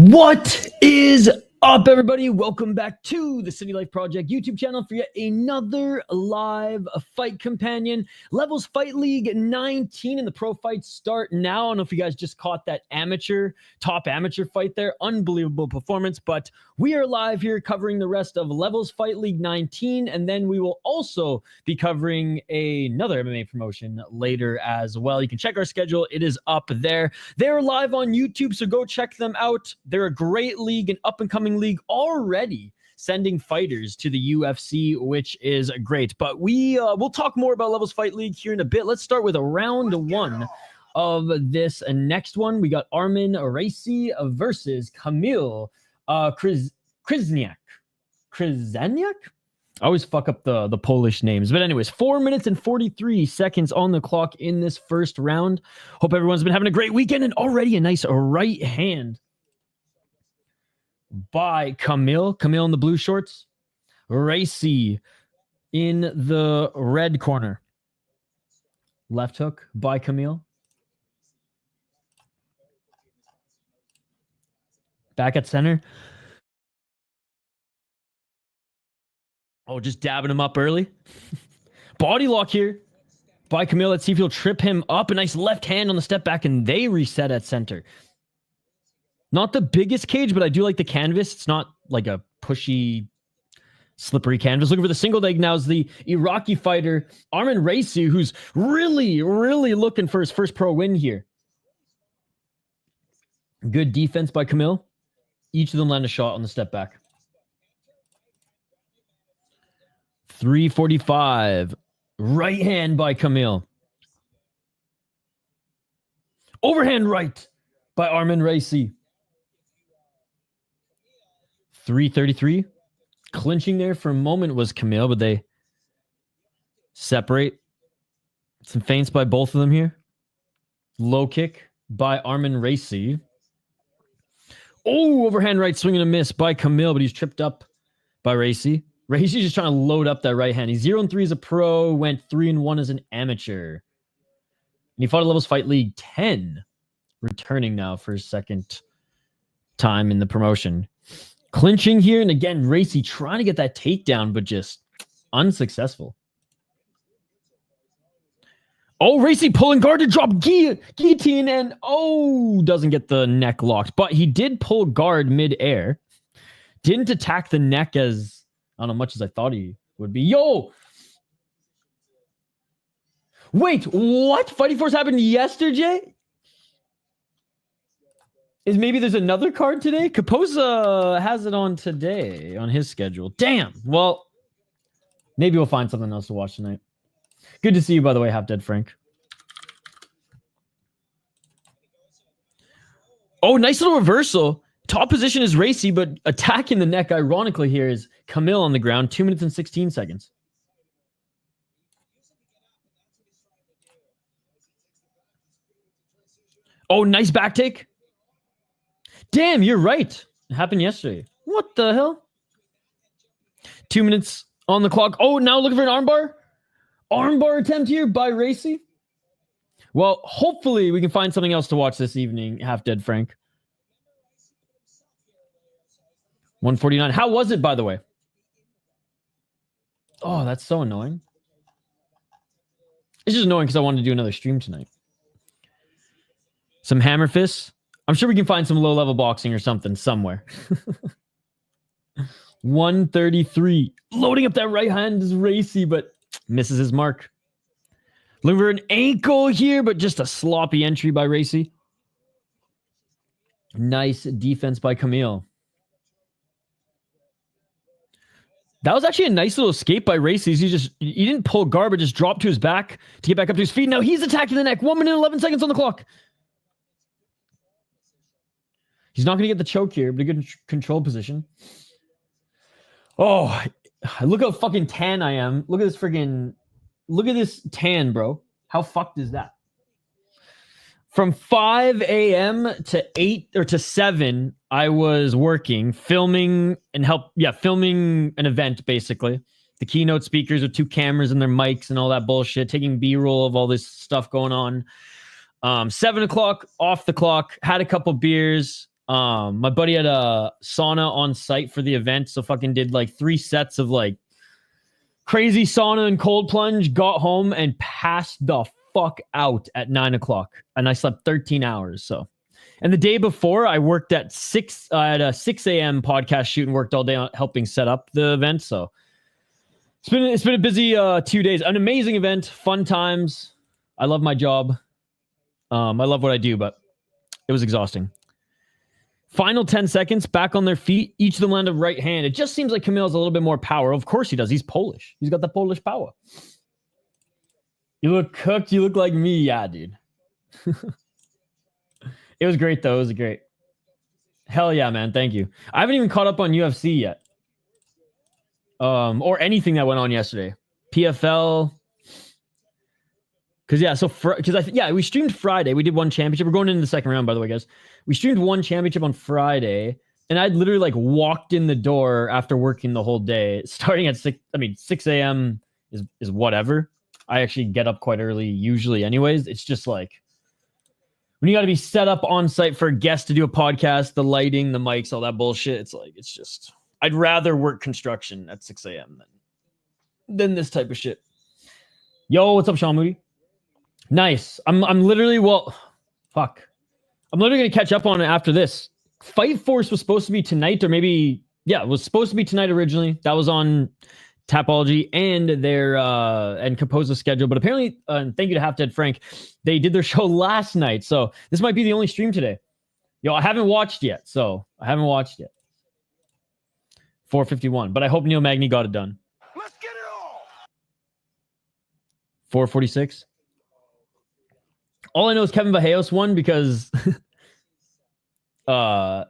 What is up, everybody? Welcome back to the City Life Project YouTube channel for yet another live fight companion. Levels Fight League 19 and the pro fights start now. I don't know if you guys just caught that top amateur fight there. Unbelievable performance, but we are live here covering the rest of Levels Fight League 19, and then we will also be covering another MMA promotion later as well. You can check our schedule. It is up there. They're live on YouTube, so go check them out. They're a great league, an up-and-coming league, already sending fighters to the UFC, which is great. But we'll talk more about Levels Fight League here in a bit. Let's start with round one of this next one. We got Arman Raisi versus Kamil Krzyżaniak. Krzyżaniak? I always fuck up the Polish names. But anyways, 4 minutes and 43 seconds on the clock in this first round. Hope everyone's been having a great weekend, and already a nice right hand by Kamil. Kamil in the blue shorts. Raisi in the red corner. Left hook by Kamil. Back at center. Oh, just dabbing him up early. Body lock here by Kamil. Let's see if he'll trip him up. A nice left hand on the step back, and they reset at center. Not the biggest cage, but I do like the canvas. It's not like a pushy, slippery canvas. Looking for the single leg now is the Iraqi fighter, Arman Raisi, who's really, really looking for his first pro win here. Good defense by Kamil. Each of them land a shot on the step back. 345. Right hand by Kamil. Overhand right by Arman Raisi. 333. Clinching there for a moment was Kamil, but they separate. Some feints by both of them here. Low kick by Arman Raisi. Oh, overhand right swing and a miss by Kamil, but he's tripped up by Raisi. Raisi's just trying to load up that right hand. He's 0-3 as a pro, went 3-1 as an amateur. And he fought at Levels Fight League 10, returning now for his second time in the promotion. Clinching here, and again, Raisi trying to get that takedown, but just unsuccessful. Oh, Raisi pulling guard to drop guillotine, and doesn't get the neck locked. But he did pull guard mid-air. Didn't attack the neck as, I don't know, much as I thought he would be. Yo! Wait, what? Fighting Force happened yesterday? Is maybe there's another card today? Kaposa has it on today on his schedule. Damn. Well, maybe we'll find something else to watch tonight. Good to see you, by the way, Half Dead Frank. Oh, nice little reversal. Top position is Raisi, but attacking the neck, ironically, here is Kamil on the ground. 2 minutes and 16 seconds. Oh, nice back take. Damn, you're right. It happened yesterday. What the hell? 2 minutes on the clock. Oh, now looking for an armbar. Armbar attempt here by Raisi. Well, hopefully we can find something else to watch this evening, Half Dead Frank. 149. How was it, by the way? Oh, that's so annoying. It's just annoying because I wanted to do another stream tonight. Some hammer fists. I'm sure we can find some low-level boxing or something somewhere. 133. Loading up that right hand is Raisi, but misses his mark. Looking for an ankle here, but just a sloppy entry by Raisi. Nice defense by Kamil. That was actually a nice little escape by Raisi. He didn't pull guard, but just dropped to his back to get back up to his feet. Now he's attacking the neck. 1 minute and 11 seconds on the clock. He's not going to get the choke here, but a good control position. Oh, look how fucking tan I am. Look at this tan, bro. How fucked is that? From 5 a.m. to 8 or to 7, I was working, filming an event, basically. The keynote speakers with 2 cameras and their mics and all that bullshit, taking B-roll of all this stuff going on. 7 o'clock, off the clock, had a couple beers. My buddy had a sauna on site for the event, so fucking did like 3 sets of like crazy sauna and cold plunge, got home and passed the fuck out at 9 o'clock. And I slept 13 hours. So, and the day before I worked at 6 a 6 a.m. podcast shoot and worked all day on helping set up the event. So it's been a busy 2 days, an amazing event, fun times. I love my job. I love what I do, but it was exhausting. Final 10 seconds, back on their feet. Each of them landed right hand. It just seems like Kamil has a little bit more power. Of course he does. He's Polish. He's got the Polish power. You look cooked. You look like me. Yeah, dude. It was great, though. It was great. Hell yeah, man. Thank you. I haven't even caught up on UFC yet. Or anything that went on yesterday. PFL. Because, yeah, so, we streamed Friday. We did one championship. We're going into the second round, by the way, guys. We streamed one championship on Friday, and I'd literally, like, walked in the door after working the whole day, starting at 6 a.m. is whatever. I actually get up quite early, usually anyways. It's just, like, when you got to be set up on site for a guest to do a podcast, the lighting, the mics, all that bullshit, it's, like, it's just... I'd rather work construction at 6 a.m. than this type of shit. Yo, what's up, Sean Moody? Nice. I'm literally, I'm literally going to catch up on it after this. Fight Force was supposed to be tonight, or maybe, yeah, it was supposed to be tonight originally. That was on Tapology and their, and Compose's schedule. But apparently, thank you to Half Dead Frank, they did their show last night. So this might be the only stream today. Yo, I haven't watched yet. 4:51. But I hope Neil Magny got it done. Let's get it all. 4:46. All I know is Kevin Vallejos won because he's gonna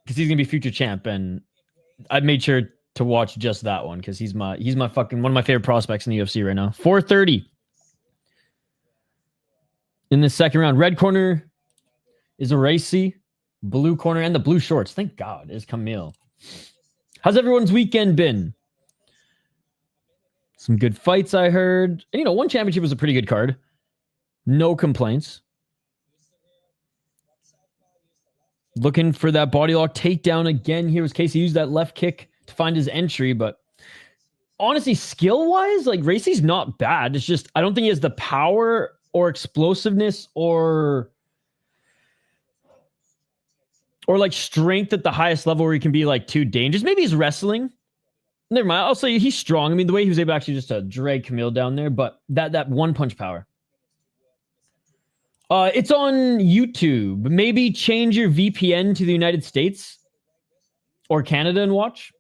be future champ, and I made sure to watch just that one because he's my fucking one of my favorite prospects in the UFC right now. 4:30 in the second round. Red corner is a Raisi, blue corner and the blue shorts. Thank God is Kamil. How's everyone's weekend been? Some good fights I heard. And, one championship was a pretty good card. No complaints. Looking for that body lock takedown again. Here was Casey. Used that left kick to find his entry, but honestly, skill-wise, like Raisi's not bad. It's just I don't think he has the power or explosiveness or like strength at the highest level where he can be like too dangerous. Maybe he's wrestling. Never mind. I'll say he's strong. I mean, the way he was able actually just to drag Kamil down there, but that one punch power. It's on YouTube. Maybe change your VPN to the United States or Canada and watch.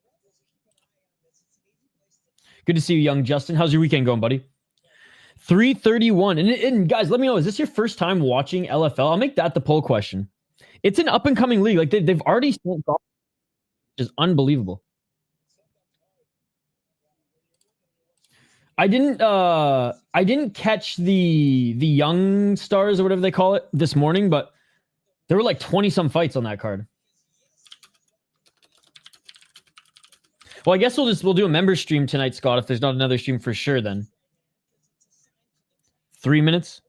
Good to see you, young Justin. How's your weekend going, buddy? 3:31. And guys, let me know, is this your first time watching LFL? I'll make that the poll question. It's an up-and-coming league. Like, they've already sent off, which is unbelievable. I didn't catch the young stars or whatever they call it this morning, but there were like 20-some fights on that card. Well, I guess we'll do a member stream tonight, Scott, if there's not another stream for sure then. 3 minutes.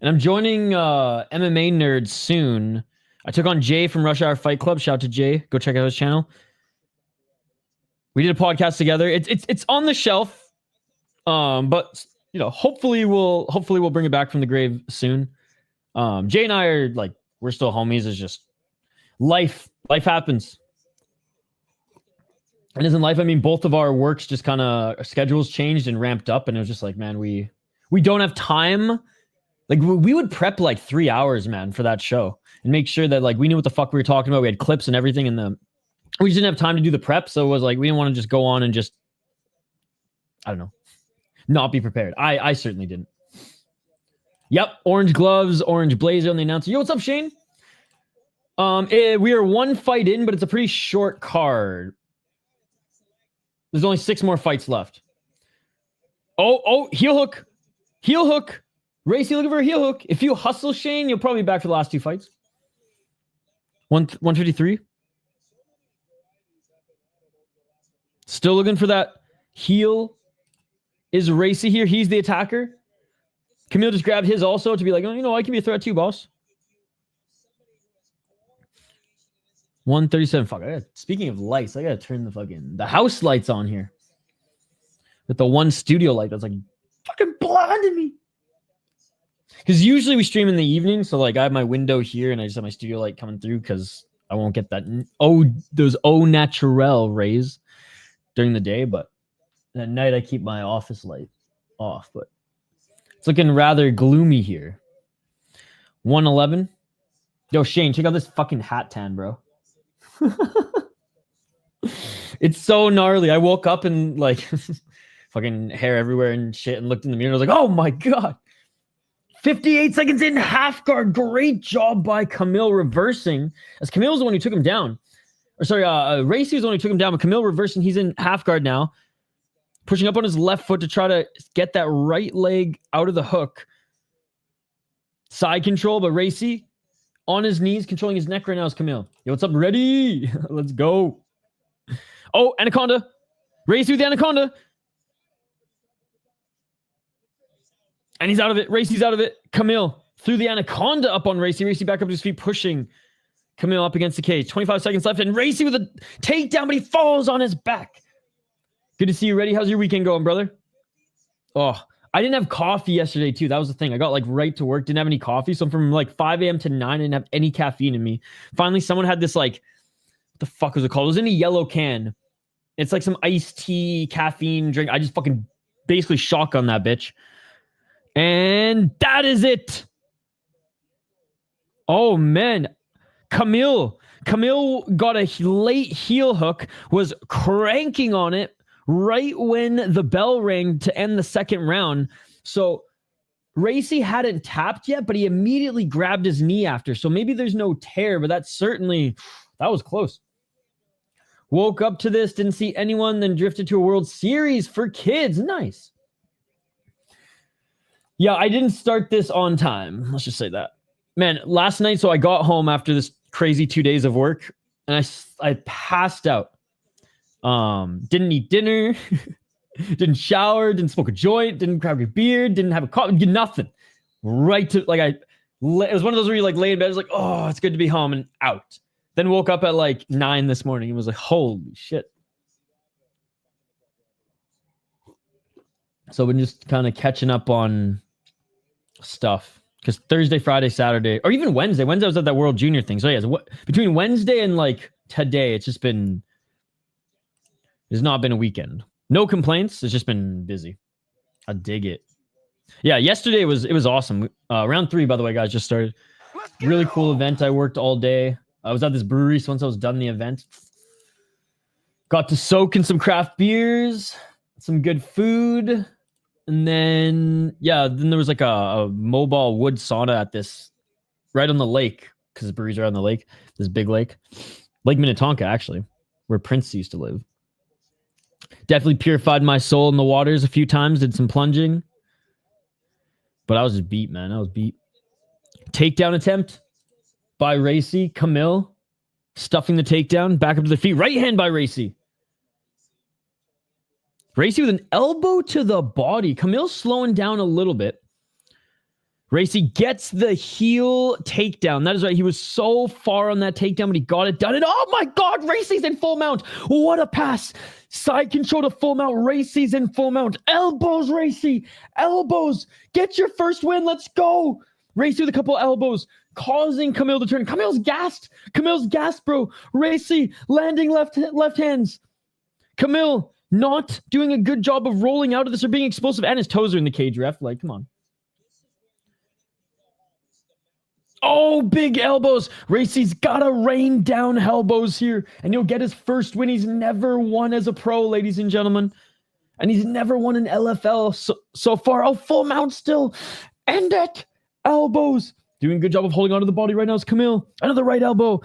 And I'm joining MMA Nerds soon. I took on Jay from Rush Hour Fight Club. Shout out to Jay. Go check out his channel. We did a podcast together. It's on the shelf. But hopefully we'll bring it back from the grave soon. Jay and I are like, we're still homies. It's just life happens. And isn't life, I mean, both of our works just kind of schedules changed and ramped up, and it was just like, man, we don't have time. Like, we would prep like 3 hours, man, for that show and make sure that like we knew what the fuck we were talking about. We had clips and everything, and we just didn't have time to do the prep. So it was like, we didn't want to just go on and just, I don't know, not be prepared. I certainly didn't. Yep. Orange gloves, orange blazer on the announcer. Yo, what's up, Shane? We are one fight in, but it's a pretty short card. There's only 6 more fights left. Oh, heel hook. Heel hook. Raisi looking for a heel hook. If you hustle, Shane, you'll probably be back for the last 2 fights. 153. Still looking for that heel. Is Raisi here? He's the attacker. Kamil just grabbed his also to be like, oh, I can be a threat too, boss. 137. Fuck. Speaking of lights, I gotta turn the house lights on here. With the one studio light that's like fucking blinding me. Because usually we stream in the evening, so like I have my window here and I just have my studio light coming through because I won't get that those au naturel rays during the day, but at night I keep my office light off. But it's looking rather gloomy here. 111. Yo, Shane, check out this fucking hat tan, bro. It's so gnarly. I woke up and like fucking hair everywhere and shit and looked in the mirror and I was like, oh my god. 58 seconds in, half guard. Great job by Kamil reversing. As Kamil was the one who took him down. Or sorry, Raisi was the one who took him down, but Kamil reversing. He's in half guard now. Pushing up on his left foot to try to get that right leg out of the hook. Side control, but Raisi on his knees, controlling his neck right now is Kamil. Yo, what's up? Ready? Let's go. Oh, Anaconda. Raisi with the Anaconda. And he's out of it. Raisi's out of it. Kamil threw the Anaconda up on Raisi. Raisi back up to his feet, pushing Kamil up against the cage. 25 seconds left. And Raisi with a takedown, but he falls on his back. Good to see you. Ready? How's your weekend going, brother? Oh, I didn't have coffee yesterday, too. That was the thing. I got like right to work. Didn't have any coffee. So from like 5 a.m. to 9, I didn't have any caffeine in me. Finally, someone had this like, what the fuck was it called? It was in a yellow can. It's like some iced tea, caffeine drink. I just fucking basically shotgun that bitch. And that is it. Oh, man. Kamil got a late heel hook, was cranking on it right when the bell rang to end the second round. So Raisi hadn't tapped yet, but he immediately grabbed his knee after. So maybe there's no tear, but that was close. Woke up to this, didn't see anyone, then drifted to a World Series for kids. Nice. Yeah, I didn't start this on time. Let's just say that. Man, last night, so I got home after this crazy 2 days of work, and I passed out. Didn't eat dinner, didn't shower, didn't smoke a joint, didn't grab a beer, didn't have a coffee, nothing. Right to, like, it was one of those where you, like, lay in bed, I was like, oh, it's good to be home, and out. Then woke up at, like, 9 this morning and was like, holy shit. So I've been just kind of catching up on stuff because Thursday, Friday, Saturday, or even Wednesday I was at that World Junior thing. So yeah, between Wednesday and like today, it's not been a weekend. No complaints. It's just been busy. I dig it. Yeah, yesterday it was awesome. Round 3, by the way, guys, just started. Really cool event. I worked all day. I was at this brewery, so once I was done the event, got to soak in some craft beers, some good food. And then there was like a mobile wood sauna at this, right on the lake, because the breweries are on the lake, this big lake. Lake Minnetonka, actually, where Prince used to live. Definitely purified my soul in the waters a few times, did some plunging. But I was just beat, man. I was beat. Takedown attempt by Raisi. Kamil stuffing the takedown, back up to the feet. Right hand by Raisi. Raisi with an elbow to the body. Kamil's slowing down a little bit. Raisi gets the heel takedown. That is right. He was so far on that takedown, but he got it done. And oh my God, Raisi's in full mount. What a pass. Side control to full mount. Raisi's in full mount. Elbows, Raisi. Elbows. Get your first win. Let's go. Raisi with a couple elbows, causing Kamil to turn. Kamil's gassed. Bro. Raisi landing left hands. Kamil not doing a good job of rolling out of this or being explosive, and his toes are in the cage, ref. Like, come on. Oh, big elbows. Raisi's got to rain down elbows here, and he'll get his first win. He's never won as a pro, ladies and gentlemen. And he's never won an LFL so far. Oh, full mount still. End it. Elbows. Doing a good job of holding onto the body right now is Kamil. Another right elbow.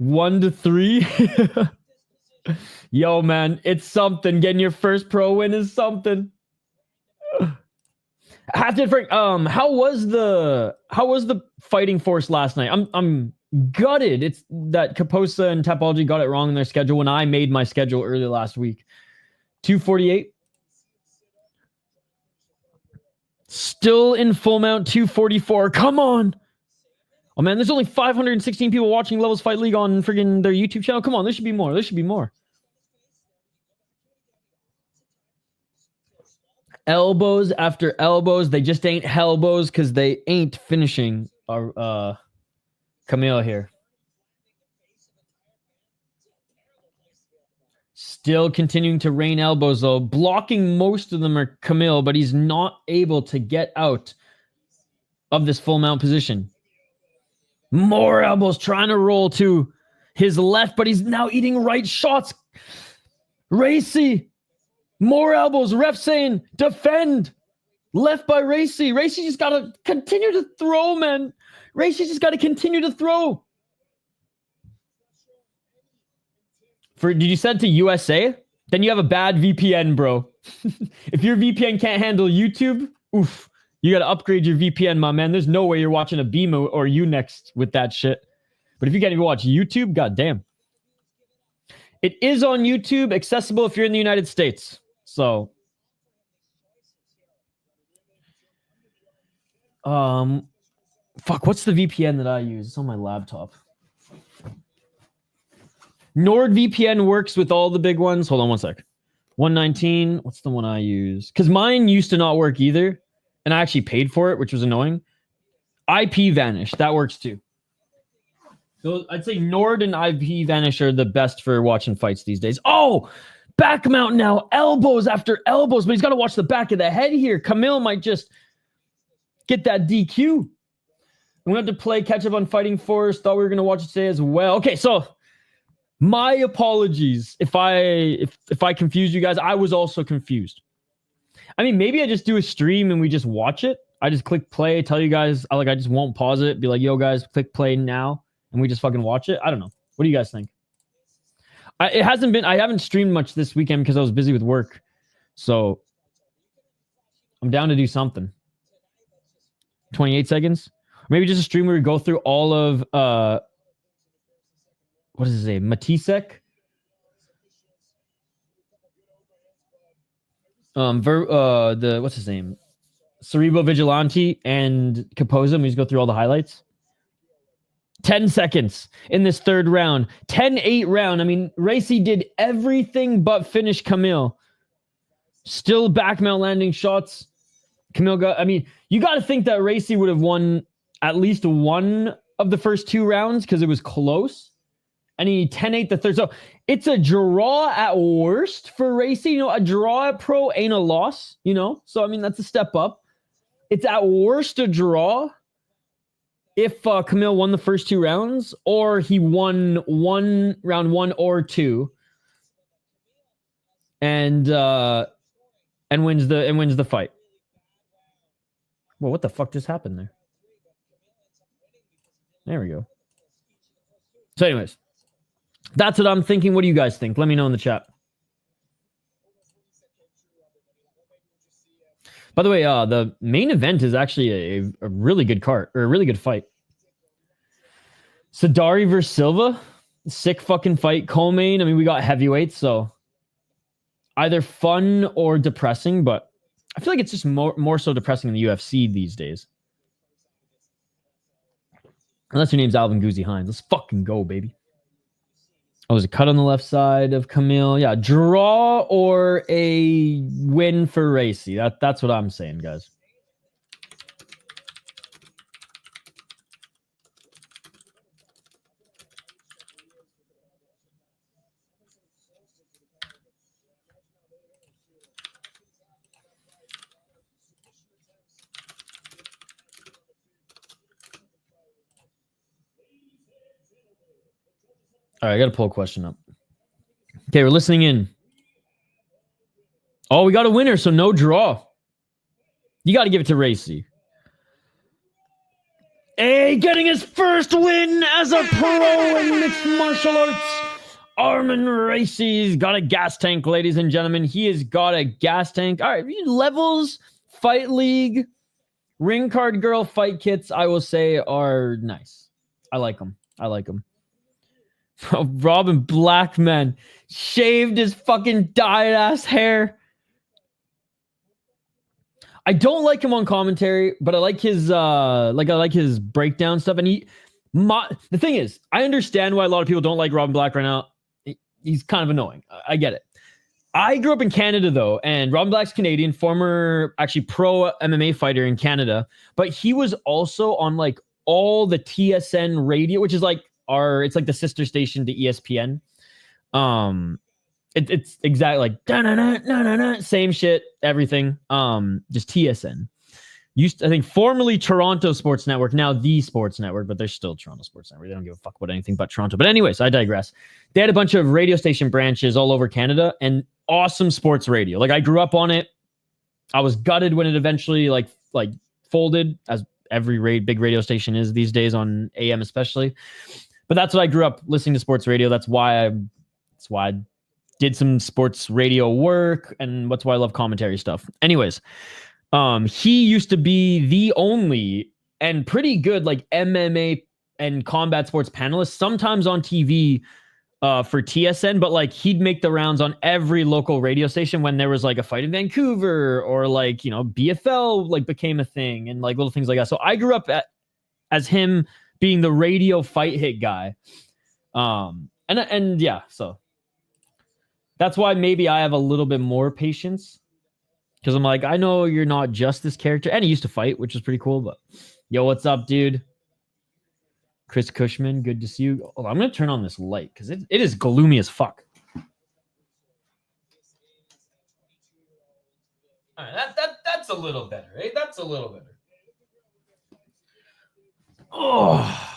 1-3. Yo, man, it's something. Getting your first pro win is something. Have to Frank. How was the fighting force last night? I'm gutted. It's that Kaposa and Tapology got it wrong in their schedule when I made my schedule early last week. 248. Still in full mount. 244. Come on. Oh man, there's only 516 people watching Levels Fight League on friggin' their YouTube channel. Come on, there should be more. There should be more. Elbows after elbows. They just ain't hellbows because they ain't finishing our Kamil here. Still continuing to rain elbows though. Blocking most of them are Kamil, but he's not able to get out of this full mount position. More elbows trying to roll to his left, but he's now eating right shots. Raisi. More elbows. Ref saying, defend. Left by Raisi. Raisi just got to continue to throw, man. Raisi just got to continue to throw. Did you send to USA? Then you have a bad VPN, bro. If your VPN can't handle YouTube, oof. You got to upgrade your VPN, my man. There's no way you're watching a BMO or Unext with that shit. But if you can't even watch YouTube, goddamn. It is on YouTube, accessible if you're in the United States. So, fuck, what's the VPN that I use? It's on my laptop. NordVPN works with all the big ones. Hold on one sec. 119. What's the one I use? Because mine used to not work either. And I actually paid for it, which was annoying. IP Vanish. That works too. So I'd say Nord and IP Vanish are the best for watching fights these days. Oh, back mount now. Elbows after elbows. But he's got to watch the back of the head here. Kamil might just get that DQ. I'm going to have to play catch up on Fighting Force. Thought we were going to watch it today as well. Okay, so my apologies if I confused you guys. I was also confused. I mean, maybe I just do a stream and we just watch it. I just click play, tell you guys, I just won't pause it. Be like, yo, guys, click play now. And we just fucking watch it. I don't know. What do you guys think? I haven't streamed much this weekend because I was busy with work. So I'm down to do something. 28 seconds. Maybe just a stream where we go through all of, what does it say? Matisek? What's his name? Cerebro Vigilante and Capoza. We just go through all the highlights. 10 seconds in this third round. 10-8 round. I mean, Raisi did everything but finish Kamil. Still back mount landing shots. Kamil got... I mean, you got to think that Raisi would have won at least one of the first two rounds because it was close. And he 10-8 the third. So it's a draw at worst for Raisi. You know, a draw at pro ain't a loss, you know? So, I mean, that's a step up. It's at worst a draw if Kamil won the first two rounds, or he won round one or two, and wins the fight. Well, what the fuck just happened there? There we go. So, anyways, that's what I'm thinking. What do you guys think? Let me know in the chat. By the way, the main event is actually a really good card, or a really good fight. Sardari versus Silva. Sick fucking fight. Co-main. I mean, we got heavyweights, so either fun or depressing, but I feel like it's just more so depressing in the UFC these days. Unless your name's Alvin Guzzi Hines. Let's fucking go, baby. Oh, there's a cut on the left side of Kamil. Yeah, draw or a win for Raisi. That's what I'm saying, guys. All right, I got to pull a question up. Okay, we're listening in. Oh, we got a winner, so no draw. You got to give it to Raisi. Hey, getting his first win as a pro in mixed martial arts. Arman Raisi's got a gas tank, ladies and gentlemen. He has got a gas tank. All right, Levels, Fight League, Ring Card Girl fight kits, I will say, are nice. I like them. I like them. Robin Blackman shaved his fucking dyed ass hair. I don't like him on commentary, but I like his I like his breakdown stuff. And The thing is, I understand why a lot of people don't like Robin Black right now. He's kind of annoying. I get it. I grew up in Canada, though, and Robin Black's Canadian, former, actually pro MMA fighter in Canada, but he was also on like all the TSN radio, which is like it's like the sister station to ESPN. It's exactly like same shit, everything. Just TSN. I think formerly Toronto Sports Network, now the Sports Network, but they're still Toronto Sports Network. They don't give a fuck about anything but Toronto. But anyways, I digress. They had a bunch of radio station branches all over Canada and awesome sports radio. Like I grew up on it. I was gutted when it eventually like folded, as every big radio station is these days on AM especially. But that's what I grew up listening to sports radio. That's why I did some sports radio work, and that's why I love commentary stuff. Anyways, he used to be the only and pretty good like MMA and combat sports panelist, sometimes on TV for TSN, but like he'd make the rounds on every local radio station when there was like a fight in Vancouver or like, you know, BFL like became a thing and like little things like that. So I grew up as him being the radio fight hit guy. And yeah, so that's why maybe I have a little bit more patience. Because I'm like, I know you're not just this character. And he used to fight, which is pretty cool. But, yo, what's up, dude? Chris Cushman, good to see you. Oh, I'm going to turn on this light because it is gloomy as fuck. All right, that's a little better, eh? That's a little better. Oh.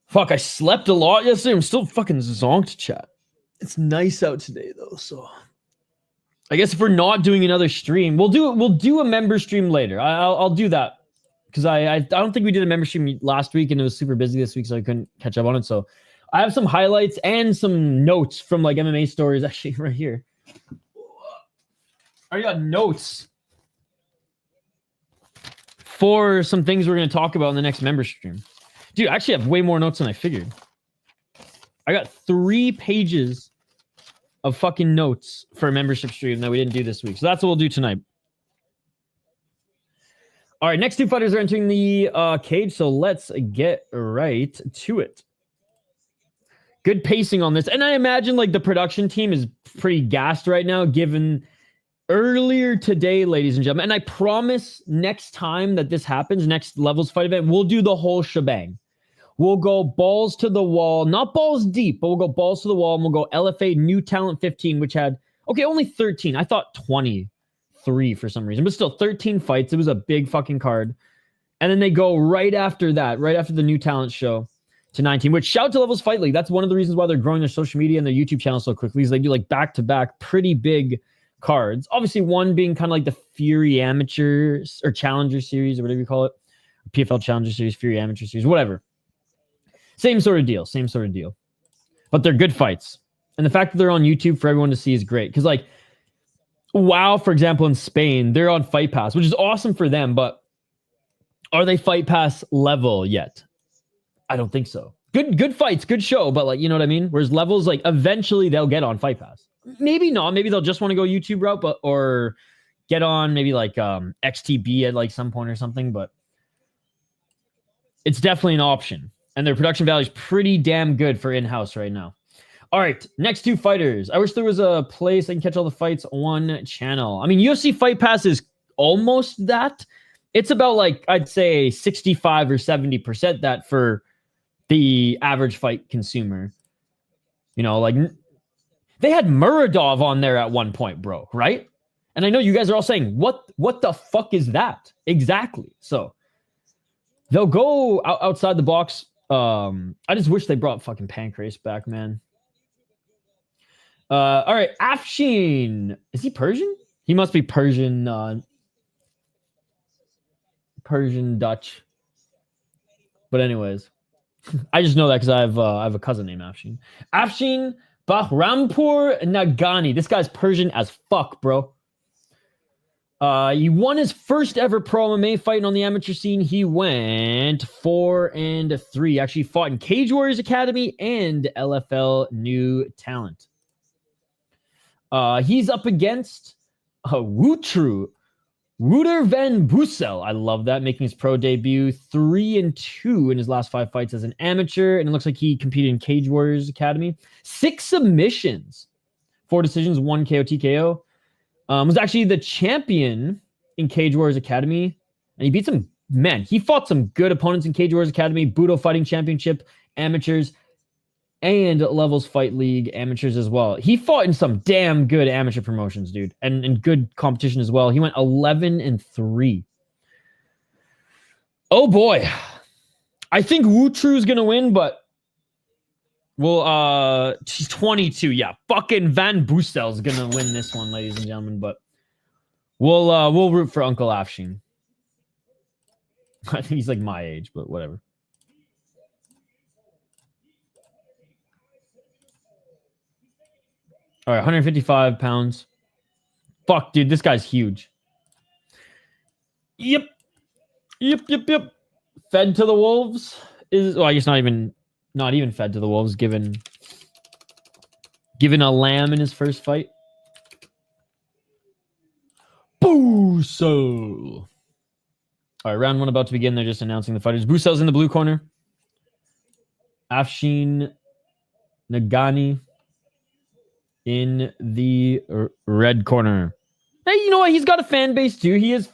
Fuck, I slept a lot yesterday. I'm still fucking zonked, chat. It's nice out today though, so I guess if we're not doing another stream, we'll do a member stream later. I'll do that because I don't think we did a member stream last week and it was super busy this week, so I couldn't catch up on it. So I have some highlights and some notes from like MMA stories actually right here. I got notes for some things we're going to talk about in the next member stream. Dude, I actually have way more notes than I figured. I got 3 pages of fucking notes for a membership stream that we didn't do this week. So that's what we'll do tonight. All right, next 2 fighters are entering the cage, so let's get right to it. Good pacing on this. And I imagine like the production team is pretty gassed right now, given earlier today, ladies and gentlemen. And I promise next time that this happens, next Levels Fight event, we'll do the whole shebang. We'll go balls to the wall, not balls deep, but we'll go balls to the wall, and we'll go LFA New Talent 15, which had, okay, only 13. I thought 23 for some reason, but still 13 fights. It was a big fucking card. And then they go right after that, right after the New Talent show to 19, which shout to Levels Fight League. That's one of the reasons why they're growing their social media and their YouTube channel so quickly, is they do like back-to-back pretty big cards. Obviously, one being kind of like the Fury Amateurs or Challenger Series or whatever you call it. PFL Challenger Series, Fury Amateur Series, whatever. Same sort of deal. But they're good fights. And the fact that they're on YouTube for everyone to see is great. Because, like, WoW, for example, in Spain, they're on Fight Pass, which is awesome for them. But are they Fight Pass level yet? I don't think so. Good fights, good show. But, like, you know what I mean? Whereas Levels, like, eventually they'll get on Fight Pass. Maybe not. Maybe they'll just want to go YouTube route, or get on maybe, like, XTB at, like, some point or something. But it's definitely an option. And their production value is pretty damn good for in-house right now. All right, next 2 fighters. I wish there was a place I can catch all the fights on one channel. I mean, UFC Fight Pass is almost that. It's about, like, I'd say 65 or 70% that for the average fight consumer. You know, like, they had Muradov on there at one point, bro, right? And I know you guys are all saying, what the fuck is that? Exactly. So they'll go outside the box. I just wish they brought fucking Pancrase back, man. All right, Afshin. Is he Persian? He must be Persian, Persian Dutch. But anyways, I just know that because I have a cousin named Afshin. Afshin Bahrampour Naghani. This guy's Persian as fuck, bro. He won his first ever pro MMA fighting on the amateur scene. He went 4-3. Actually fought in Cage Warriors Academy and LFL New Talent. He's up against Wouter. Wouter van Bussel. I love that. Making his pro debut. 3-2 in his last 5 fights as an amateur. And it looks like he competed in Cage Warriors Academy. 6 submissions. 4 decisions, 1 KO TKO. Was actually the champion in Cage Warriors Academy. And he beat some, man, he fought some good opponents in Cage Warriors Academy, Budo Fighting Championship, amateurs, and Levels Fight League amateurs as well. He fought in some damn good amateur promotions, dude, and good competition as well. He went 11-3. Oh boy. I think Wouter is gonna win, but she's 22. Yeah, fucking Van Bussel's gonna win this one, ladies and gentlemen. But we'll root for Uncle Afshin. I think he's like my age, but whatever. All right, 155 pounds. Fuck, dude, this guy's huge. Yep. Fed to the wolves is, well, I guess not even fed to the wolves. Given a lamb in his first fight. Bussel. All right, round 1 about to begin. They're just announcing the fighters. Bussel's in the blue corner. Afshin, Naghani in the red corner. Hey, you know what? He's got a fan base too. He is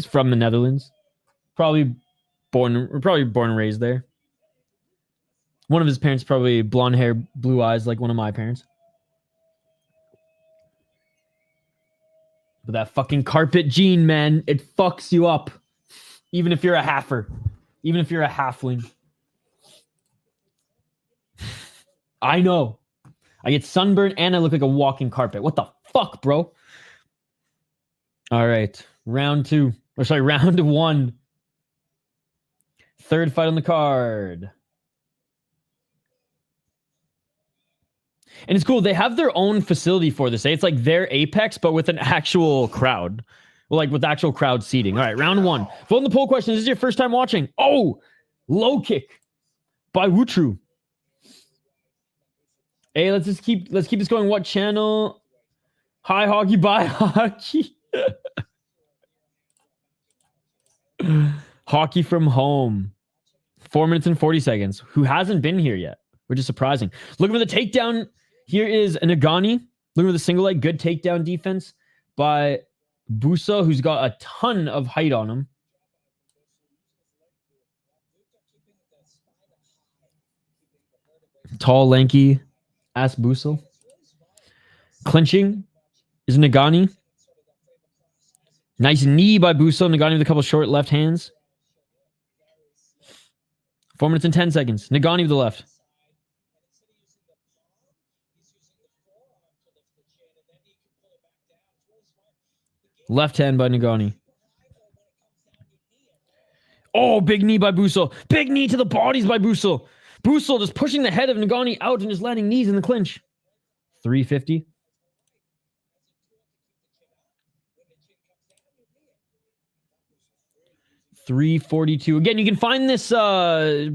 from the Netherlands. Probably born and raised there. One of his parents probably blonde hair, blue eyes, like one of my parents. But that fucking carpet gene, man, it fucks you up. Even if you're a halfer. Even if you're a halfling. I know. I get sunburned and I look like a walking carpet. What the fuck, bro? All right. Round 1. Third fight on the card. And it's cool. They have their own facility for this. It's like their Apex, but with an actual crowd. Well, like with actual crowd seating. All right, round 1. Vote in the poll question. Is this your first time watching? Oh, low kick by Wouter. Hey, let's keep this going. What channel? Hi hockey, bye hockey. Hockey from home. 4 minutes and 40 seconds. Who hasn't been here yet? Which is surprising. Looking for the takedown. Here is Naghani. Looking for the single leg. Good takedown defense by Bussel, who's got a ton of height on him. Tall, lanky ass Bussel. Clinching is Naghani. Nice knee by Bussel. Naghani with a couple short left hands. 4 minutes and 10 seconds. Naghani with the left. Left hand by Naghani. Oh, big knee by Bussel. Big knee to the bodies by Bussel. Bussel just pushing the head of Naghani out and just landing knees in the clinch. 350. $342. Again, you can find this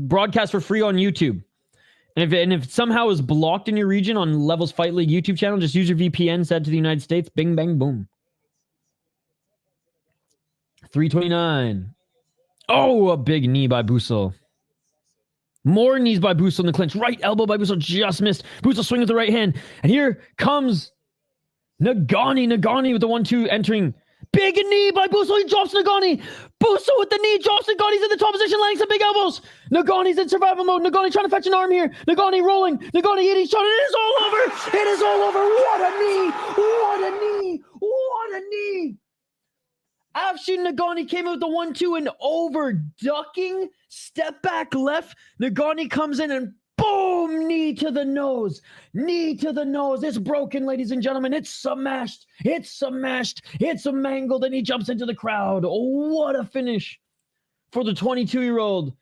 broadcast for free on YouTube. And if it somehow is blocked in your region on Levels Fight League YouTube channel, just use your VPN, set to the United States. Bing, bang, boom. 329. Oh, a big knee by Bussel. More knees by Bussel in the clinch. Right elbow by Bussel just missed. Bussel swing with the right hand. And here comes Naghani. Naghani with the 1-2 entering. Big knee by Bussel. He drops Naghani. Bussel with the knee drops Naghani. He's in the top position, landing some big elbows. Naghani's in survival mode. Naghani trying to fetch an arm here. Naghani rolling. Naghani hitting shot. It is all over. It is all over. What a knee. What a knee. What a knee. Afshin Naghani came out with the 1-2 and over ducking. Step back left. Naghani comes in and boom, knee to the nose. Knee to the nose. It's broken, ladies and gentlemen. It's smashed. It's smashed. It's mangled, and he jumps into the crowd. What a finish for the 22-year-old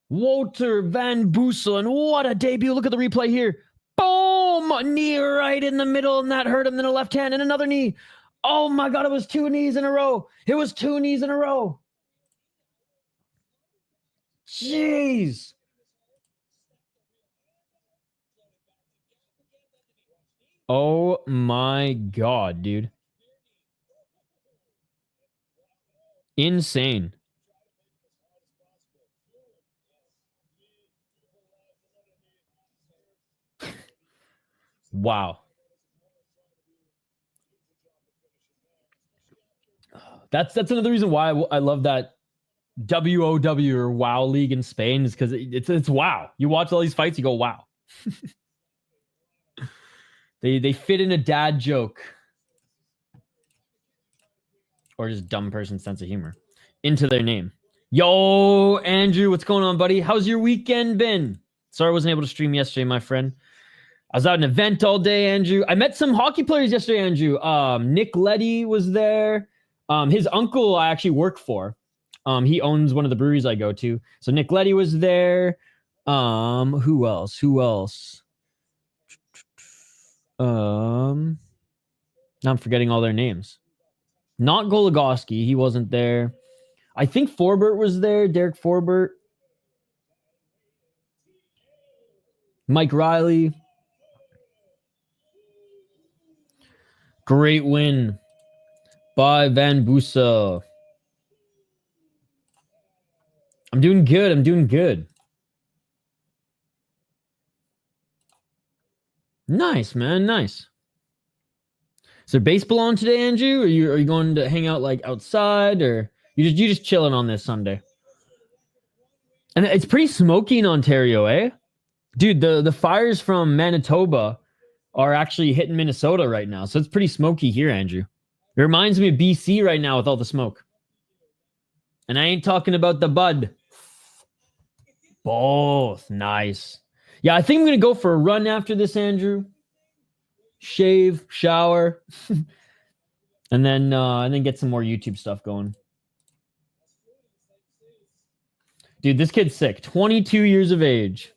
Wouter van Bussel. And what a debut. Look at the replay here. Boom! Knee right in the middle, and that hurt him. Then a left hand and another knee. Oh my God, it was 2 knees in a row. It was 2 knees in a row. Jeez. Oh my God, dude. Insane. Wow. That's another reason why I love that WOW or WoW league in Spain, is because it's wow. You watch all these fights, you go wow. They fit in a dad joke or just dumb person sense of humor into their name. Yo, Andrew, what's going on, buddy? How's your weekend been? Sorry I wasn't able to stream yesterday, my friend. I was out at an event all day, Andrew. I met some hockey players yesterday, Andrew. Nick Leddy was there. His uncle I actually work for. He owns one of the breweries I go to. So Nick Leddy was there. Who else? Now I'm forgetting all their names. Not Goligoski. He wasn't there. I think Forbert was there. Derek Forbert. Mike Riley. Great win by Van Bussel. I'm doing good. Nice, man. Nice. Is there baseball on today, Andrew? Are you going to hang out like outside, or you just chilling on this Sunday? And it's pretty smoky in Ontario, eh? Dude, the fires from Manitoba are actually hitting Minnesota right now. So it's pretty smoky here, Andrew. It reminds me of BC right now with all the smoke. And I ain't talking about the bud. Both. Nice. Yeah, I think I'm going to go for a run after this, Andrew. Shave, shower, and then get some more YouTube stuff going. Dude, this kid's sick. 22 years of age.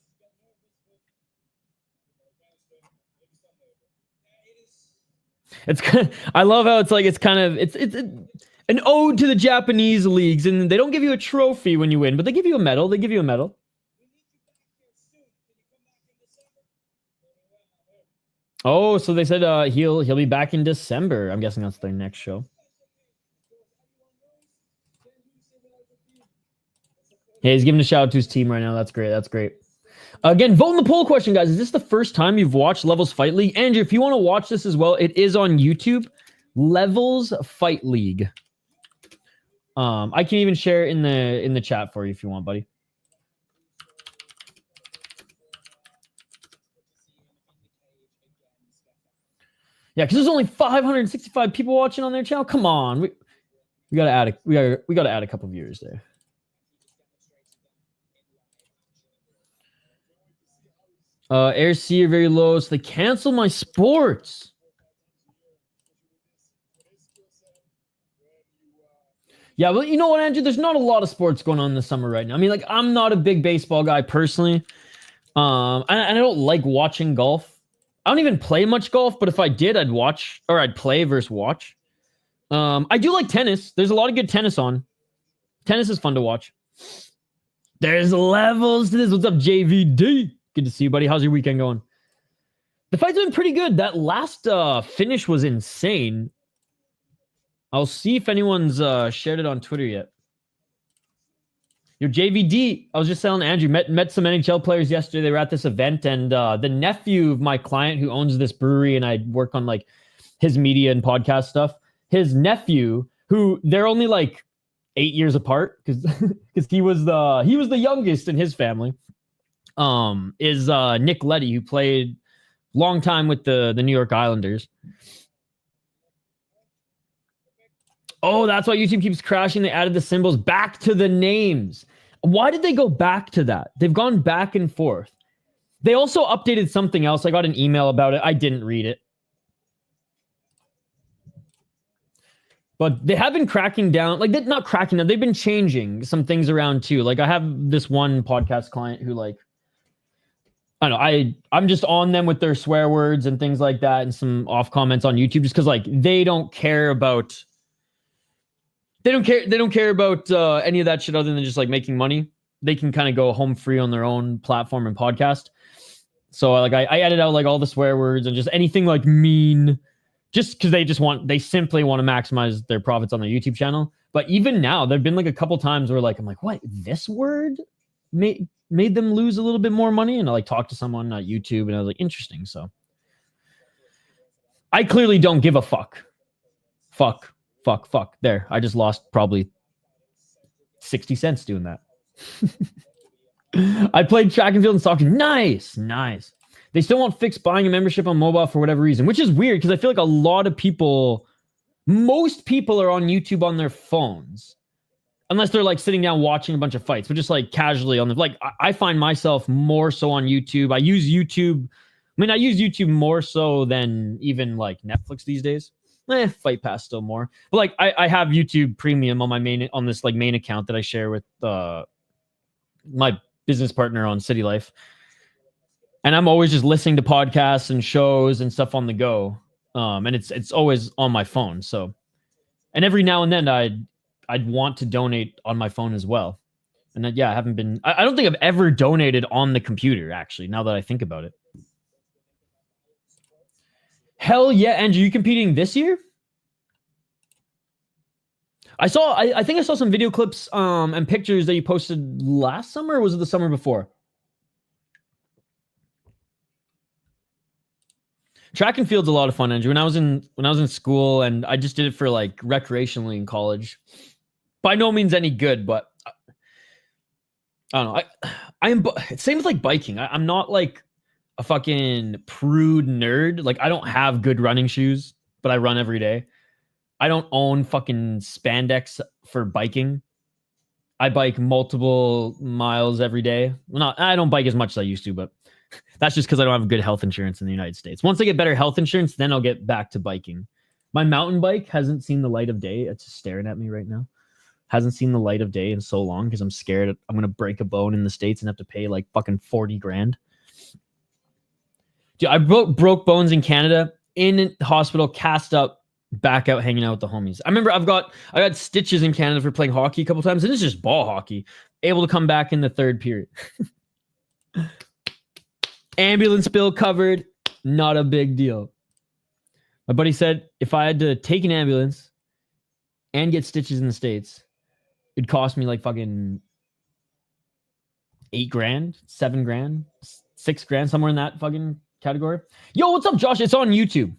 It's I love how it's an ode to the Japanese leagues, and they don't give you a trophy when you win, but they give you a medal. Oh, so they said he'll be back in December. I'm guessing that's their next show. Hey, he's giving a shout out to his team right now. That's great. Again, vote in the poll question, guys. Is this the first time you've watched Levels Fight League? Andrew, if you want to watch this as well, it is on YouTube. Levels Fight League. I can even share it in the chat for you if you want, buddy. Yeah, because there's only 565 people watching on their channel. Come on, we gotta add a couple viewers there. AirC are very low, so they cancel my sports. Yeah, well, you know what, Andrew? There's not a lot of sports going on this summer right now. I mean, like, I'm not a big baseball guy personally. And I don't like watching golf. I don't even play much golf, but if I did, I'd watch, or I'd play versus watch. I do like tennis. There's a lot of good tennis on. Tennis is fun to watch. There's levels to this. What's up, JVD? Good to see you, buddy. How's your weekend going? The fight's been pretty good. That last finish was insane. I'll see if anyone's shared it on Twitter yet. Your JVD, I was just telling Andrew, met some NHL players yesterday. They were at this event, and the nephew of my client who owns this brewery, and I work on like his media and podcast stuff. His nephew, who they're only like 8 years apart, because he was the youngest in his family. Is Nick Leddy, who played long time with the New York Islanders. Oh, that's why YouTube keeps crashing. They added the symbols back to the names. Why did they go back to that? They've gone back and forth. They also updated something else. I got an email about it. I didn't read it. But they have been cracking down. Like, not cracking down. They've been changing some things around too. Like, I have this one podcast client who, like, I don't know, I'm just on them with their swear words and things like that, and some off comments on YouTube, just because, like, they don't care about any of that shit other than just like making money. They can kind of go home free on their own platform and podcast. So like I edit out like all the swear words and just anything like mean, just because they simply want to maximize their profits on their YouTube channel. But even now, there've been like a couple times where like I'm like, what? This word made them lose a little bit more money, and I like talked to someone on YouTube, and I was like, interesting. So I clearly don't give a fuck. Fuck. There, I just lost probably 60 cents doing that. I played track and field and soccer. Nice. They still won't fix buying a membership on mobile for whatever reason, which is weird because I feel like a lot of people, most people are on YouTube on their phones. Unless they're like sitting down watching a bunch of fights, but just like casually on the, like, I find myself more so on YouTube. I use YouTube more so than even like Netflix these days. Fight Pass still more. But like I have YouTube Premium on my main account that I share with my business partner on City Life. And I'm always just listening to podcasts and shows and stuff on the go. And it's always on my phone. So, and every now and then I'd want to donate on my phone as well. And then, I haven't been, I don't think I've ever donated on the computer, actually, now that I think about it. Hell yeah, Andrew, you competing this year? I think I saw some video clips and pictures that you posted last summer, or was it the summer before? Track and field's a lot of fun, Andrew. When I was in school, and I just did it for like recreationally in college. By no means any good, but I don't know. I am same with like biking. I'm not like a fucking prude nerd. Like I don't have good running shoes, but I run every day. I don't own fucking spandex for biking. I bike multiple miles every day. Well, I don't bike as much as I used to, but that's just because I don't have good health insurance in the United States. Once I get better health insurance, then I'll get back to biking. My mountain bike hasn't seen the light of day. It's just staring at me right now. Hasn't seen the light of day in so long because I'm scared I'm going to break a bone in the States and have to pay like fucking 40 grand. Dude, I broke bones in Canada, in the hospital, cast up, back out hanging out with the homies. I remember I got stitches in Canada for playing hockey a couple times, and it's just ball hockey. Able to come back in the third period. Ambulance bill covered, not a big deal. My buddy said if I had to take an ambulance and get stitches in the States, it'd cost me like fucking 8 grand, 7 grand, 6 grand, somewhere in that fucking category. Yo, what's up, Josh? It's on YouTube.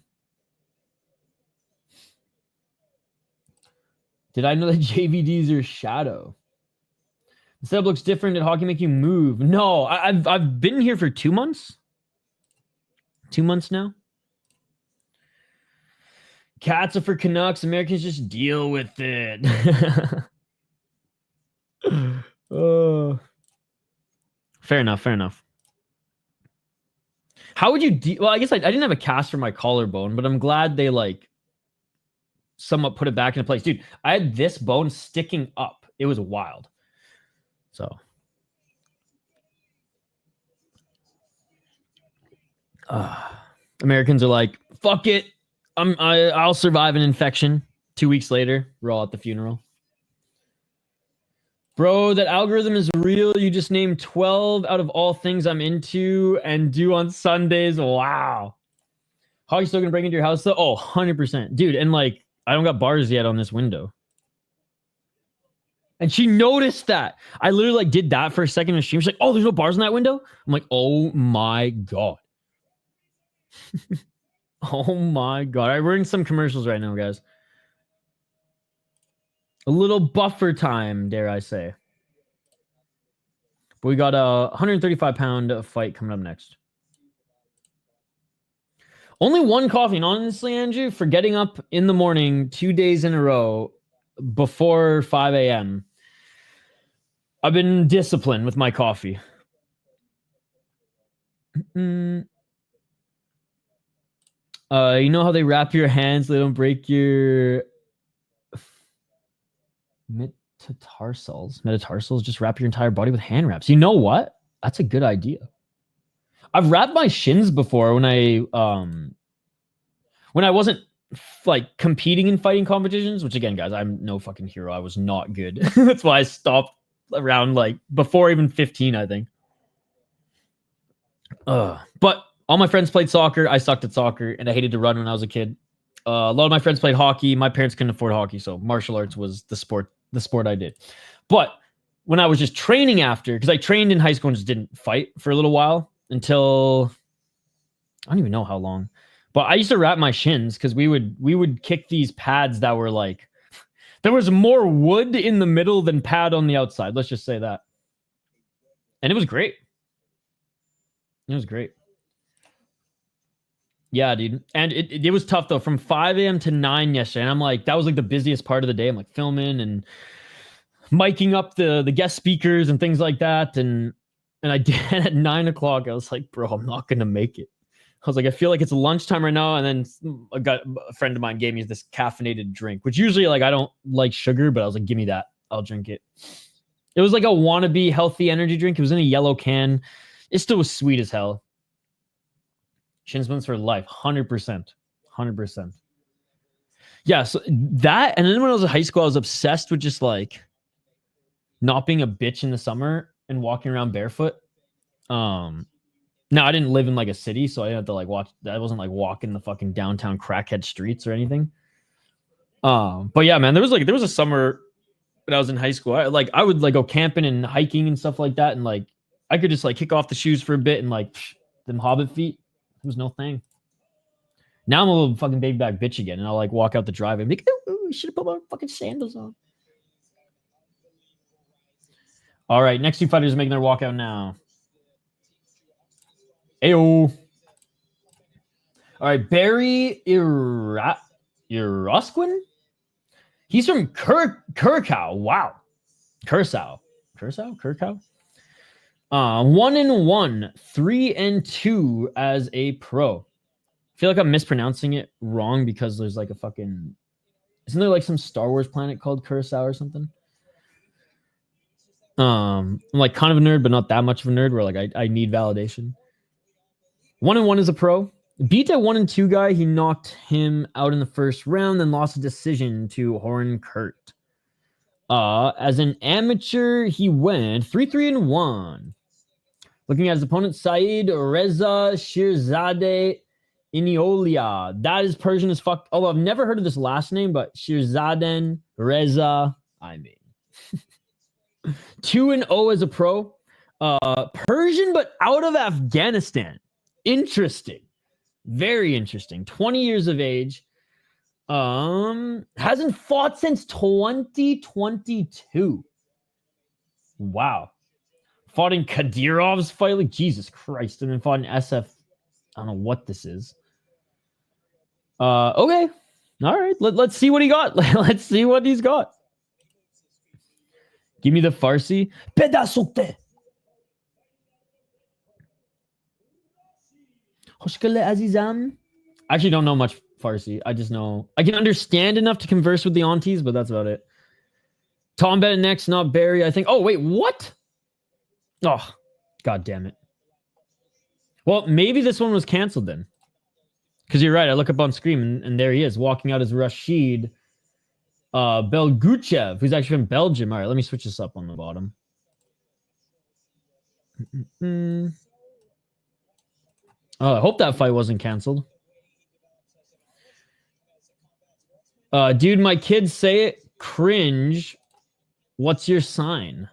Did I know that JVDs are shadow? The setup looks different. Did hockey make you move? No, I've been here for 2 months. 2 months now. Cats are for Canucks. Americans just deal with it. Fair enough. How would you well, I guess I didn't have a cast for my collarbone, but I'm glad they like somewhat put it back into place. Dude, I had this bone sticking up. It was wild. So Americans are like, fuck it. I'll survive an infection. 2 weeks later, we're all at the funeral. Bro, that algorithm is real. You just named 12 out of all things I'm into and do on Sundays. Wow. How are you still going to break into your house though? Oh, 100%. Dude, and like, I don't got bars yet on this window. And she noticed that. I literally like did that for a second in the stream. She's like, oh, there's no bars in that window? I'm like, oh my God. Oh my God. All right, we're in some commercials right now, guys. A little buffer time, dare I say. But we got a 135-pound fight coming up next. Only one coffee, and honestly, Andrew, for getting up in the morning 2 days in a row before 5 a.m., I've been disciplined with my coffee. You know how they wrap your hands so they don't break your metatarsals? Just wrap your entire body with hand wraps. You know what? That's a good idea. I've wrapped my shins before when I wasn't like competing in fighting competitions, which again, guys, I'm no fucking hero. I was not good. That's why I stopped around like before even 15, I think. But all my friends played soccer. I sucked at soccer and I hated to run when I was a kid. A lot of my friends played hockey. My parents couldn't afford hockey, so martial arts was the sport I did. But when I was just training after, because I trained in high school and just didn't fight for a little while until I don't even know how long. But I used to wrap my shins because we would kick these pads that were like there was more wood in the middle than pad on the outside. Let's just say that. And it was great. It was great. Yeah, dude. And it was tough though. From 5 a.m. to 9 yesterday. And I'm like, that was like the busiest part of the day. I'm like filming and miking up the guest speakers and things like that. And I did at 9 o'clock. I was like, bro, I'm not gonna make it. I was like, I feel like it's lunchtime right now. And then a friend of mine gave me this caffeinated drink, which usually like I don't like sugar, but I was like, give me that. I'll drink it. It was like a wannabe healthy energy drink. It was in a yellow can. It still was sweet as hell. Shin splints for life, 100%. 100%. Yeah, so that, and then when I was in high school, I was obsessed with just like not being a bitch in the summer and walking around barefoot. Now I didn't live in like a city, so I didn't have to like watch. I wasn't like walking the fucking downtown crackhead streets or anything. But yeah, man, there was a summer when I was in high school. I would like go camping and hiking and stuff like that, and like I could just like kick off the shoes for a bit and like them hobbit feet. It was no thing. Now I'm a little fucking baby back bitch again, and I'll like walk out the driveway and be like, "Ooh, should have put my fucking sandals on." All right, next two fighters are making their walkout now. Ayo. All right, Barry Irausquin. He's from Curacao. Wow. Curacao. 1-1, 3-2 as a pro. I feel like I'm mispronouncing it wrong because there's like a fucking... Isn't there like some Star Wars planet called Curacao or something? I'm like kind of a nerd, but not that much of a nerd where like I need validation. 1-1 as a pro. Beat a 1-2 guy. He knocked him out in the first round, then lost a decision to Horn Kurt. As an amateur, he went 3-3-1. Looking at his opponent, Saeed Reza Shirzad-Iniolia. That is Persian as fuck. Although I've never heard of this last name, but Shirzad Reza, I mean. 2-0 as a pro. Persian, but out of Afghanistan. Interesting. Very interesting. 20 years of age. Hasn't fought since 2022. Wow. Fought in Kadirov's fight. Like, Jesus Christ. And then fought in SF. I don't know what this is. Okay. All right. Let's see what he got. Let's see what he's got. Give me the Farsi. Pedasote. Hoshkale Azizam. I actually don't know much Farsi. I just know I can understand enough to converse with the aunties, but that's about it. Tom Bennett next, not Barry. I think. Oh, wait, what? Oh, god damn it. Well, maybe this one was canceled then. Because you're right. I look up on screen and there he is walking out as Rashid Bulguchev, who's actually from Belgium. All right, let me switch this up on the bottom. Oh, I hope that fight wasn't canceled. Dude, my kids say it. Cringe. What's your sign?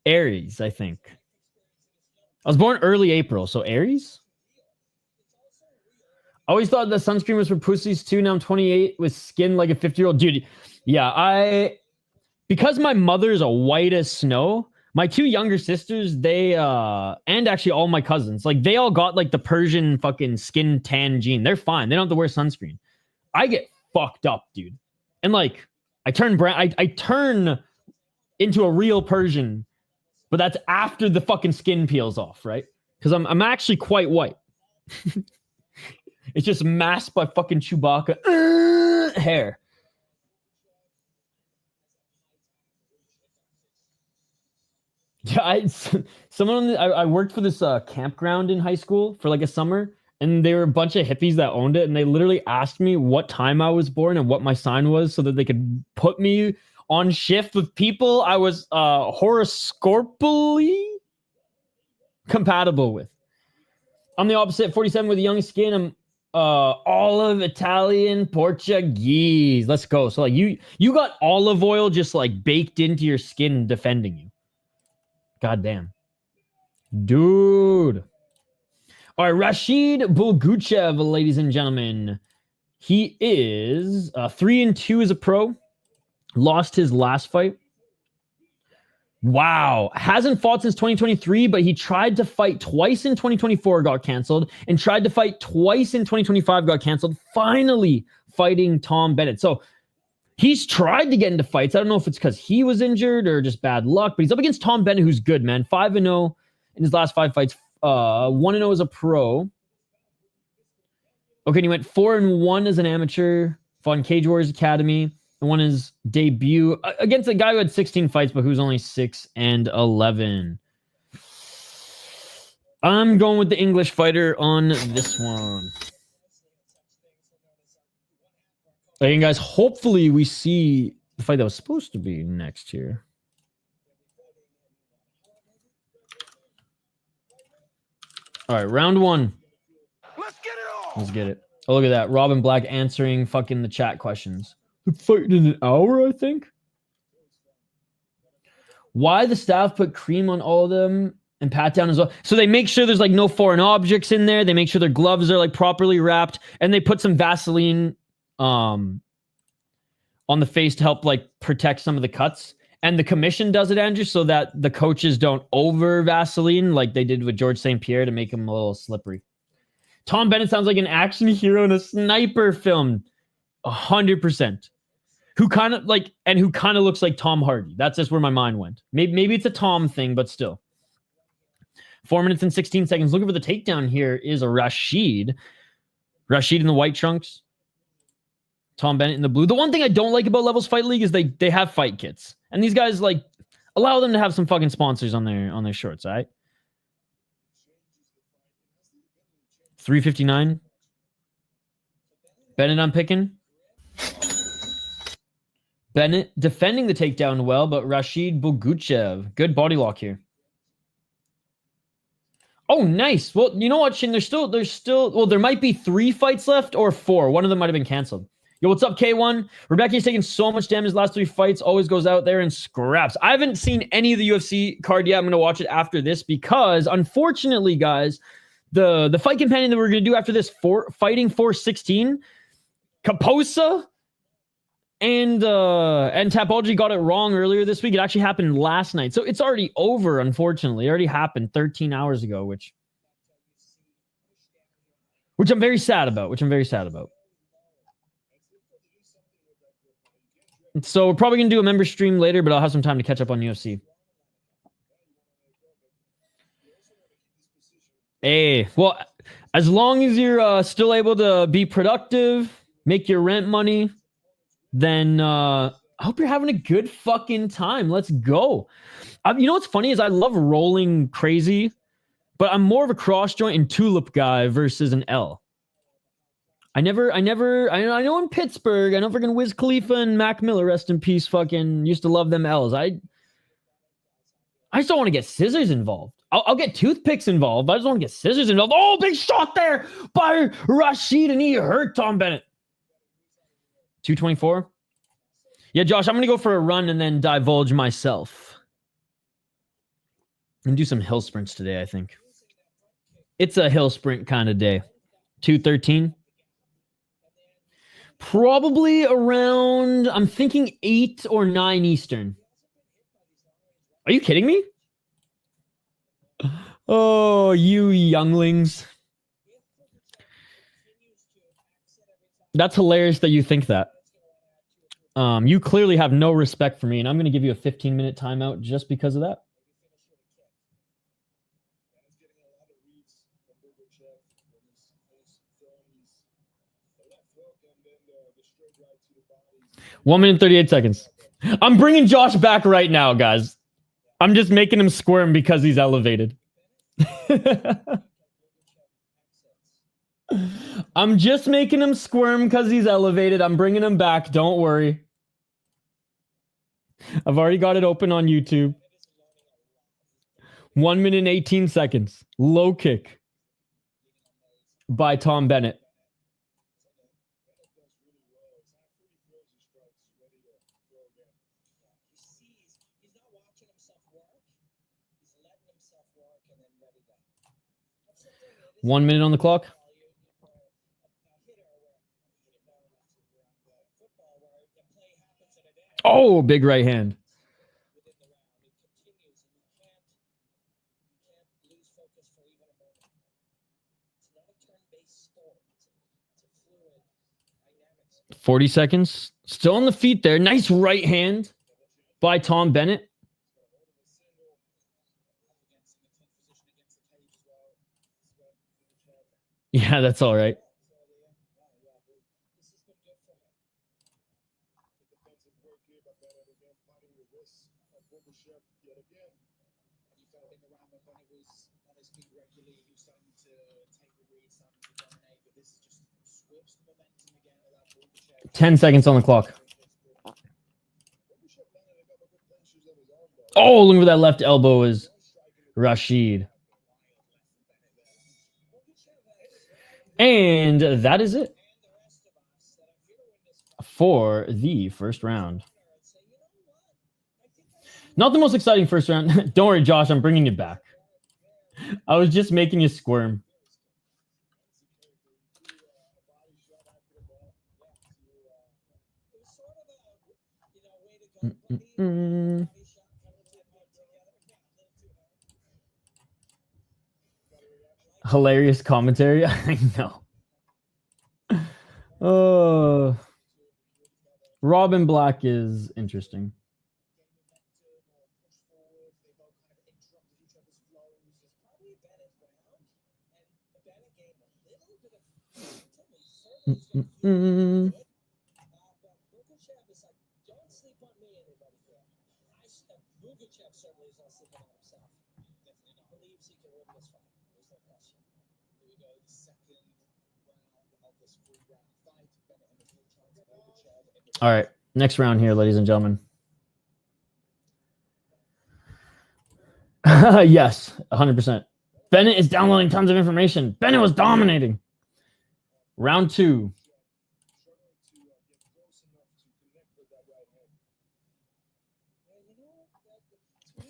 Aries, I think. I was born early April, so Aries? I always thought that sunscreen was for pussies too. Now I'm 28 with skin like a 50-year-old. Dude, yeah, because my mother's a white as snow, my two younger sisters, they, and actually all my cousins, like they all got like the Persian fucking skin tan gene. They're fine. They don't have to wear sunscreen. I get fucked up, dude. And like, I turn brown. I turn into a real Persian, but that's after the fucking skin peels off, right? Because I'm actually quite white. It's just masked by fucking Chewbacca hair. Yeah, I worked for this campground in high school for like a summer, and there were a bunch of hippies that owned it, and they literally asked me what time I was born and what my sign was so that they could put me on shift with people I was horoscopically compatible with. I'm the opposite, 47 with a young skin. I'm olive, Italian, Portuguese. Let's go. So like you got olive oil just like baked into your skin defending you. God damn. Dude. All right, Rashid Bulguchev, ladies and gentlemen. He is 3-2 as a pro. Lost his last fight. Wow. Hasn't fought since 2023, but he tried to fight twice in 2024, got canceled, and tried to fight twice in 2025, got canceled. Finally fighting Tom Benett. So he's tried to get into fights. I don't know if it's because he was injured or just bad luck, but he's up against Tom Benett, who's good, man. 5-0 in his last 5 fights. 1-0 as a pro. Okay, and he went 4-1 as an amateur. Fought in Cage Warriors Academy. And won his debut against a guy who had 16 fights, but who's only 6-11. I'm going with the English fighter on this one. Again, guys, hopefully we see the fight that was supposed to be next here. All right, round 1. Let's get it on. Let's get it. Oh, look at that. Robin Black answering fucking the chat questions. They're fighting in an hour, I think. Why the staff put cream on all of them and pat down as well? So they make sure there's like no foreign objects in there. They make sure their gloves are like properly wrapped, and they put some Vaseline on the face to help like protect some of the cuts. And the commission does it, Andrew, so that the coaches don't over Vaseline like they did with George St. Pierre to make him a little slippery. Tom Benett sounds like an action hero in a sniper film. 100%. Who kind of looks like Tom Hardy. That's just where my mind went. Maybe it's a Tom thing, but still. 4 minutes and 16 seconds. Looking for the takedown here is a Rashid. Rashid in the white trunks. Tom Benett in the blue. The one thing I don't like about Levels Fight League is they have fight kits. And these guys like allow them to have some fucking sponsors on their shorts, all right? 359. Benett I'm picking. Benett defending the takedown well, but Rashid Bulguchev. Good body lock here. Oh, nice. Well, you know what, Shin? There's still, well, there might be 3 fights left or 4. One of them might have been canceled. Yo, what's up, K1? Rebecca's taken so much damage his last 3 fights, always goes out there and scraps. I haven't seen any of the UFC card yet. I'm going to watch it after this because, unfortunately, guys, the fight companion that we're going to do after this, Fighting 416, Kaposa and Tapology got it wrong earlier this week. It actually happened last night. So it's already over, unfortunately. It already happened 13 hours ago, which I'm very sad about, So we're probably going to do a member stream later, but I'll have some time to catch up on UFC. Hey, well, as long as you're still able to be productive, make your rent money, then I hope you're having a good fucking time. Let's go. You know what's funny is I love rolling crazy, but I'm more of a cross joint and tulip guy versus an L. I know in Pittsburgh, I know freaking Wiz Khalifa and Mac Miller, rest in peace, fucking used to love them L's. I just don't want to get scissors involved. I'll get toothpicks involved, but I just don't want to get scissors involved. Oh, big shot there by Rashid, and he hurt Tom Benett. 224. Yeah, Josh, I'm going to go for a run and then divulge myself. And do some hill sprints today, I think. It's a hill sprint kind of day. 213. Probably around, I'm thinking 8 or 9 Eastern. Are you kidding me? Oh, you younglings. That's hilarious that you think that. You clearly have no respect for me, and I'm going to give you a 15-minute timeout just because of that. One minute, 38 seconds. I'm bringing Josh back right now, guys. I'm just making him squirm because he's elevated. I'm just making him squirm because he's elevated. I'm bringing him back. Don't worry. I've already got it open on YouTube. 1 minute and 18 seconds. Low kick. by Tom Benett. One minute on the clock. Oh, big right hand. .40 seconds. Still on the feet there. Nice right hand by Tom Benett. Yeah, that's all right. Ten seconds on the clock. Oh, look at that left elbow is Rashid. And that is it for the first round. Not the most exciting first round. Don't worry, Josh, I'm bringing you back. I was just making you squirm. Hilarious commentary. I know. Robin Black is interesting. All right, next round here, ladies and gentlemen. Yes, 100%. Benett is downloading tons of information. Benett was dominating. Round 2.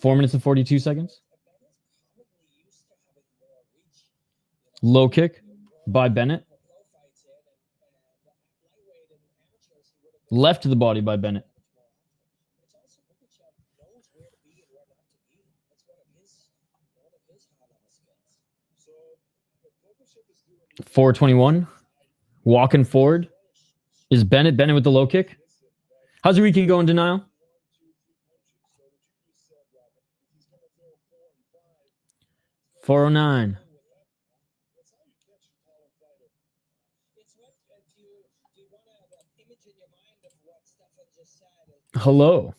Four minutes and 42 seconds. Low kick by Benett. Left to the body by Benett. .421. Walking forward. Is Benett. Benett with the low kick. How's Hircin go in denial? .409. Hello.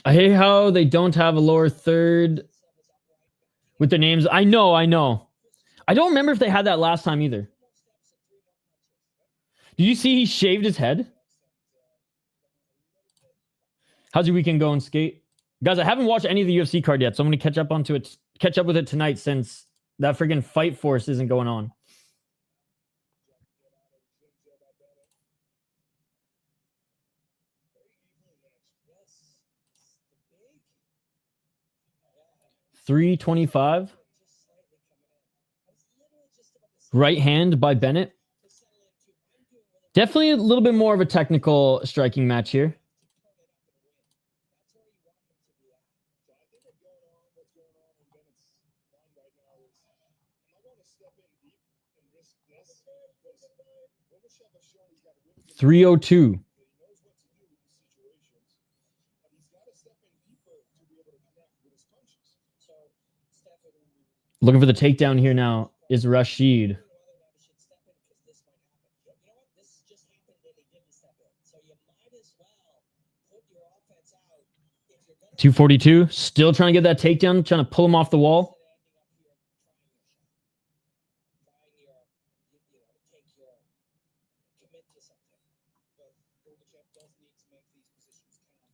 I hate how they don't have a lower third with their names. I know. I don't remember if they had that last time either. Did you see he shaved his head? How's your weekend going, Skate? Guys, I haven't watched any of the UFC card yet, so I'm going to catch up with it tonight since that friggin' Fight Force isn't going on. .325. Right hand by Benett. Definitely a little bit more of a technical striking match here. .302. Looking for the takedown here now is Rashid. .242. Still trying to get that takedown, trying to pull him off the wall.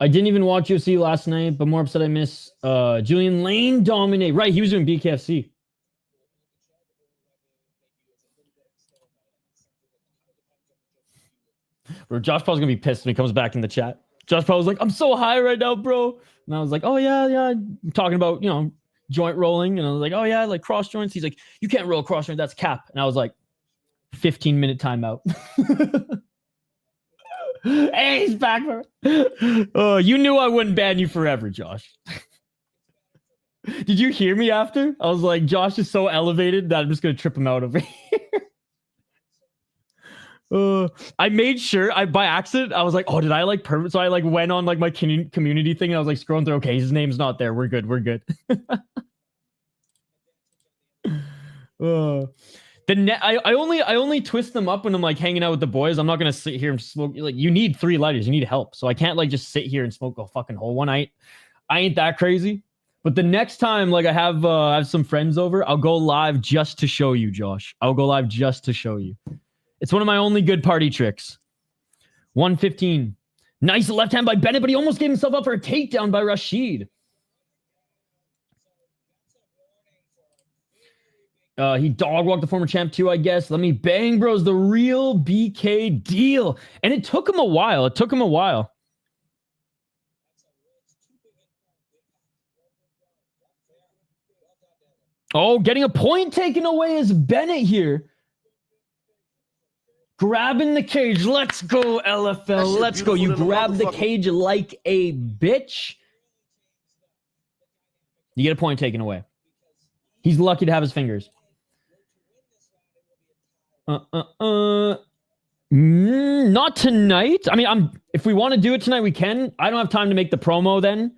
I didn't even watch UFC last night, but more upset I miss Julian Lane dominate. Right, he was doing BKFC. Or Josh Paul's gonna be pissed when he comes back in the chat. Josh Paul was like, I'm so high right now, bro. And I was like, oh yeah. I'm talking about, joint rolling. And I was like, oh yeah, like cross joints. He's like, you can't roll cross joint, that's cap. And I was like, 15-minute timeout. Hey, he's back. Oh, you knew I wouldn't ban you forever, Josh. Did you hear me after? I was like, Josh is so elevated that I'm just gonna trip him out over here. I made sure by accident, I was like, oh, did I like permit? So I like went on like my community thing and I was like scrolling through. Okay, his name's not there. We're good. I only twist them up when I'm like hanging out with the boys. I'm not gonna sit here and smoke. Like, you need 3 lighters. You need help. So I can't like just sit here and smoke a fucking whole one. I ain't that crazy. But the next time, like I have some friends over, I'll go live just to show you, Josh. I'll go live just to show you. It's one of my only good party tricks. 115. Nice left hand by Benett, but he almost gave himself up for a takedown by Rashid. He dog walked the former champ too, I guess. Let me bang, bros. The real BK deal. And it took him a while. Oh, getting a point taken away is Benett here. Grabbing the cage. Let's go, LFL. Let's go. You grab the cage like a bitch. You get a point taken away. He's lucky to have his fingers. Not tonight. I mean, if we want to do it tonight, we can. I don't have time to make the promo then.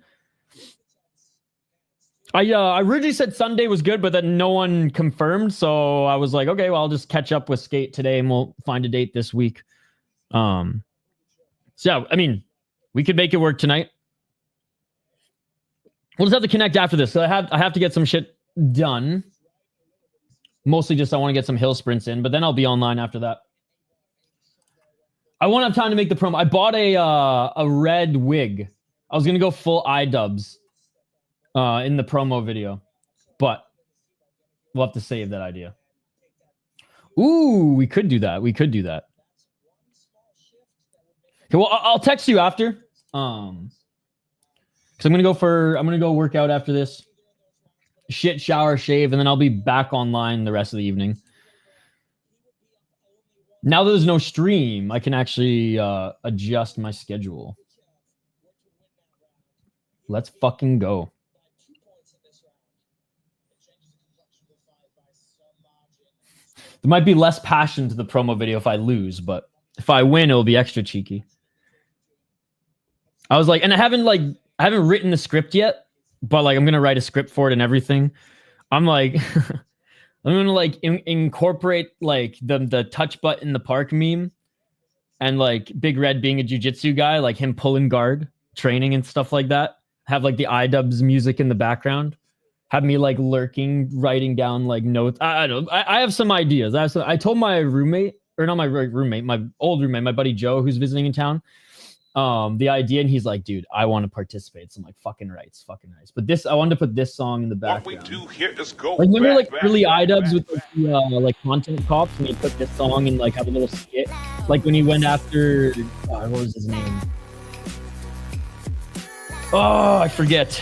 I originally said Sunday was good, but then no one confirmed. So I was like, okay, well, I'll just catch up with Skate today and we'll find a date this week. So yeah, I mean, we could make it work tonight. We'll just have to connect after this. So I have to get some shit done. Mostly just I want to get some hill sprints in, but then I'll be online after that. I won't have time to make the promo. I bought a red wig. I was gonna go full iDubbbz in the promo video, but we'll have to save that idea. Ooh, we could do that. Okay, well, I'll text you after. Because I'm gonna go work out after this. Shit, shower, shave, and then I'll be back online the rest of the evening. Now that there's no stream, I can actually adjust my schedule. Let's fucking go. There might be less passion to the promo video if I lose, but if I win, it'll be extra cheeky. I was like, and I haven't written the script yet, but like I'm gonna write a script for it and everything. I'm like, I'm gonna like incorporate like the touch butt in the park meme, and like Big Red being a jiu-jitsu guy, like him pulling guard, training and stuff like that. Have like the iDubbbz music in the background. Have me like lurking, writing down like notes. I don't know. I have some ideas. I told my roommate, or not my roommate, my old roommate, my buddy Joe, who's visiting in town, the idea, and he's like, dude, I want to participate. So I'm like, fucking rights. But this, I wanted to put this song in the background. What we do here is go. Like, remember like early iDubbbz with like, the, like content cops, and he put this song and like have a little skit, like when he went after, what was his name? Oh, I forget.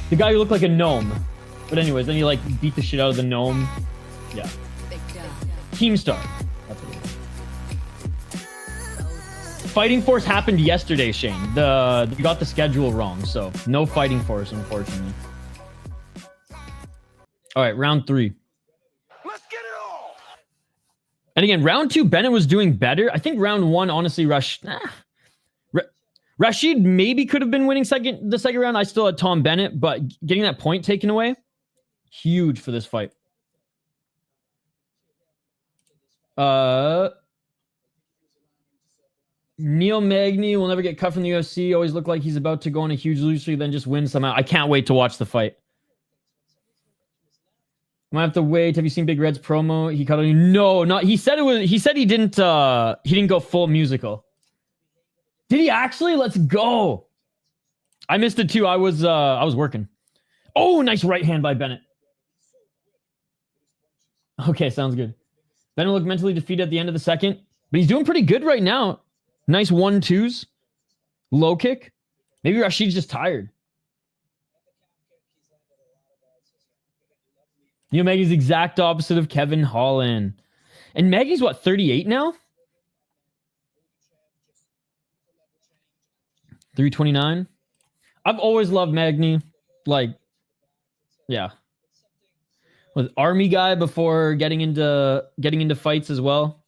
The guy who looked like a gnome. But anyways, then he like beat the shit out of the gnome. Yeah. Keemstar. That's what it is. Fighting Force happened yesterday, Shane. You got the schedule wrong, so no Fighting Force, unfortunately. All right, round 3. Let's get it all. And again, round 2, Benett was doing better. I think round 1, honestly, Rashid maybe could have been winning the second round. I still had Tom Benett, but getting that point taken away, huge for this fight. Neil Magny will never get cut from the UFC. Always look like he's about to go on a huge loser, then just win somehow. I can't wait to watch the fight. Might have to wait. Have you seen Big Red's promo? He cut on. No, not. He said it was. He said he didn't go full musical. Did he actually? Let's go. I missed it too. I was working. Oh, nice right hand by Benett. Okay, sounds good. Benett looked mentally defeated at the end of the second, but he's doing pretty good right now. Nice 1-2s. Low kick. Maybe Rashid's just tired. Neil Maggie's exact opposite of Kevin Holland. And Maggie's what, 38 now? 329. I've always loved Magny. Like, yeah. Was army guy before getting into fights as well.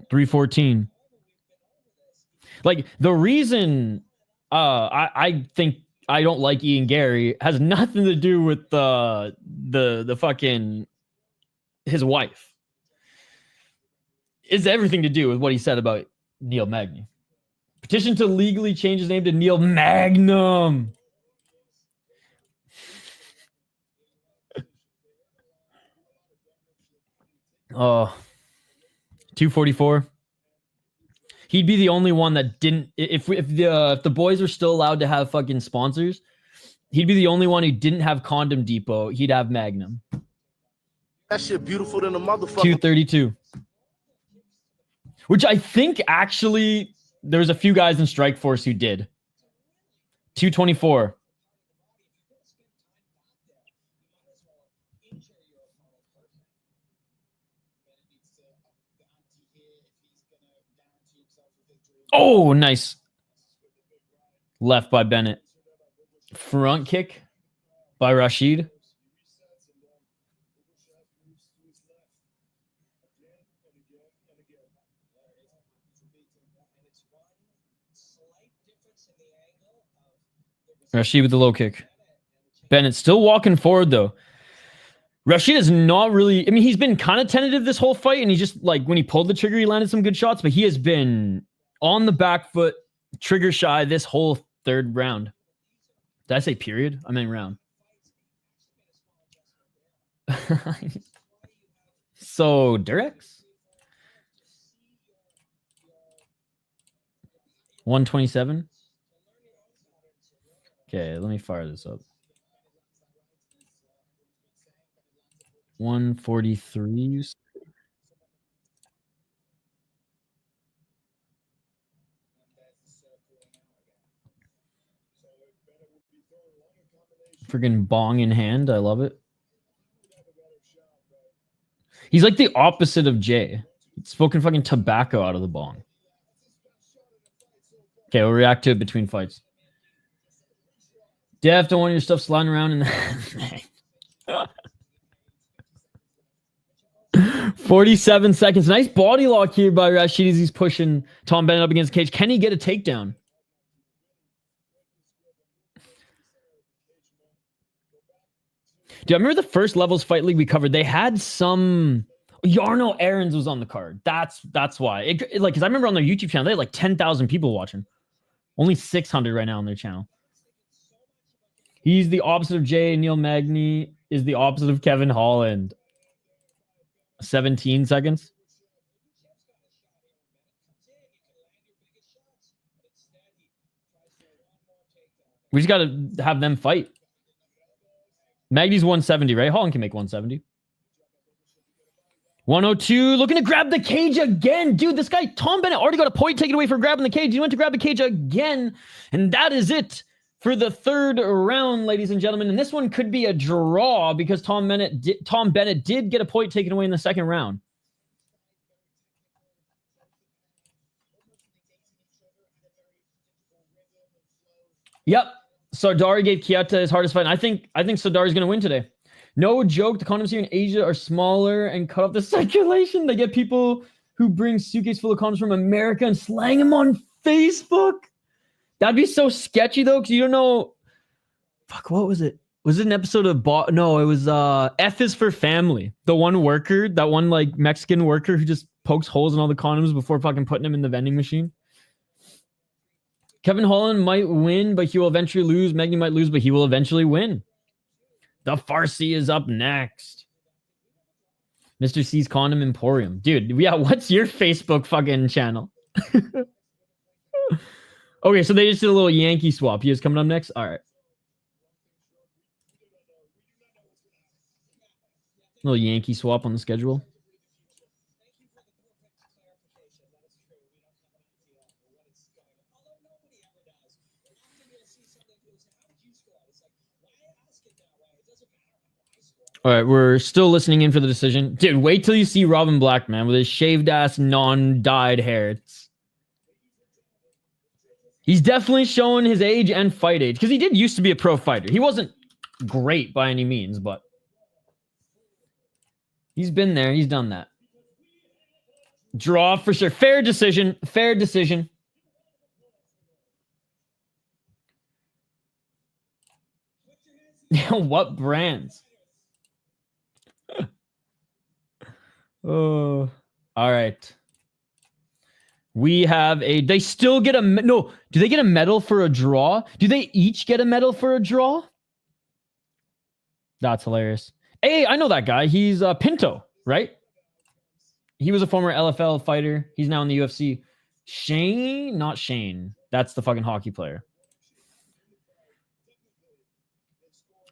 314. Like, the reason I think I don't like Ian Gary has nothing to do with the fucking his wife. It's everything to do with what he said about Neil Magny. Petition to legally change his name to Neil Magnum. Oh, 244. He'd be the only one that didn't. If the boys were still allowed to have fucking sponsors, he'd be the only one who didn't have Condom Depot. He'd have Magnum. That shit beautiful than a motherfucker. 232. Which I think actually there was a few guys in Strikeforce who did. 224. Oh, nice. Left by Benett. Front kick by Rashid. Rashid with the low kick. Benett still walking forward, though. Rashid is not really... I mean, he's been kind of tentative this whole fight, and he just, like, when he pulled the trigger, he landed some good shots, but he has been on the back foot, trigger shy this whole third round. Did I say period? I meant round. So, Durex? 127? Okay, let me fire this up. 143. Friggin' bong in hand. I love it. He's like the opposite of Jay. He's smoking fucking tobacco out of the bong. Okay, we'll react to it between fights. Def, don't want your stuff sliding around in the... 47 seconds. Nice body lock here by Rashid as he's pushing Tom Benett up against the cage. Can he get a takedown? Dude, I remember the first Levels Fight League we covered. They had some... Yarno Aarons was on the card. That's why. Like, because I remember on their YouTube channel, they had like 10,000 people watching. Only 600 right now on their channel. He's the opposite of Jay. Neil Magny is the opposite of Kevin Holland. 17 seconds. We just got to have them fight. Magny's 170, right? Holland can make 170. 102, looking to grab the cage again. Dude, this guy, Tom Benett, already got a point taken away for grabbing the cage. He went to grab the cage again. And that is it for the third round, ladies and gentlemen. And this one could be a draw because Tom Benett did get a point taken away in the second round. Yep. Sardari gave Kieta his hardest fight. And I think Sardari's going to win today. No joke. The condoms here in Asia are smaller and cut off the circulation. They get people who bring suitcase full of condoms from America and slang them on Facebook. That'd be so sketchy, though, because you don't know... Fuck, what was it? Was it an episode of... No, it was F is for Family. The one worker, that one, like, Mexican worker who just pokes holes in all the condoms before fucking putting them in the vending machine. Kevin Holland might win, but he will eventually lose. Magny might lose, but he will eventually win. The Farsi is up next. Mr. C's Condom Emporium. Dude, yeah, what's your Facebook fucking channel? Okay, so they just did a little Yankee swap. He is coming up next? All right. Little Yankee swap on the schedule. All right, we're still listening in for the decision. Dude, wait till you see Robin Black, man, with his shaved ass, non-dyed hair. He's definitely showing his age and fight age, because he did used to be a pro fighter. He wasn't great by any means, but he's been there. He's done that. Draw for sure. Fair decision. Fair decision. What brands? Oh, all right. We have a... They still get a... No, do they get a medal for a draw? Do they each get a medal for a draw? That's hilarious. Hey, I know that guy. He's Pinto, right? He was a former LFL fighter. He's now in the UFC. Shane? Not Shane. That's the fucking hockey player.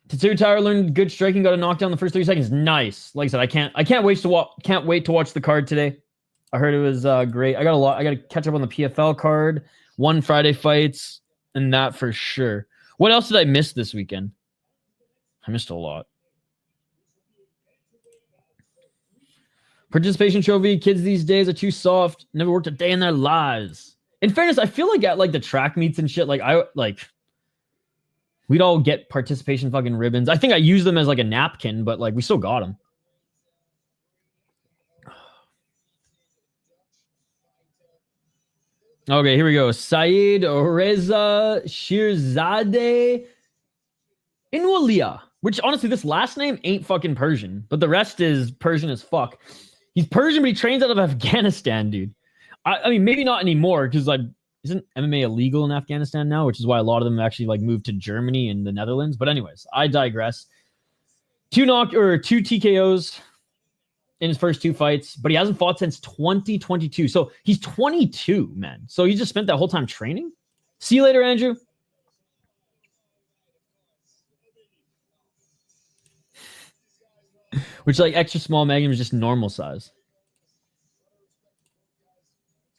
Tetsuya Tower learned good striking, got a knockdown in the first 30 seconds. Nice. Like I said, I can't wait to watch the card today. I heard it was great. I got to catch up on the PFL card, 1 Friday fights, and that for sure. What else did I miss this weekend? I missed a lot. Participation trophy. Kids these days are too soft. Never worked a day in their lives. In fairness, I feel like at like the track meets and shit, we'd all get participation fucking ribbons. I think I used them as like a napkin, but like we still got them. Okay, here we go. Saeed Reza Shirzad-Iniolia. Which honestly, this last name ain't fucking Persian, but the rest is Persian as fuck. He's Persian, but he trains out of Afghanistan, dude. I mean, maybe not anymore, because like, isn't MMA illegal in Afghanistan now? Which is why a lot of them actually like moved to Germany and the Netherlands. But anyways, I digress. 2 TKOs in his first 2 fights, but he hasn't fought since 2022. So he's 22, man. So he just spent that whole time training. See you later, Andrew. Which like extra small magnum is just normal size.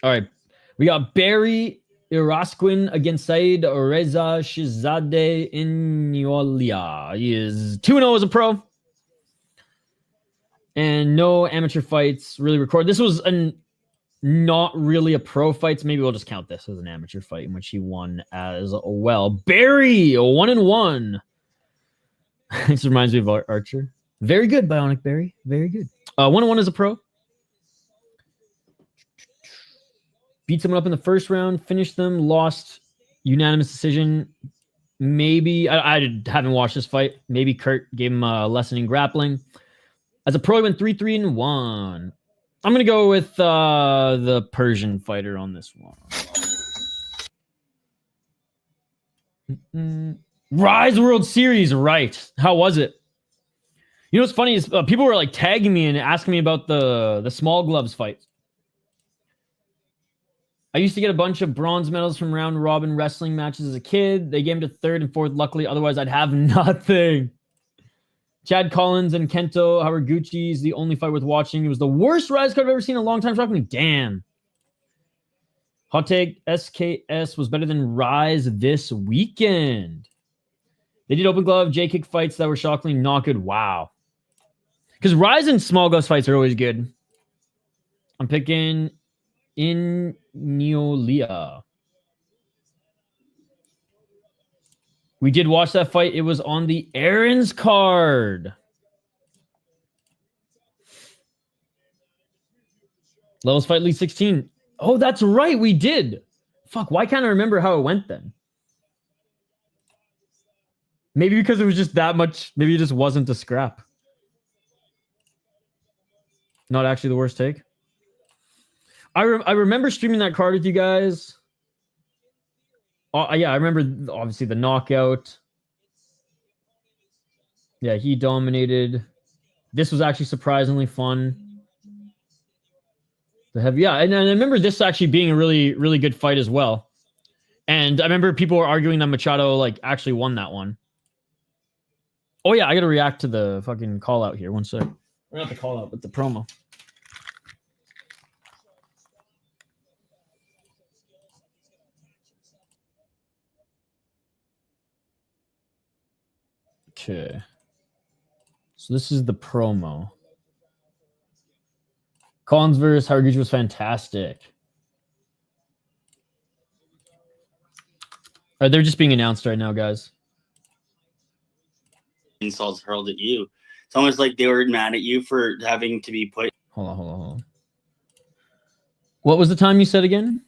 All right. We got Barry Irausquin against Saeed Reza Shirzad-Iniolia. He is 2-0 as a pro. And no amateur fights really recorded. This was not really a pro fight, so maybe we'll just count this as an amateur fight in which he won as well. Barry, 1-1. This reminds me of Archer. Very good, Bionic Barry. Very good. 1-1 as a pro. Beat someone up in the first round, finished them, lost unanimous decision. Maybe, I haven't watched this fight. Maybe Kurt gave him a lesson in grappling. As a pro, he went 3-3-1. I'm going to go with the Persian fighter on this one. Rise World Series, right. How was it? You know what's funny is people were like tagging me and asking me about the small gloves fight. I used to get a bunch of bronze medals from round robin wrestling matches as a kid. They gave me to 3rd and 4th, luckily. Otherwise, I'd have nothing. Chad Collins and Kento Haraguchi is the only fight worth watching. It was the worst Rise card I've ever seen in a long time. Shocked me. Damn. Hot take, SKS was better than Rise this weekend. They did open glove, J-kick fights that were shockingly not good. Wow. Because Rise and small gloves fights are always good. I'm picking Iniolia. We did watch that fight. It was on the Aaron's card. Levels Fight League 16. Oh, that's right. We did. Fuck, why can't I remember how it went then? Maybe because it was just that much. Maybe it just wasn't a scrap. Not actually the worst take. I remember streaming that card with you guys. Yeah, I remember obviously the knockout. Yeah, he dominated. This was actually surprisingly fun. Yeah, and I remember this actually being a really, really good fight as well. And I remember people were arguing that Machado like actually won that one. Oh yeah, I gotta react to the fucking call out here. One sec. Or not the call out, but the promo. Okay. So this is the promo. Collins versus Hargreaves was fantastic. All right, they're just being announced right now, guys. Insults hurled at you. It's almost like they were mad at you for having to be put. Hold on. What was the time you said again?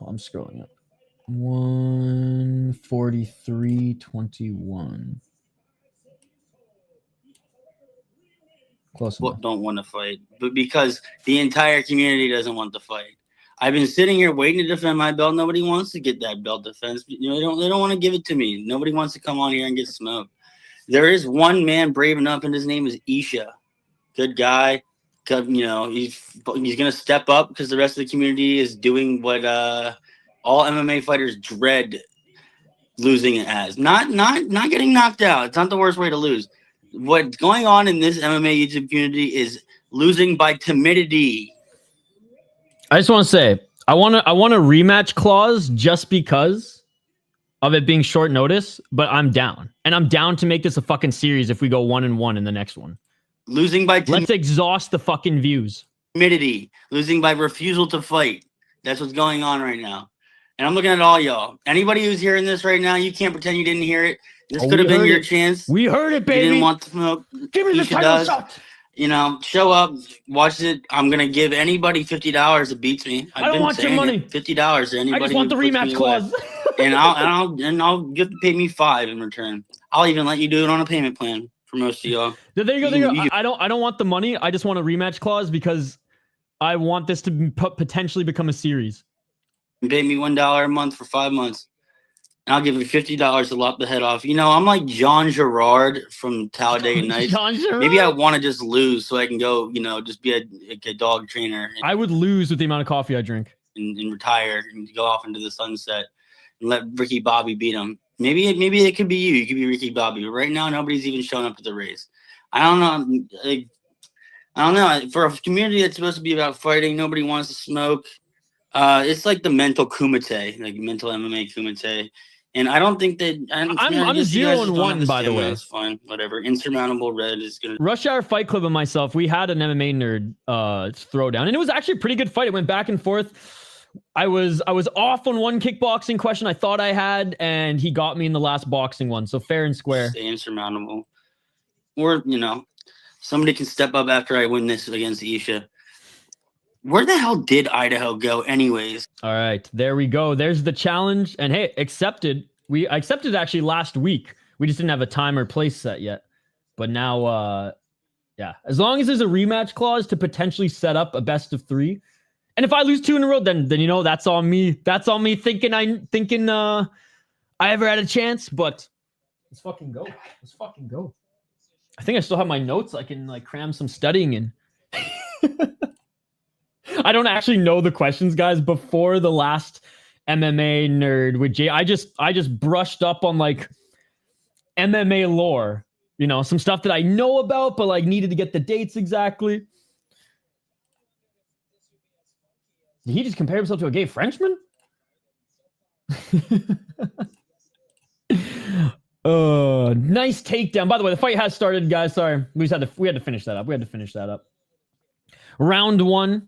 Oh, I'm scrolling up. 1:43:21. Close enough. Don't want to fight, but because the entire community doesn't want to fight. I've been sitting here waiting to defend my belt. Nobody wants to get that belt defense. You know, they don't want to give it to me. Nobody wants to come on here and get smoked. There is one man brave enough, and his name is Isha. Good guy. You know, he's gonna step up because the rest of the community is doing what all MMA fighters dread losing it as. Not getting knocked out. It's not the worst way to lose. What's going on in this MMA YouTube community is losing by timidity. I just want to say, I want a rematch clause just because of it being short notice, but I'm down. And I'm down to make this a fucking series if we go 1-1 in the next one. Losing by let's exhaust the fucking views. Timidity. Losing by refusal to fight. That's what's going on right now. And I'm looking at all y'all. Anybody who's hearing this right now, you can't pretend you didn't hear it. This could have been your chance. We heard it, baby. You didn't want to smoke. Give me the title shot. You know, show up, watch it. I'm gonna give anybody $50 that beats me. I don't want your money. $50 to anybody. I just want the rematch clause. and I'll give pay me $5 in return. I'll even let you do it on a payment plan for most of y'all. There you go. I don't want the money. I just want a rematch clause because I want this to potentially become a series. You pay me $1 a month for 5 months. And I'll give you $50 to lop the head off. You know, I'm like John Gerard from Talladega Nights. Maybe I want to just lose so I can go, you know, just be a dog trainer. I would lose with the amount of coffee I drink. And retire and go off into the sunset and let Ricky Bobby beat him. Maybe it could be you. You could be Ricky Bobby. But right now, nobody's even showing up to the race. I don't know. I don't know. For a community that's supposed to be about fighting, nobody wants to smoke. It's like the mental kumite, like mental MMA kumite. And I don't think that I'm 0-1, by the way. That's fine. Whatever. Insurmountable Red is gonna Rush Hour Fight Club and myself. We had an MMA nerd throwdown, and it was actually a pretty good fight. It went back and forth. I was off on one kickboxing question I thought I had, and he got me in the last boxing one. So fair and square. Stay insurmountable. Or, you know, somebody can step up after I win this against Isha. Where the hell did Idaho go anyways? All right, there we go. There's the challenge. And hey, accepted. I accepted actually last week. We just didn't have a time or place set yet. But now, yeah, as long as there's a rematch clause to potentially set up a best of 3. And if I lose 2 in a row, then you know, that's on me. That's on me thinking I ever had a chance. But let's fucking go. Let's fucking go. I think I still have my notes. I can like cram some studying in. I don't actually know the questions, guys. Before the last MMA nerd with Jay, I just brushed up on like MMA lore, you know, some stuff that I know about, but like needed to get the dates exactly. Did he just compare himself to a gay Frenchman? Nice takedown. By the way, the fight has started, guys. Sorry, we had to finish that up. Round 1.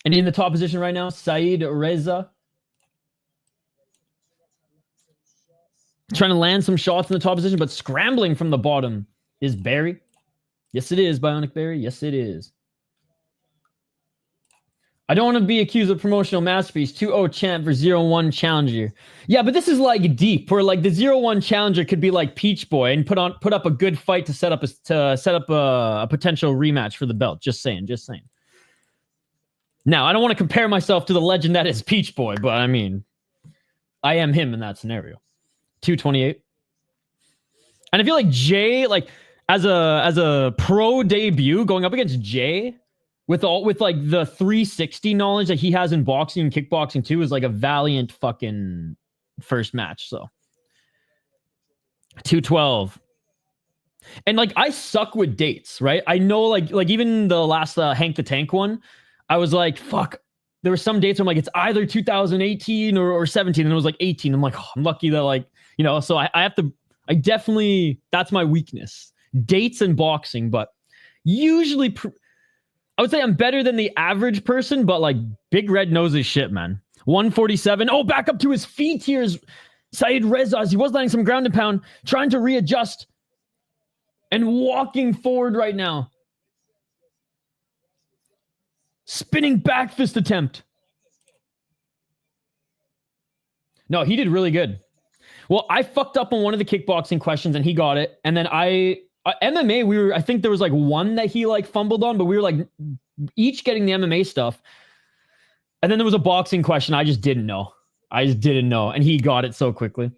And in the top position right now, Saeed Reza. Trying to land some shots in the top position, but scrambling from the bottom is Barry. Yes, it is, Bionic Barry. Yes, it is. I don't want to be accused of promotional masterpiece. 2-0 champ for 0-1 challenger. Yeah, but this is like deep, where like the 0-1 challenger could be like Peach Boy and put up a good fight to set up a potential rematch for the belt. Just saying. Now, I don't want to compare myself to the legend that is Peach Boy, but I mean, I am him in that scenario. 228. And I feel like Jay, like as a pro debut, going up against Jay with like the 360 knowledge that he has in boxing and kickboxing too, is like a valiant fucking first match. So 212. And like I suck with dates, right? I know like even the last Hank the Tank one, I was like, fuck. There were some dates where I'm like, it's either 2018 or 17, and it was like 18. I'm like, oh, I'm lucky that like, you know, so I I definitely, that's my weakness. Dates and boxing, but usually, I would say I'm better than the average person, but like Big Red knows his shit, man. 147. Oh, back up to his feet here is Saeed Reza, as he was landing some ground and pound, trying to readjust and walking forward right now. Spinning back fist attempt. No, he did really good. Well, I fucked up on one of the kickboxing questions and he got it. And then MMA, I think there was like one that he like fumbled on, but we were like each getting the MMA stuff. And then there was a boxing question I just didn't know. And he got it so quickly.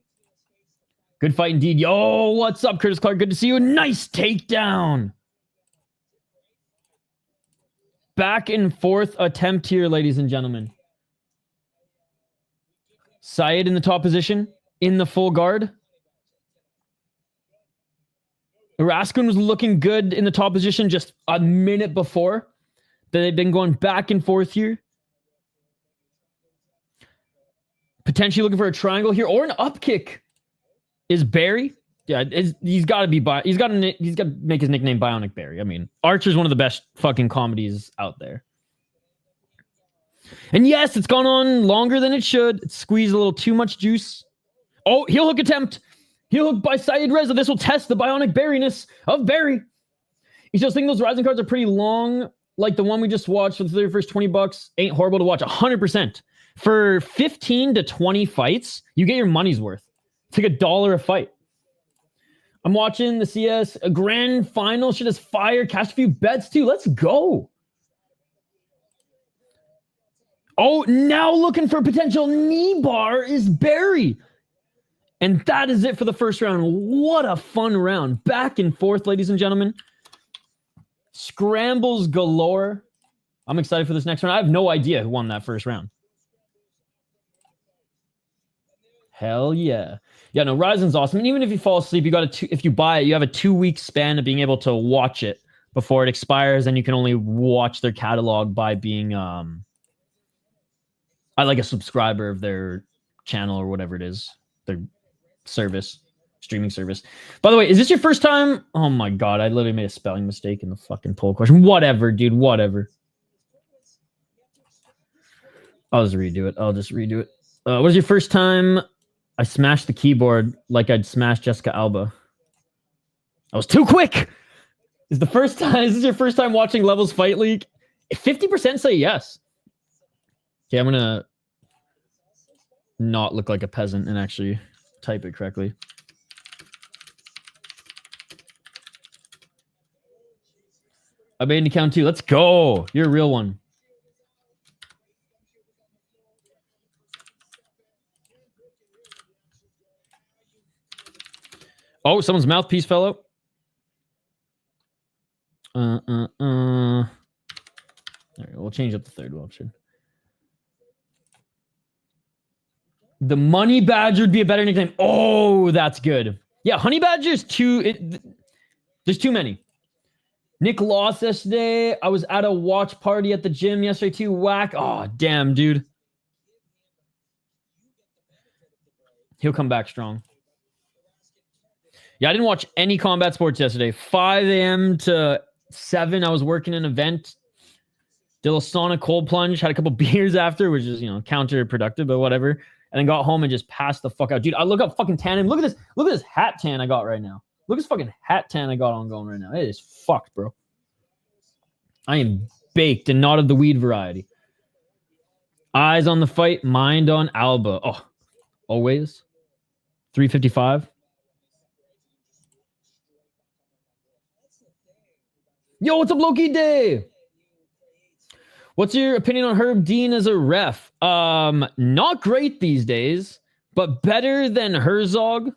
Good fight indeed. Yo, what's up, Curtis Clark? Good to see you. Nice takedown. Back and forth attempt here, ladies and gentlemen. Syed in the top position, in the full guard. Irausquin was looking good in the top position just a minute before. They've been going back and forth here. Potentially looking for a triangle here or an up kick. Is Barry? Yeah, he's got to be. He's got to make his nickname Bionic Barry. I mean, Archer's one of the best fucking comedies out there. And yes, it's gone on longer than it should. It squeezed a little too much juice. Oh, heel hook attempt. Heel hook by Syed Reza. This will test the Bionic Barryness of Barry. You just think those rising cards are pretty long, like the one we just watched for the 31st $20. Ain't horrible to watch. 100%. For 15 to 20 fights, you get your money's worth. It's like $1 a fight. I'm watching the CS a grand final. Shit is fire. Cashed a few bets too. Let's go. Oh, now looking for a potential knee bar is Barry. And that is it for the first round. What a fun round. Back and forth, ladies and gentlemen. Scrambles galore. I'm excited for this next round. I have no idea who won that first round. Hell yeah. Yeah, no, Ryzen's awesome. And even if you fall asleep, if you buy it, you have a 2-week span of being able to watch it before it expires, and you can only watch their catalog by being I like a subscriber of their channel or whatever it is. Their service, streaming service. By the way, is this your first time? Oh my god, I literally made a spelling mistake in the fucking poll question. Whatever, dude, whatever. I'll just redo it. What was your first time? I smashed the keyboard like I'd smash Jessica Alba. I was too quick. Is this your first time watching Levels Fight League? 50% say yes. Okay, I'm gonna not look like a peasant and actually type it correctly. I made an account too. Let's go. You're a real one. Oh, someone's mouthpiece fell out. All right, we'll change up the third option. The Money Badger would be a better nickname. Oh, that's good. Yeah, Honey Badger's there's too many. Nick lost yesterday. I was at a watch party at the gym yesterday too. Whack. Oh, damn, dude. He'll come back strong. Yeah, I didn't watch any combat sports yesterday. 5 a.m. to 7, I was working an event. Did a little sauna cold plunge. Had a couple beers after, which is, counterproductive, but whatever. And then got home and just passed the fuck out. Dude, I look up fucking tan. Look at this hat tan I got right now. Look at this fucking hat tan I got on going right now. It is fucked, bro. I am baked and not of the weed variety. Eyes on the fight, mind on Alba. Oh, always. 355. Yo, what's up, Loki Day? What's your opinion on Herb Dean as a ref? Not great these days, but better than Herzog.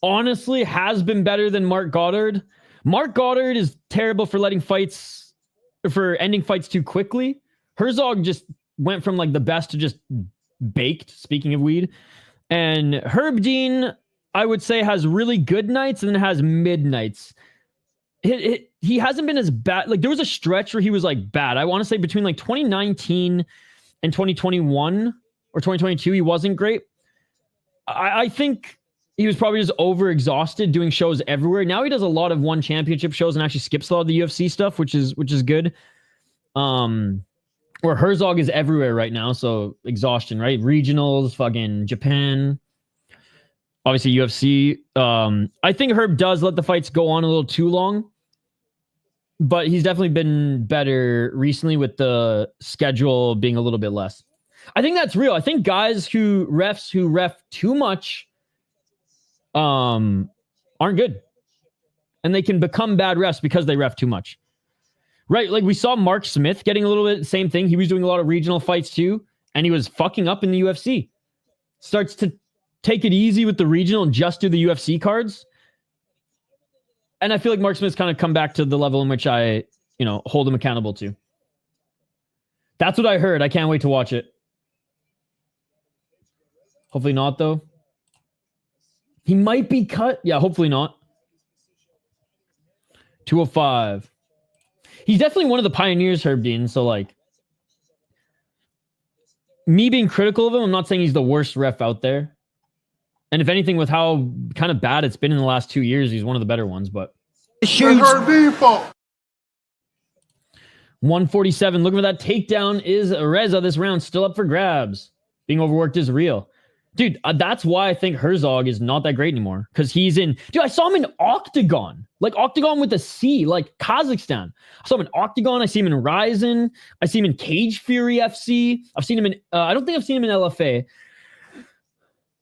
Honestly, has been better than Mark Goddard. Mark Goddard is terrible for ending fights too quickly. Herzog just went from like the best to just baked, speaking of weed. And Herb Dean, I would say, has really good nights and then has mid nights. He hasn't been as bad. Like, there was a stretch where he was like bad. I want to say between like 2019 and 2021 or 2022, he wasn't great. I think he was probably just overexhausted doing shows everywhere. Now he does a lot of one championship shows and actually skips a lot of the UFC stuff, which is good. Where Herzog is everywhere right now, so exhaustion, right? Regionals, fucking Japan, obviously UFC. I think Herb does let the fights go on a little too long, but he's definitely been better recently with the schedule being a little bit less. I think that's real. I think guys who ref too much aren't good. And they can become bad refs because they ref too much. Right? Like we saw Mark Smith getting a little bit same thing. He was doing a lot of regional fights too, and he was fucking up in the UFC. Starts to take it easy with the regional and just do the UFC cards. And I feel like Mark Smith's kind of come back to the level in which I, hold him accountable to. That's what I heard. I can't wait to watch it. Hopefully not, though. He might be cut. Yeah, hopefully not. 205. He's definitely one of the pioneers, Herb Dean. So, like, me being critical of him, I'm not saying he's the worst ref out there. And if anything, with how kind of bad it's been in the last 2 years, he's one of the better ones. But 147. Looking for that takedown is Reza this round. Still up for grabs. Being overworked is real. Dude, that's why I think Herzog is not that great anymore. Because he's in... Dude, I saw him in Octagon. Like, Octagon with a C. Like, Kazakhstan. I saw him in Octagon. I see him in Ryzen. I see him in Cage Fury FC. I've seen him in... I don't think I've seen him in LFA.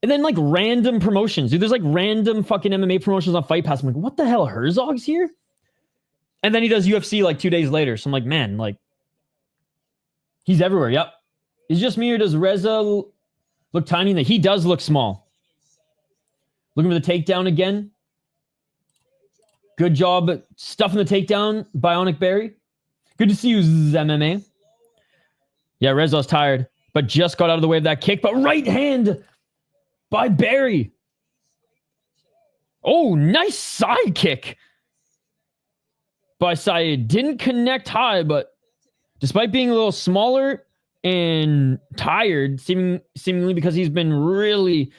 And then, like, random promotions. Dude, there's, like, random fucking MMA promotions on Fight Pass. I'm like, what the hell? Herzog's here? And then he does UFC, like, 2 days later. So I'm like, man, like... He's everywhere. Yep. Is just me or does Reza... look tiny? He does look small. Looking for the takedown again. Good job stuffing the takedown, Bionic Barry. Good to see you, MMA. Yeah, Reza's tired, but just got out of the way of that kick. But right hand by Barry. Oh, nice side kick by Syed. Didn't connect high, but despite being a little smaller and tired, seemingly because he's been really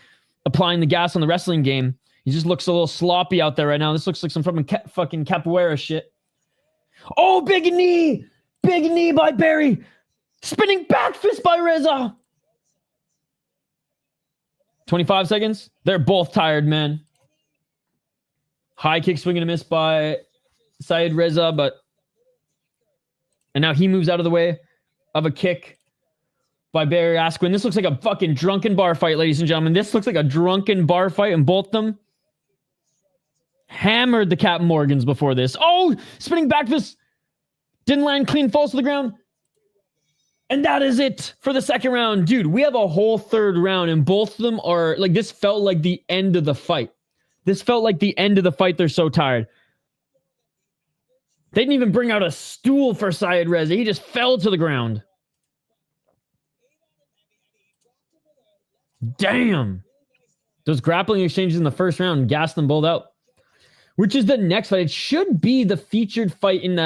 applying the gas on the wrestling game, he just looks a little sloppy out there right now. This looks like some fucking capoeira shit. Oh, big knee by Barry. Spinning back fist by Reza. 25 seconds. They're both tired, man. High kick, swing and a miss by Syed Reza, and now he moves out of the way of a kick by Barry Irausquin. This looks like a fucking drunken bar fight, ladies and gentlemen. This looks like a drunken bar fight, and both of them hammered the Captain Morgans before this. Oh, spinning back fist. Didn't land clean, falls to the ground. And that is it for the second round. Dude, we have a whole third round, and both of them are, like, this felt like the end of the fight. This felt like the end of the fight. They're so tired. They didn't even bring out a stool for Syed Reza. He just fell to the ground. Damn. Those grappling exchanges in the first round gassed them both out. Which is the next fight. It should be the featured fight in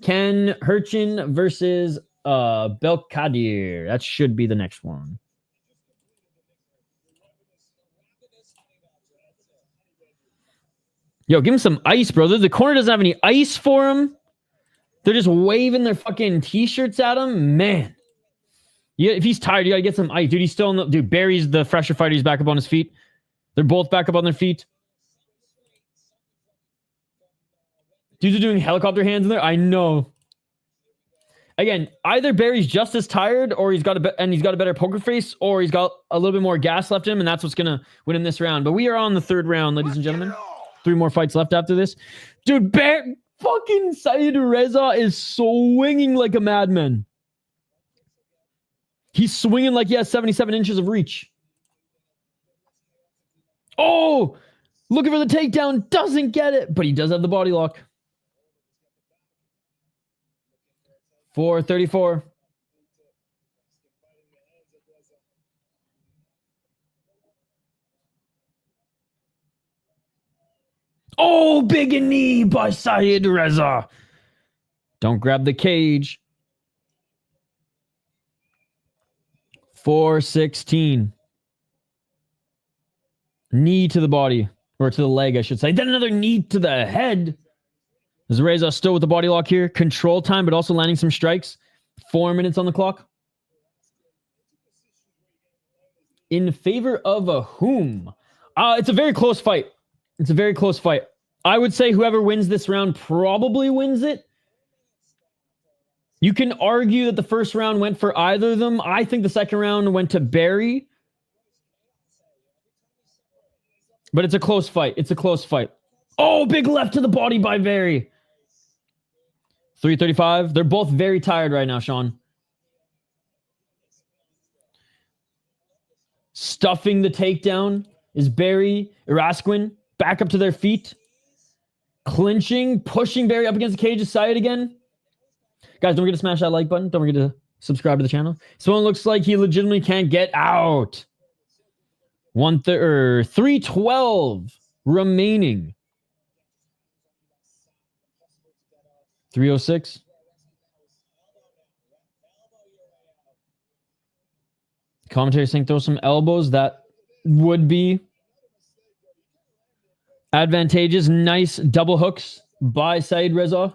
Ken Hircin versus Belkhadir. That should be the next one. Yo, give him some ice, bro. The corner doesn't have any ice for him. They're just waving their fucking t-shirts at him. Man. Yeah, if he's tired, you gotta get some ice. Dude, he's still in the... Dude, Barry's the fresher fighter. He's back up on his feet. They're both back up on their feet. Dudes are doing helicopter hands in there. I know. Again, either Barry's just as tired, or he's got a better poker face, or he's got a little bit more gas left in him, and that's what's gonna win him this round. But we are on the third round, ladies and gentlemen. 3 more fights left after this. Dude, fucking Syed Reza is swinging like a madman. He's swinging like he has 77 inches of reach. Oh, looking for the takedown. Doesn't get it, but he does have the body lock. 434. Oh, big knee by Syed Reza. Don't grab the cage. 416. Knee to the body, or to the leg, I should say. Then another knee to the head. As Reza still with the body lock here. Control time, but also landing some strikes. 4 minutes on the clock. In favor of a whom? It's a very close fight. It's a very close fight. I would say whoever wins this round probably wins it. You can argue that the first round went for either of them. I think the second round went to Barry. But it's a close fight. It's a close fight. Oh, big left to the body by Barry. 3:35. They're both very tired right now, Sean. Stuffing the takedown is Barry, Irausquin. Back up to their feet. Clinching, pushing Barry up against the cage. Side again. Guys, don't forget to smash that like button. Don't forget to subscribe to the channel. Someone looks like he legitimately can't get out. 3:12 remaining. 3:06. Commentator saying throw some elbows. That would be advantageous. Nice double hooks by Said Reza.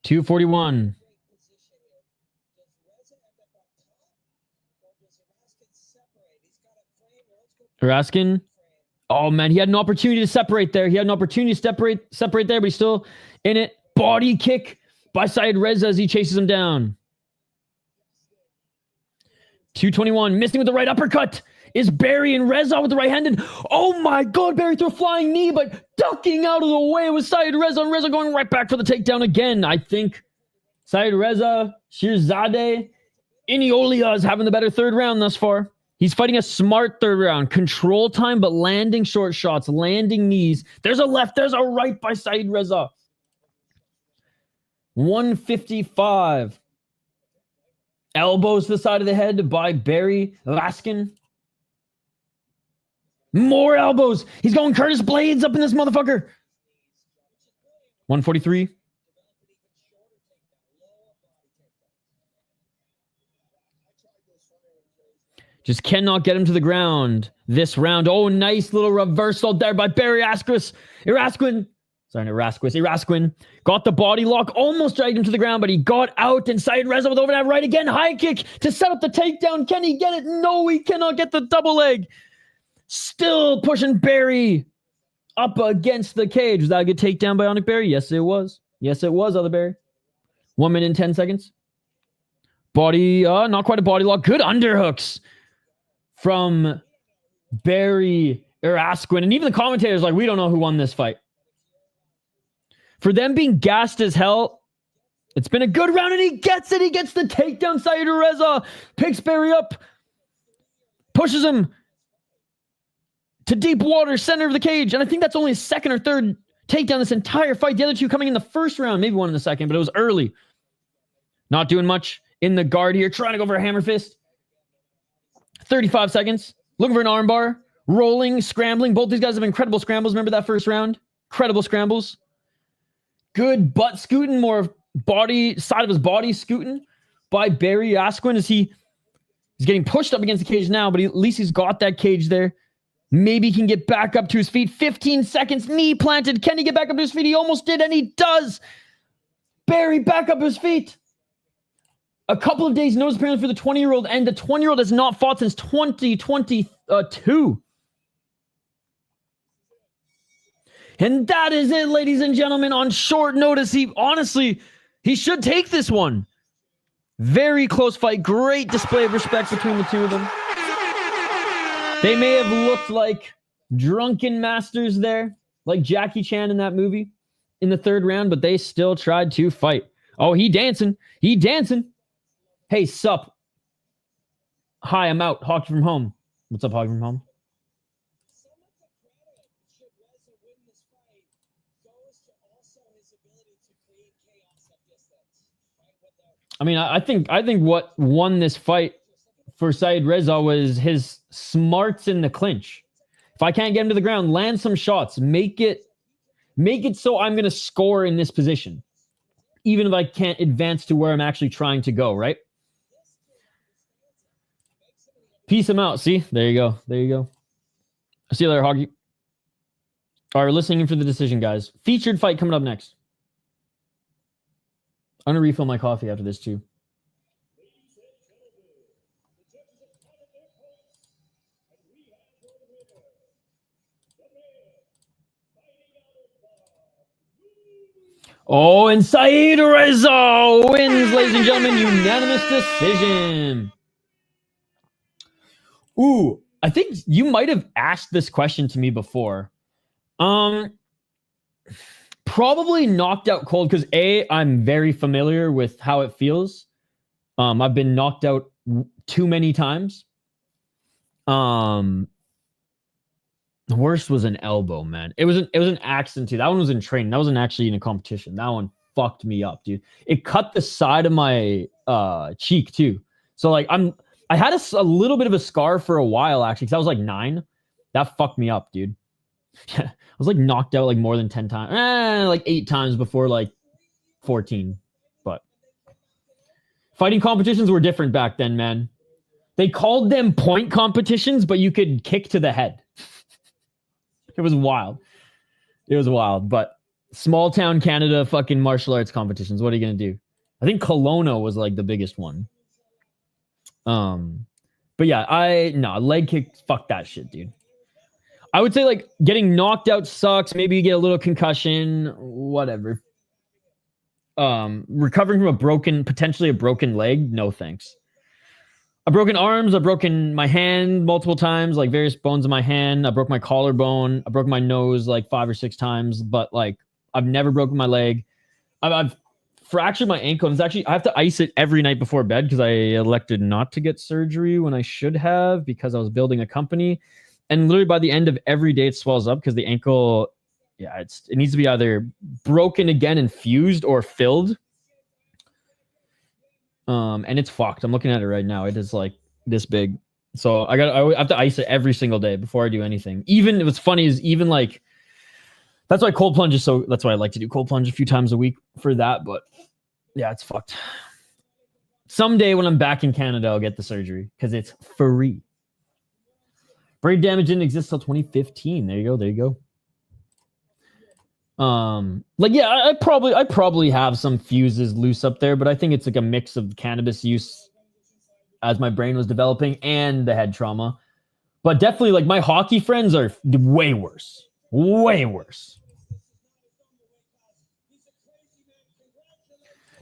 .241. Irausquin. Oh, man. He had an opportunity to separate there. He had an opportunity to separate there, but he's still in it. Body kick by Said Reza as he chases him down. 221. Missing with the right uppercut is Barry, and Reza with the right-handed. Oh, my God. Barry threw a flying knee, but ducking out of the way with Said Reza, and Reza going right back for the takedown again. I think Said Reza, Shirzad-Iniolia is having the better third round thus far. He's fighting a smart third round. Control time, but landing short shots, landing knees. There's a left, there's a right by Said Reza. 155. Elbows to the side of the head by Barry Irausquin. More elbows. He's going Curtis Blades up in this motherfucker. 143. Just cannot get him to the ground this round. Oh, nice little reversal there by Barry Irausquin. Got the body lock, almost dragged him to the ground, but he got out, and Said Reza with overhead right again. High kick to set up the takedown. Can he get it? No, he cannot get the double leg. Still pushing Barry up against the cage. Was that a good takedown by Onyx Barry? Yes, it was. Yes, it was, other Barry. 1 minute and 10 seconds. Body, not quite a body lock. Good underhooks from Barry Irausquin. And even the commentators like, we don't know who won this fight. For them being gassed as hell, it's been a good round, and he gets it. He gets the takedown. Said Reza picks Barry up, pushes him to deep water, center of the cage. And I think that's only his second or third takedown this entire fight. The other two coming in the first round, maybe one in the second, but it was early. Not doing much in the guard here, trying to go for a hammer fist. 35 seconds. Looking for an armbar. Rolling, scrambling. Both these guys have incredible scrambles. Remember that first round? Incredible scrambles. Good butt scooting. More body, side of his body scooting by Barry Irausquin as he's getting pushed up against the cage now, but at least he's got that cage there. Maybe he can get back up to his feet. 15 seconds. Knee planted. Can he get back up to his feet? He almost did, and he does. Barry back up his feet. A couple of days notice apparently for the 20-year-old, and the 20-year-old has not fought since 2022. And that is it, ladies and gentlemen. On short notice, he should take this one. Very close fight. Great display of respect between the two of them. They may have looked like drunken masters there, like Jackie Chan in that movie in the third round, but they still tried to fight. Oh, he dancing. He dancing. Hey, sup? Hi, I'm out. Hockey from home. What's up, Hockey from home? I mean, I think what won this fight for Said Reza was his smarts in the clinch. If I can't get him to the ground, land some shots. Make it so I'm going to score in this position. even if I can't advance to where I'm actually trying to go, right? Peace him out. See? There you go. There you go. See you later, Hoggy. All right, we're listening in for the decision, guys. Featured fight coming up next. I'm going to refill my coffee after this, too. Oh, and Saeed Reza wins, ladies and gentlemen, unanimous decision. Ooh, I think you might have asked this question to me before. Probably knocked out cold because I'm very familiar with how it feels. I've been knocked out too many times. The worst was an elbow, man. It was an accident too. That one was in training. That wasn't actually in a competition. That one fucked me up, dude. It cut the side of my cheek too. So like I had a little bit of a scar for a while actually because I was like 9. That fucked me up, dude. Yeah, I was like knocked out like more than 10 times, like 8 times before like 14. But fighting competitions were different back then, man. They called them point competitions, but you could kick to the head. It was wild. It was wild. But small town Canada fucking martial arts competitions. What are you gonna do? I think Kelowna was like the biggest one. But yeah, leg kick. Fuck that shit, dude. I would say like getting knocked out sucks. Maybe you get a little concussion, whatever. Recovering from potentially a broken leg, no thanks. I've broken arms. I've broken my hand multiple times, like various bones in my hand. I broke my collarbone. I broke my nose like 5 or 6 times, but like I've never broken my leg. I've fractured my ankle. And it's actually, I have to ice it every night before bed because I elected not to get surgery when I should have because I was building a company. And literally by the end of every day, it swells up because the ankle, it needs to be either broken again and fused or filled. And it's fucked. I'm looking at it right now. It is like this big. So I have to ice it every single day before I do anything. Even what's funny is even like, that's why cold plunge is so, that's why I like to do cold plunge a few times a week for that. But yeah, it's fucked. Someday when I'm back in Canada, I'll get the surgery because it's free. Brain damage didn't exist till 2015. There you go. There you go. Like, yeah, I probably have some fuses loose up there, but I think it's like a mix of cannabis use as my brain was developing and the head trauma. But definitely, like, my hockey friends are way worse. Way worse.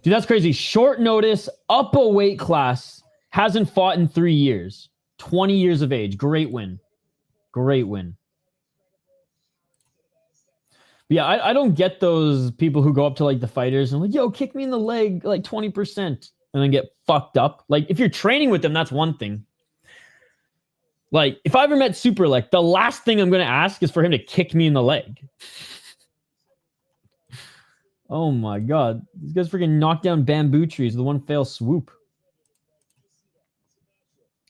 Dude, that's crazy. Short notice, up a weight class, hasn't fought in 3 years. 20 years of age. Great win. Great win. But yeah, I don't get those people who go up to like the fighters and like, yo, kick me in the leg like 20% and then get fucked up. Like if you're training with them, that's one thing. Like if I ever met Superlek, the last thing I'm going to ask is for him to kick me in the leg. Oh my God. These guys freaking knock down bamboo trees with one fail swoop.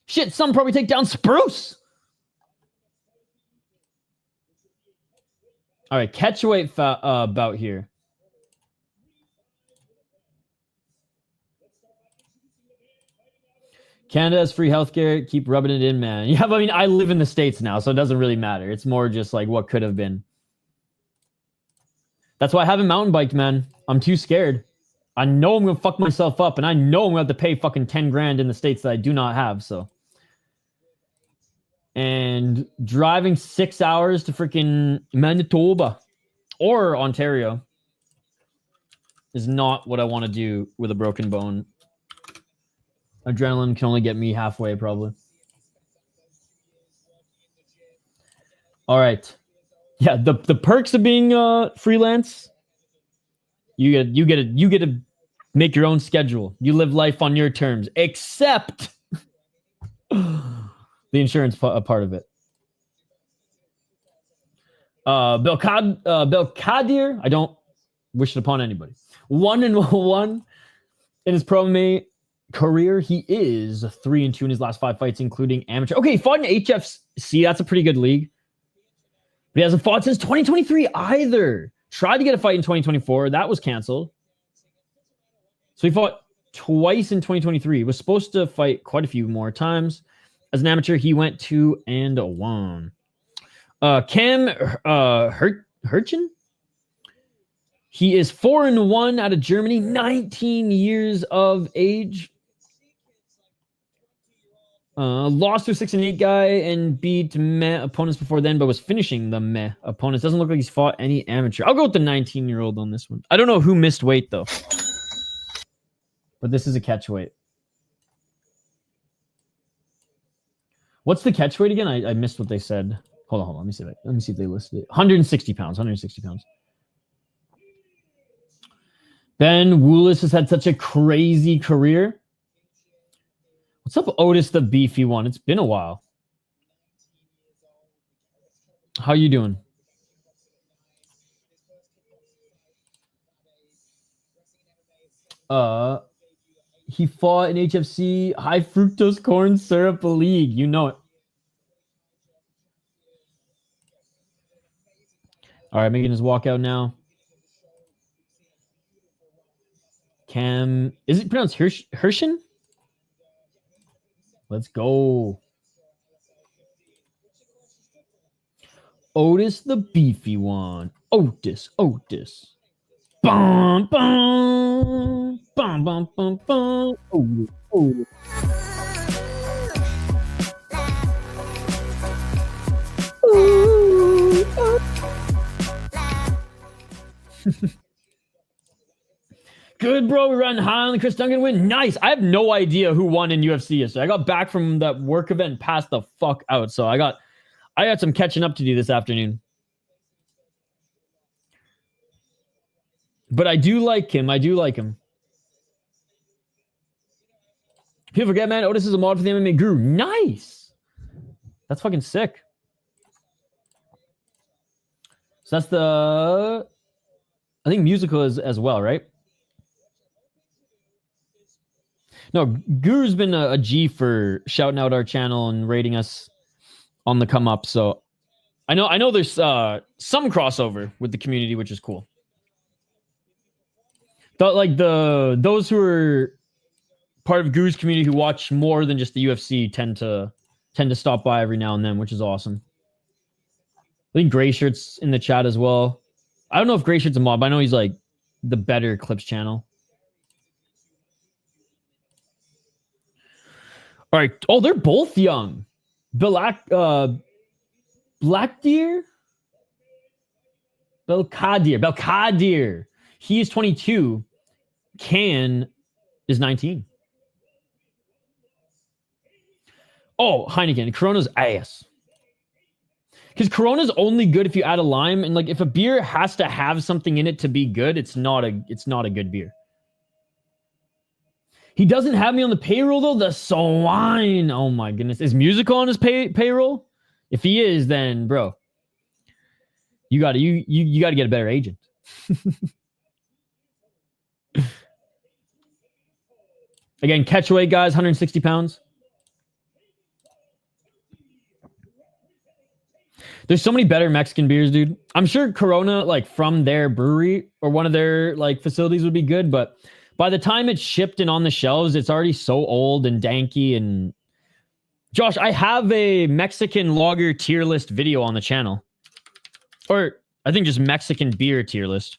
Shit, some probably take down spruce. All right, catchweight bout here. Canada has free healthcare. Keep rubbing it in, man. Yeah, but I mean, I live in the States now, so it doesn't really matter. It's more just like what could have been. That's why I haven't mountain biked, man. I'm too scared. I know I'm going to fuck myself up, and I know I'm going to have to pay fucking 10 grand in the States that I do not have, so. And driving 6 hours to freaking Manitoba or Ontario is not what I want to do with a broken bone. Adrenaline can only get me halfway, probably. All right. Yeah, the perks of being freelance. You get to make your own schedule. You live life on your terms, except the insurance part of it. Belkhadir, I don't wish it upon anybody. 1-1 in his pro MMA career. He is 3-2 in his last 5 fights, including amateur. Okay, he fought in HFC. That's a pretty good league. But he hasn't fought since 2023 either. Tried to get a fight in 2024. That was canceled. So he fought twice in 2023. He was supposed to fight quite a few more times. As an amateur, he went 2-1. Hircin? He is 4-1 out of Germany, 19 years of age. Lost to a 6-8 guy and beat meh opponents before then, but was finishing the meh opponents. Doesn't look like he's fought any amateur. I'll go with the 19-year-old on this one. I don't know who missed weight, though. But this is a catch weight. What's the catch weight again? I missed what they said. Hold on. Let me see if they listed it. 160 pounds. 160 pounds. Ben Woolis has had such a crazy career. What's up, Otis the Beefy One? It's been a while. How you doing? He fought in HFC high fructose corn syrup league. You know it. All right, making his walkout now. Is it pronounced Hircin? Let's go. Otis the Beefy One. Otis. Bum, bum, bum, bum, bum, bum. Oh. Good, bro. We ran high on the Chris Duncan win. Nice. I have no idea who won in UFC yesterday. I got back from that work event and passed the fuck out. So I got some catching up to do this afternoon. But I do like him. People forget, man, Otis is a mod for the MMA Guru. Nice. That's fucking sick. So that's I think musical is as well, right? No, Guru's been a G for shouting out our channel and rating us on the come up. So I know there's some crossover with the community, which is cool. Those who are part of Guru's community who watch more than just the UFC tend to stop by every now and then, which is awesome. I think Gray Shirt's in the chat as well. I don't know if Gray Shirt's a mod, but I know he's like the better Clips channel. All right. Oh, they're both young. Belkhadir? He is 22. Can is 19. Oh, Heineken. Corona's ass. Because Corona's only good if you add a lime. And like if a beer has to have something in it to be good, it's not a good beer. He doesn't have me on the payroll, though. The swine. Oh, my goodness. Is Musical on his payroll? If he is, then, bro, you got to get a better agent. Again, catch weight, guys, 160 pounds. There's so many better Mexican beers, dude. I'm sure Corona, like, from their brewery or one of their, like, facilities would be good, but by the time it's shipped and on the shelves, it's already so old and danky. And Josh, I have a Mexican lager tier list video on the channel. Or I think just Mexican beer tier list.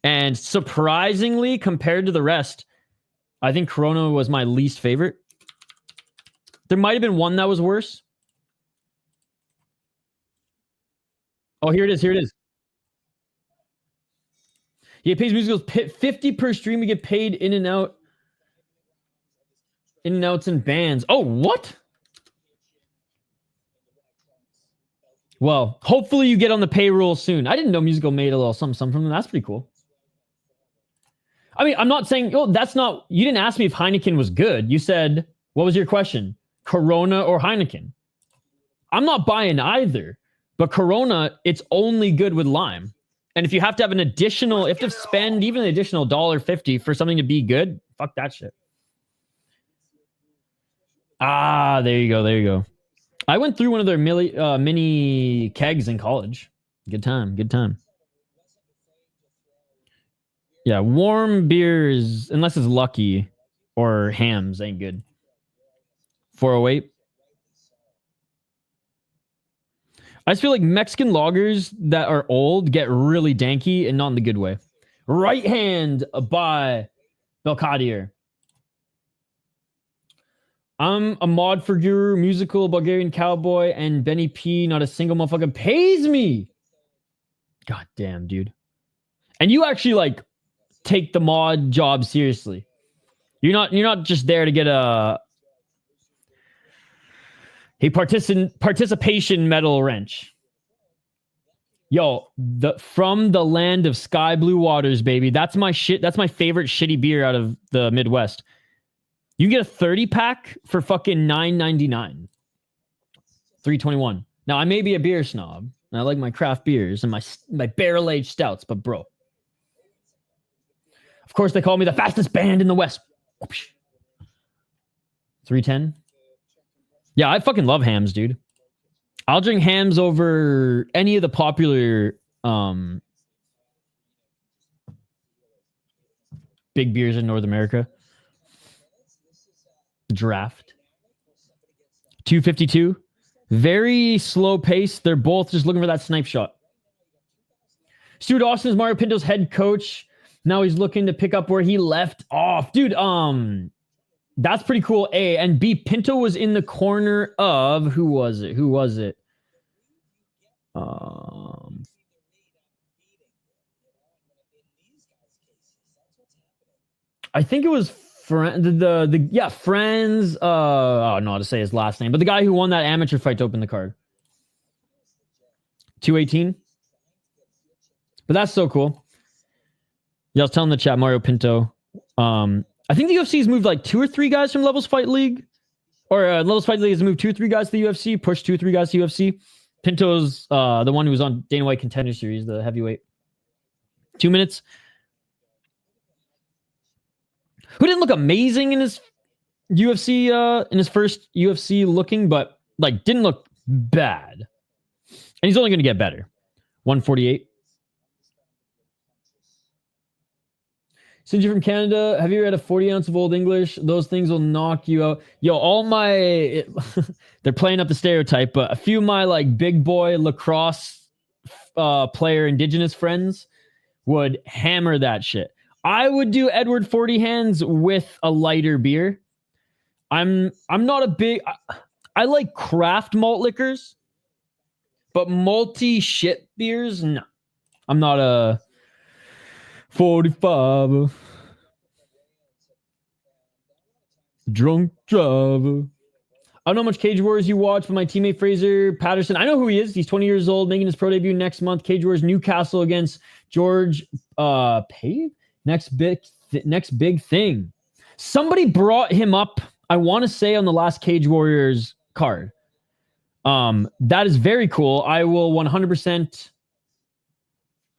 And surprisingly, compared to the rest, I think Corona was my least favorite. There might have been one that was worse. Oh, here it is. He pays Musicals 50 per stream. We get paid in and outs and bands. Oh, what? Well, hopefully you get on the payroll soon. I didn't know Musical made a little something from them. That's pretty cool. I mean, I'm not saying, that's not, you didn't ask me if Heineken was good. You said, what was your question? Corona or Heineken? I'm not buying either, but Corona, it's only good with lime. And if you have to have an additional, you have to spend even an additional $1.50 for something to be good, fuck that shit. Ah, there you go. I went through one of their mini kegs in college. Good time. Yeah, warm beers, unless it's Lucky or Hams, ain't good. 408. I just feel like Mexican lagers that are old get really danky and not in the good way. Right hand by Belkhadir. I'm a mod for Guru, musical, Bulgarian cowboy, and Benny P. Not a single motherfucker pays me. God damn, dude. And you actually like take the mod job seriously. You're not just there to get a participation medal wrench. Yo, from the land of sky blue waters, baby. That's my shit. That's my favorite shitty beer out of the Midwest. You can get a 30-pack for fucking $9.99. $3.21. Now, I may be a beer snob, and I like my craft beers and my barrel-aged stouts, but bro. Of course, they call me the fastest band in the West. 310. Yeah, I fucking love Hams, dude. I'll drink Hams over any of the popular big beers in North America. Draft. 252. Very slow pace. They're both just looking for that snipe shot. Stuart Austin is Mario Pinto's head coach. Now he's looking to pick up where he left off. Dude, that's pretty cool. A and B, Pinto was in the corner of who was it? I think it was Frans. Frans. I don't know how to say his last name, but the guy who won that amateur fight to open the card. 218. But that's so cool. Yeah, I was telling the chat, Mario Pinto. I think the UFC's moved like 2 or 3 guys from Levels Fight League. Or Levels Fight League has moved 2 or 3 guys to the UFC, pushed 2 or 3 guys to UFC. Pinto's the one who was on Dana White Contender Series, the heavyweight. 2 minutes. Who didn't look amazing in his UFC, in his first UFC looking, but like didn't look bad. And he's only going to get better. 148. Since you're from Canada, have you read a 40 ounce of Old English? Those things will knock you out. Yo, all my... they're playing up the stereotype, but a few of my like big boy lacrosse player indigenous friends would hammer that shit. I would do Edward 40 hands with a lighter beer. I'm not a big... I like craft malt liquors, but malty shit beers, no. I'm not a... 45 drunk driver. I don't know how much Cage Warriors you watch, but my teammate Fraser Patterson, I know who he is. He's 20 years old, making his pro debut next month. Cage Warriors Newcastle against George Pave. Next big thing. Somebody brought him up, I want to say, on the last Cage Warriors card. That is very cool. I will 100%.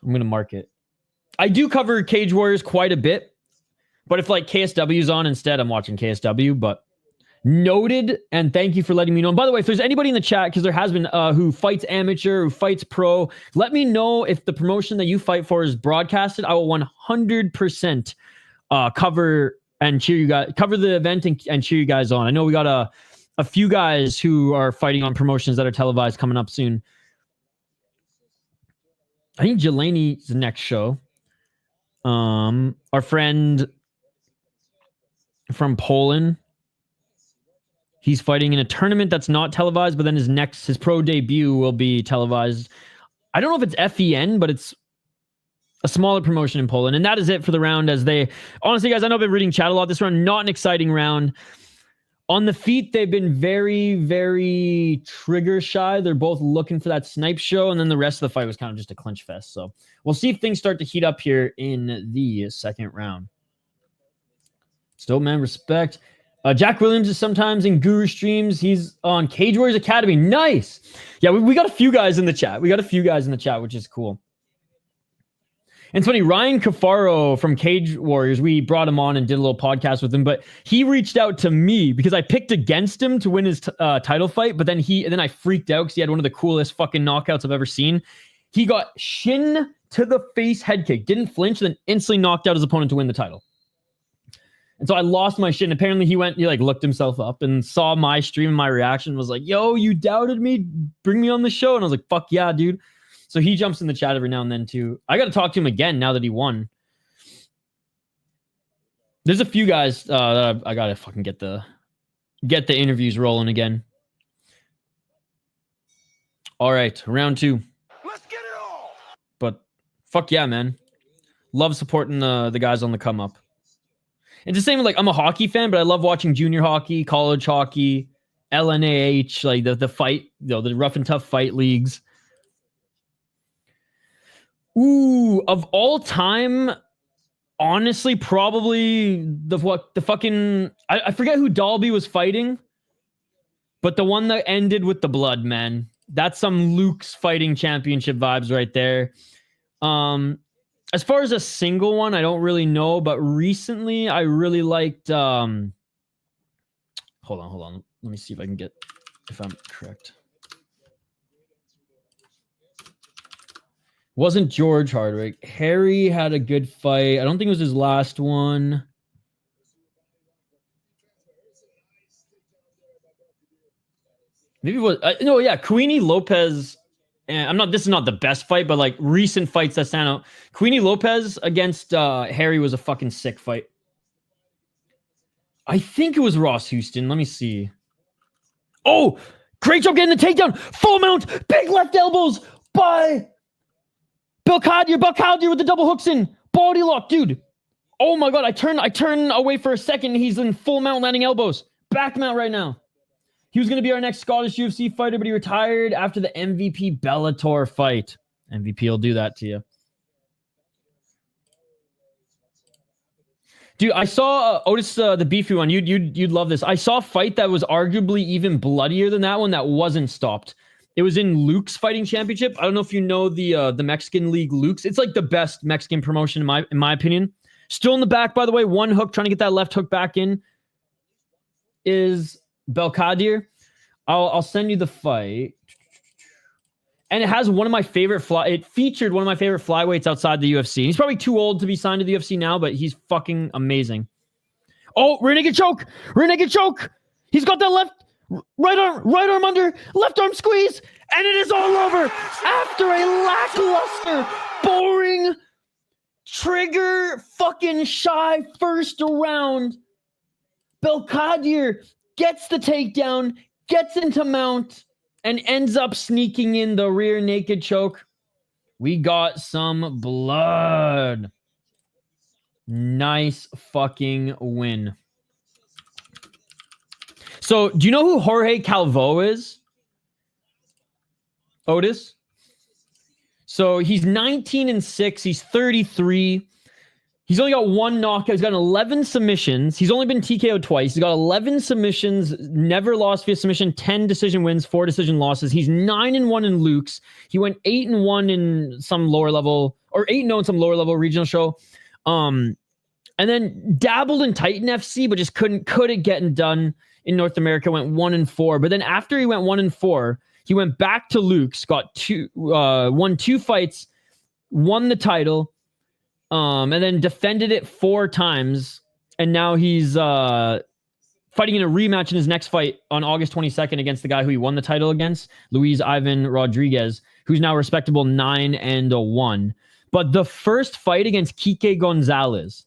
I'm going to mark it. I do cover Cage Warriors quite a bit, but if like KSW is on instead, I'm watching KSW, but noted, and thank you for letting me know. And by the way, if there's anybody in the chat, because there has been who fights amateur, who fights pro, let me know if the promotion that you fight for is broadcasted. I will 100% cover and cheer you guys, cover the event and cheer you guys on. I know we got a few guys who are fighting on promotions that are televised coming up soon. I think Jelani's the next show. Our friend from Poland, he's fighting in a tournament that's not televised, but then his pro debut will be televised. I don't know if it's FEN, but it's a smaller promotion in Poland. And that is it for the round. Honestly, guys, I know I've been reading chat a lot this round. Not an exciting round. On the feet, they've been very, very trigger shy. They're both looking for that snipe show, and then the rest of the fight was kind of just a clinch fest. So we'll see if things start to heat up here in the second round. Still, man, respect. Jack Williams is sometimes in Guru streams. He's on Cage Warriors Academy. Nice. Yeah, we got a few guys in the chat. Which is cool. And it's funny, Ryan Cafaro from Cage Warriors, we brought him on and did a little podcast with him, but he reached out to me because I picked against him to win his title fight, but then I freaked out because he had one of the coolest fucking knockouts I've ever seen. He got shin to the face head kick. Didn't flinch, then instantly knocked out his opponent to win the title. And so I lost my shit. And apparently he looked himself up and saw my stream and my reaction, was like, yo, you doubted me? Bring me on the show. And I was like, fuck yeah, dude. So he jumps in the chat every now and then too. I got to talk to him again now that he won. There's a few guys that I got to fucking get the interviews rolling again. All right, round 2. Let's get it all. But fuck yeah, man. Love supporting the guys on the come up. It's the same with, like, I'm a hockey fan, but I love watching junior hockey, college hockey, LNAH, like the fight, the rough and tough fight leagues. Ooh, of all time, honestly, probably the fucking I forget who Dalby was fighting, but the one that ended with the blood, man. That's some Luke's fighting championship vibes right there. As far as a single one, I don't really know, but recently I really liked hold on. Let me see if I can get if I'm correct. Wasn't George Hardwick. Harry had a good fight. I don't think it was his last one. Maybe it was no, yeah, Queenie Lopez. And this is not the best fight, but like recent fights that stand out. Queenie Lopez against Harry was a fucking sick fight. I think it was Ross Houston. Let me see. Oh, great job getting the takedown. Full mount, big left elbows by Belkhadir with the double hooks in. Body lock, dude. Oh my god, I turn away for a second. He's in full mount landing elbows. Back mount right now. He was going to be our next Scottish UFC fighter, but he retired after the MVP Bellator fight. MVP will do that to you. Dude, I saw Otis, the beefy one. You'd love this. I saw a fight that was arguably even bloodier than that one that wasn't stopped. It was in Luke's fighting championship. I don't know if you know the Mexican league Luke's. It's like the best Mexican promotion in my opinion. Still in the back, by the way. One hook, trying to get that left hook back in, is Belkhadir. I'll send you the fight. And it has one of my favorite it featured one of my favorite flyweights outside the UFC. He's probably too old to be signed to the UFC now, but he's fucking amazing. Oh, rear naked choke. He's got that right arm under, left arm squeeze, and it is all over after a lackluster, boring, trigger fucking shy first round. Belkhadir gets the takedown, gets into mount, and ends up sneaking in the rear naked choke. We got some blood. Nice fucking win. So, do you know who Jorge Calvo is? Otis? So, he's 19-6. He's 33. He's only got one knockout. He's got 11 submissions. He's only been TKO'd twice. He's got 11 submissions, never lost via submission, 10 decision wins, 4 decision losses. He's 9-1 in Luke's. He went 8-1 in some lower level, or 8-0 in some lower level regional show. And then dabbled in Titan FC, but just couldn't get it done in North America. Went 1-4. But then after he went 1-4, he went back to Luke's, won 2 fights, won the title. And then defended it 4 times, and now he's fighting in a rematch in his next fight on August 22nd against the guy who he won the title against, Luis Ivan Rodriguez, who's now respectable 9-1. But the first fight against Kike Gonzalez,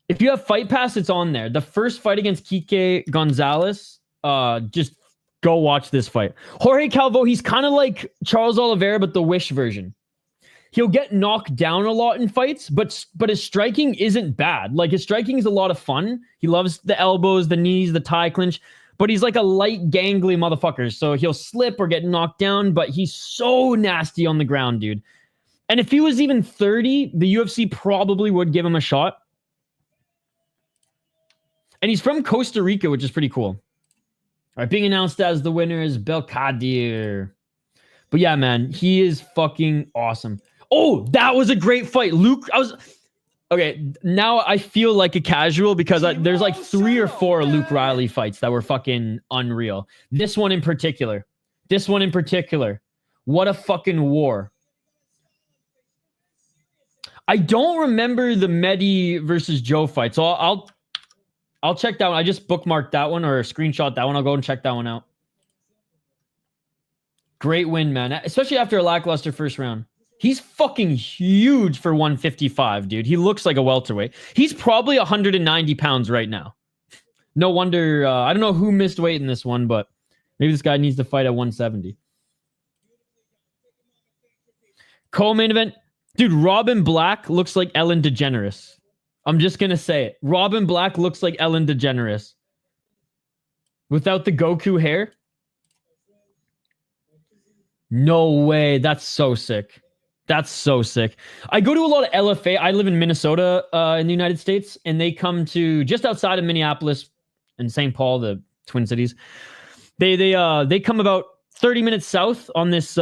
if you have Fight Pass, it's on there. The first fight against Kike Gonzalez, just go watch this fight. Jorge Calvo, he's kind of like Charles Oliveira, but the Wish version. He'll get knocked down a lot in fights, but his striking isn't bad. Like, his striking is a lot of fun. He loves the elbows, the knees, the tie clinch, but he's like a light, gangly motherfucker. So he'll slip or get knocked down, but he's so nasty on the ground, dude. And if he was even 30, the UFC probably would give him a shot. And he's from Costa Rica, which is pretty cool. All right, being announced as the winner is Belkhadir. But yeah, man, he is fucking awesome. Oh, that was a great fight. Luke, okay, now I feel like a casual because there's like 3 or 4 Luke Riley fights that were fucking unreal. This one in particular. What a fucking war. I don't remember the Mehdi versus Joe fight, so I'll check that one. I just bookmarked that one or screenshot that one. I'll go and check that one out. Great win, man. Especially after a lackluster first round. He's fucking huge for 155, dude. He looks like a welterweight. He's probably 190 pounds right now. No wonder. I don't know who missed weight in this one, but maybe this guy needs to fight at 170. Co-main event. Dude, Robin Black looks like Ellen DeGeneres. I'm just going to say it. Robin Black looks like Ellen DeGeneres. Without the Goku hair. No way. That's so sick. That's so sick. I go to a lot of LFA. I live in Minnesota in the United States, and they come to just outside of Minneapolis and St. Paul, the Twin Cities. They come about 30 minutes south on this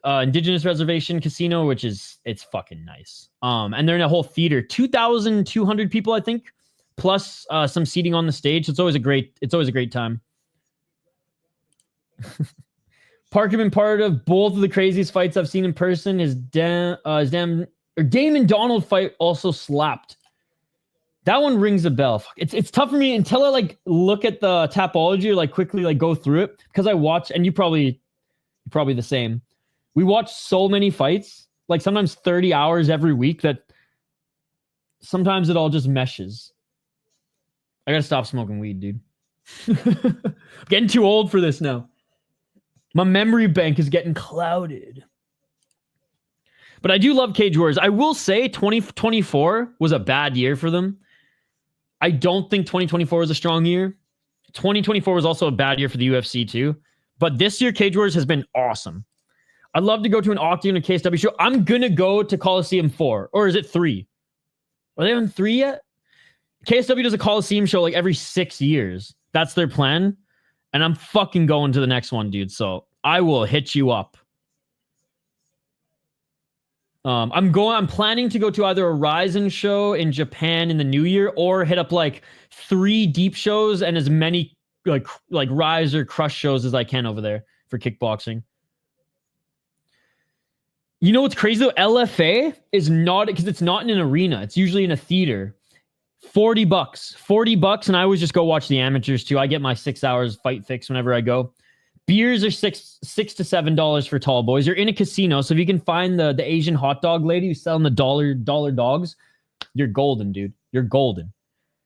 indigenous reservation casino, which is, it's fucking nice. And they're in a whole theater, 2,200 people, I think, plus some seating on the stage. So it's always a great time. Parker been part of both of the craziest fights I've seen in person. His Damon Donald fight also slapped. That one rings a bell. It's tough for me until I like look at the Tapology or like quickly like go through it, because I watch, and you're probably the same. We watch so many fights, like sometimes 30 hours every week, that sometimes it all just meshes. I gotta stop smoking weed, dude. I'm getting too old for this now. My memory bank is getting clouded. But I do love Cage Warriors. I will say 2024 was a bad year for them. I don't think 2024 was a strong year. 2024 was also a bad year for the UFC too. But this year, Cage Warriors has been awesome. I'd love to go to an Octagon or KSW show. I'm going to go to Coliseum 4. Or is it 3? Are they on 3 yet? KSW does a Coliseum show like every 6 years. That's their plan. And I'm fucking going to the next one, dude. So I will hit you up. I'm planning to go to either a Ryzen show in Japan in the new year, or hit up like 3 deep shows and as many like Rise or Crush shows as I can over there for kickboxing. You know what's crazy though? LFA is not, because it's not in an arena. It's usually in a theater. $40, and I always just go watch the amateurs too. I get my 6 hours fight fix whenever I go. Beers are $6 to $7 for tall boys. You're in a casino, so if you can find the Asian hot dog lady who's selling the dollar dogs, you're golden, dude. You're golden.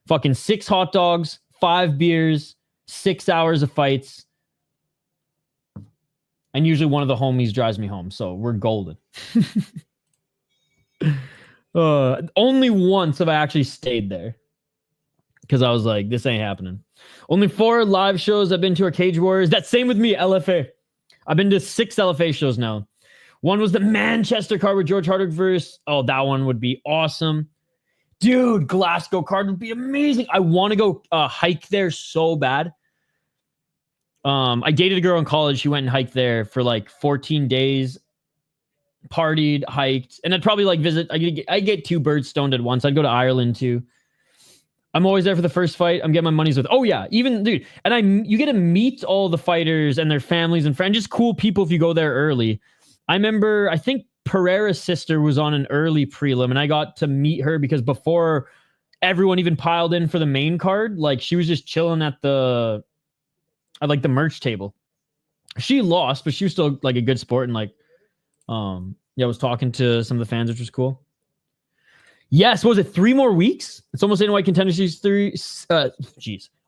Fucking 6 hot dogs, 5 beers, 6 hours of fights, and usually one of the homies drives me home, so we're golden. Only once have I actually stayed there, because I was like, this ain't happening. Only 4 live shows I've been to are Cage Warriors. That's same with me, LFA. I've been to 6 LFA shows now. One was the Manchester card with George Hardwick versus... Oh, that one would be awesome. Dude, Glasgow card would be amazing. I want to go hike there so bad. I dated a girl in college. She went and hiked there for like 14 days. Partied, hiked, and I'd probably like visit. I get 2 birds stoned at once. I'd go to Ireland too. I'm always there for the first fight. I'm getting my money's worth. Oh yeah, even dude, and you get to meet all the fighters and their families and friends, just cool people if you go there early. I remember, I think Pereira's sister was on an early prelim, and I got to meet her because before everyone even piled in for the main card, like she was just chilling at the merch table. She lost, but she was still like a good sport, and like. I was talking to some of the fans, which was cool. Yes, what was it? 3 more weeks? It's almost Dana White Contender Series 3.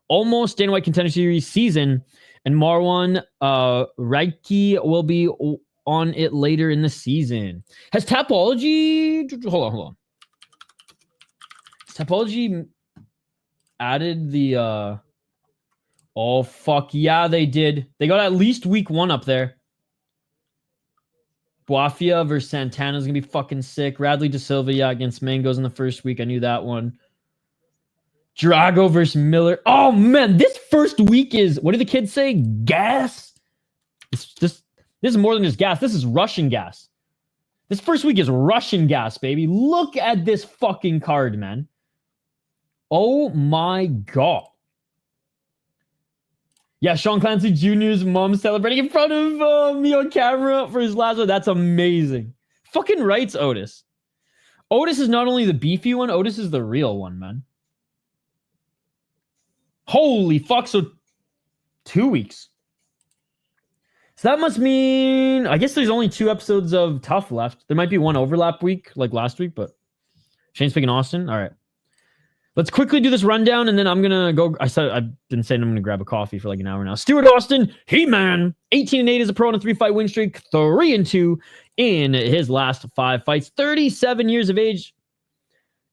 Almost Dana White Contender Series season. And Marwan Reiki will be on it later in the season. Has Tapology... Hold on. Has Tapology added the... Oh, fuck. Yeah, they did. They got at least week 1 up there. Boafia versus Santana is going to be fucking sick. Radley De Silva, yeah, against Mangos in the first week. I knew that one. Drago versus Miller. Oh, man, this first week is, what do the kids say? Gas? This is more than just gas. This is Russian gas. This first week is Russian gas, baby. Look at this fucking card, man. Oh, my God. Yeah, Sean Clancy Jr.'s mom celebrating in front of me on camera for his last one. That's amazing. Fucking rights, Otis. Otis is not only the beefy one, Otis is the real one, man. Holy fuck, so 2 weeks. So that must mean, I guess there's only 2 episodes of Tough left. There might be one overlap week, like last week, but Shane's picking Austin. All right. Let's quickly do this rundown, and then I'm going to go. I've been saying I'm going to grab a coffee for like an hour now. Stuart Austin, He-Man, 18-8 as a pro on a 3-fight win streak, 3-2 in his last 5 fights, 37 years of age,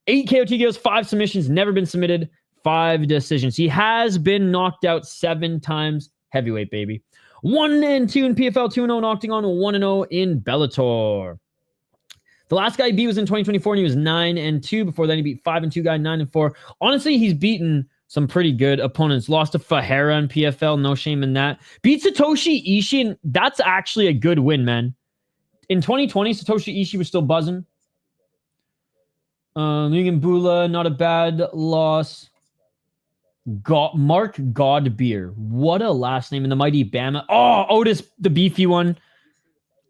8 KO TKOs, 5 submissions, never been submitted, 5 decisions. He has been knocked out 7 times. Heavyweight, baby. 1-2 in PFL, 2-0 in Octagon, 1-0 in Bellator. The last guy he beat was in 2024, and he was 9-2. Before then, he beat 5-2 guy, 9-4. Honestly, he's beaten some pretty good opponents. Lost to Vieira in PFL, no shame in that. Beat Satoshi Ishii, and that's actually a good win, man. In 2020, Satoshi Ishii was still buzzing. Nguyen Bula, not a bad loss. Mark Godbeer. What a last name in the mighty Bama. Oh, Otis, the beefy one.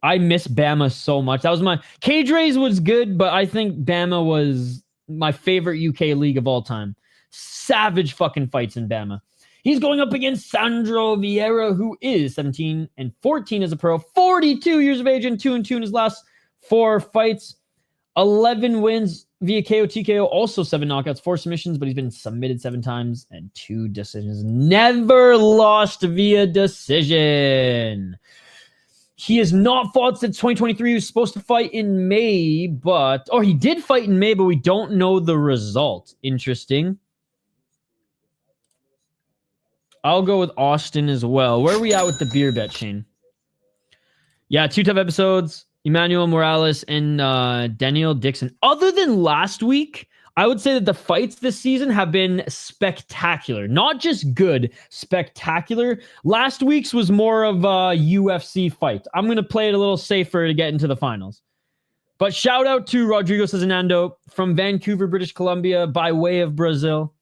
I miss Bama so much. That was my... Cage Rays was good, but I think Bama was my favorite UK league of all time. Savage fucking fights in Bama. He's going up against Sandro Vieira, who is 17-14 as a pro, 42 years of age, and 2-2 in his last 4 fights. 11 wins via KO, TKO, also 7 knockouts, 4 submissions, but he's been submitted 7 times and 2 decisions. Never lost via decision. He has not fought since 2023. He was supposed to fight in May, but... Oh, he did fight in May, but we don't know the result. Interesting. I'll go with Austin as well. Where are we at with the beer bet, Shane? Yeah, 2 tough episodes. Emmanuel Morales and Daniel Dixon. Other than last week, I would say that the fights this season have been spectacular. Not just good, spectacular. Last week's was more of a UFC fight. I'm going to play it a little safer to get into the finals. But shout out to Rodrigo Cezinando from Vancouver, British Columbia, by way of Brazil.